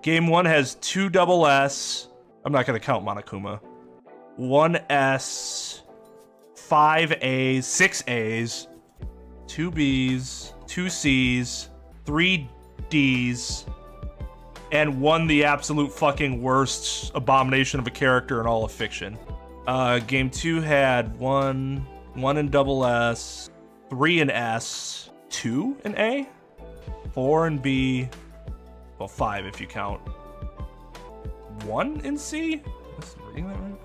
Game 1 has 2 double S. I'm not going to count Monokuma. 1 S, 5 A's, 6 A's, 2 B's, 2 C's, 3 D's, and 1 the absolute fucking worst abomination of a character in all of fiction. Game 2 had 1 in double S, 3 in S, 2 in A, 4 in B, well, 5 if you count 1 in C? Am I reading that right?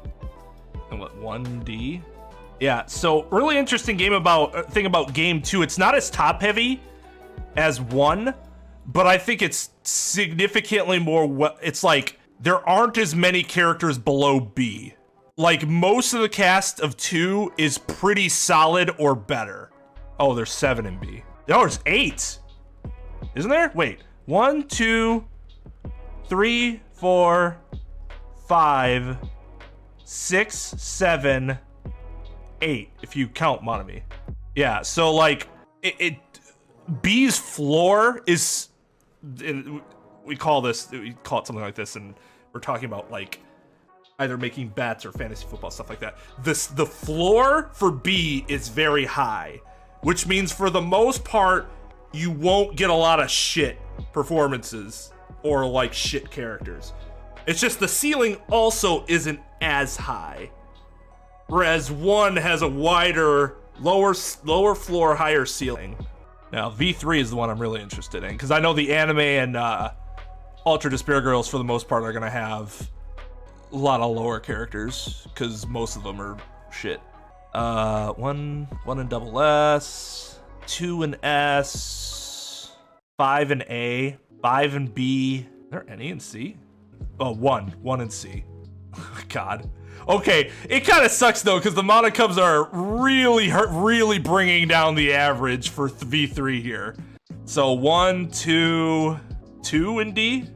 And what, 1D? Yeah, so really interesting thing about game 2. It's not as top heavy as 1, but I think it's significantly more, it's like there aren't as many characters below B. Like most of the cast of 2 is pretty solid or better. Oh, there's 7 in B. Oh, there's 8. Isn't there? Wait. 1, 2, 3, 4, 5, 6, 7, 8, if you count Monami. Yeah, so like B's floor is, we call it something like this, and we're talking about like either making bets or fantasy football, stuff like that. The floor for B is very high, which means for the most part you won't get a lot of shit performances or like shit characters. It's just the ceiling also isn't as high, whereas 1 has a wider, lower floor, higher ceiling. Now V3 is the one I'm really interested in, because I know the anime and Ultra Despair Girls for the most part are gonna have a lot of lower characters, because most of them are shit. 1 in double S, 2 in S, 5 in A, 5 in B. Are there any in C? Oh, 1 in C. God. Okay, it kind of sucks though, because the Monokums are really bringing down the average for V3 here. So 1, 2 in D?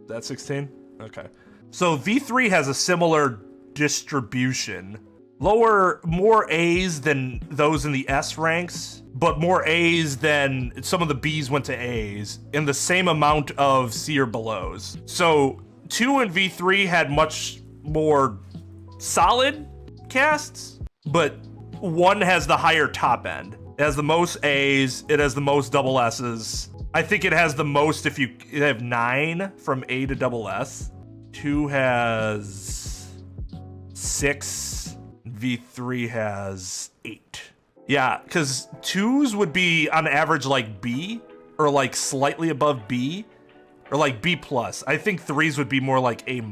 That's 16? Okay. So V3 has a similar distribution. More A's than those in the S ranks, but more A's than some of the B's went to A's, in the same amount of C or belows. So 2 and V3 had much more solid casts, but 1 has the higher top end. It has the most A's, it has the most double S's. I think it has the most if you have 9 from A to double S. 2 has 6, V3 has 8. Yeah, because 2s would be on average like B, or like slightly above B, or like B+. I think 3s would be more like A-.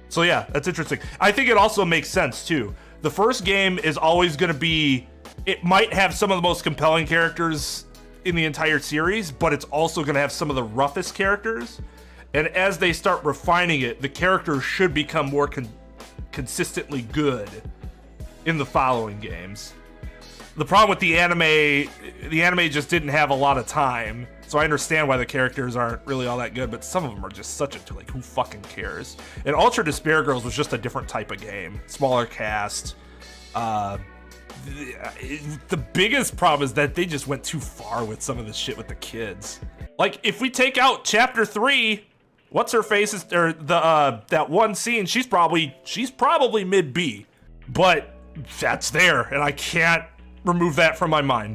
So yeah, that's interesting. I think it also makes sense too. The first game is always gonna be, it might have some of the most compelling characters in the entire series, but it's also gonna have some of the roughest characters. And as they start refining it, the characters should become more consistently good in the following games. The problem with the anime just didn't have a lot of time, so I understand why the characters aren't really all that good, but some of them are just such a, like, who fucking cares? And Ultra Despair Girls was just a different type of game. Smaller cast. The biggest problem is that they just went too far with some of the shit with the kids. Like, if we take out Chapter 3, what's her face is, or that one scene, she's probably mid B, but that's there, and I can't remove that from my mind.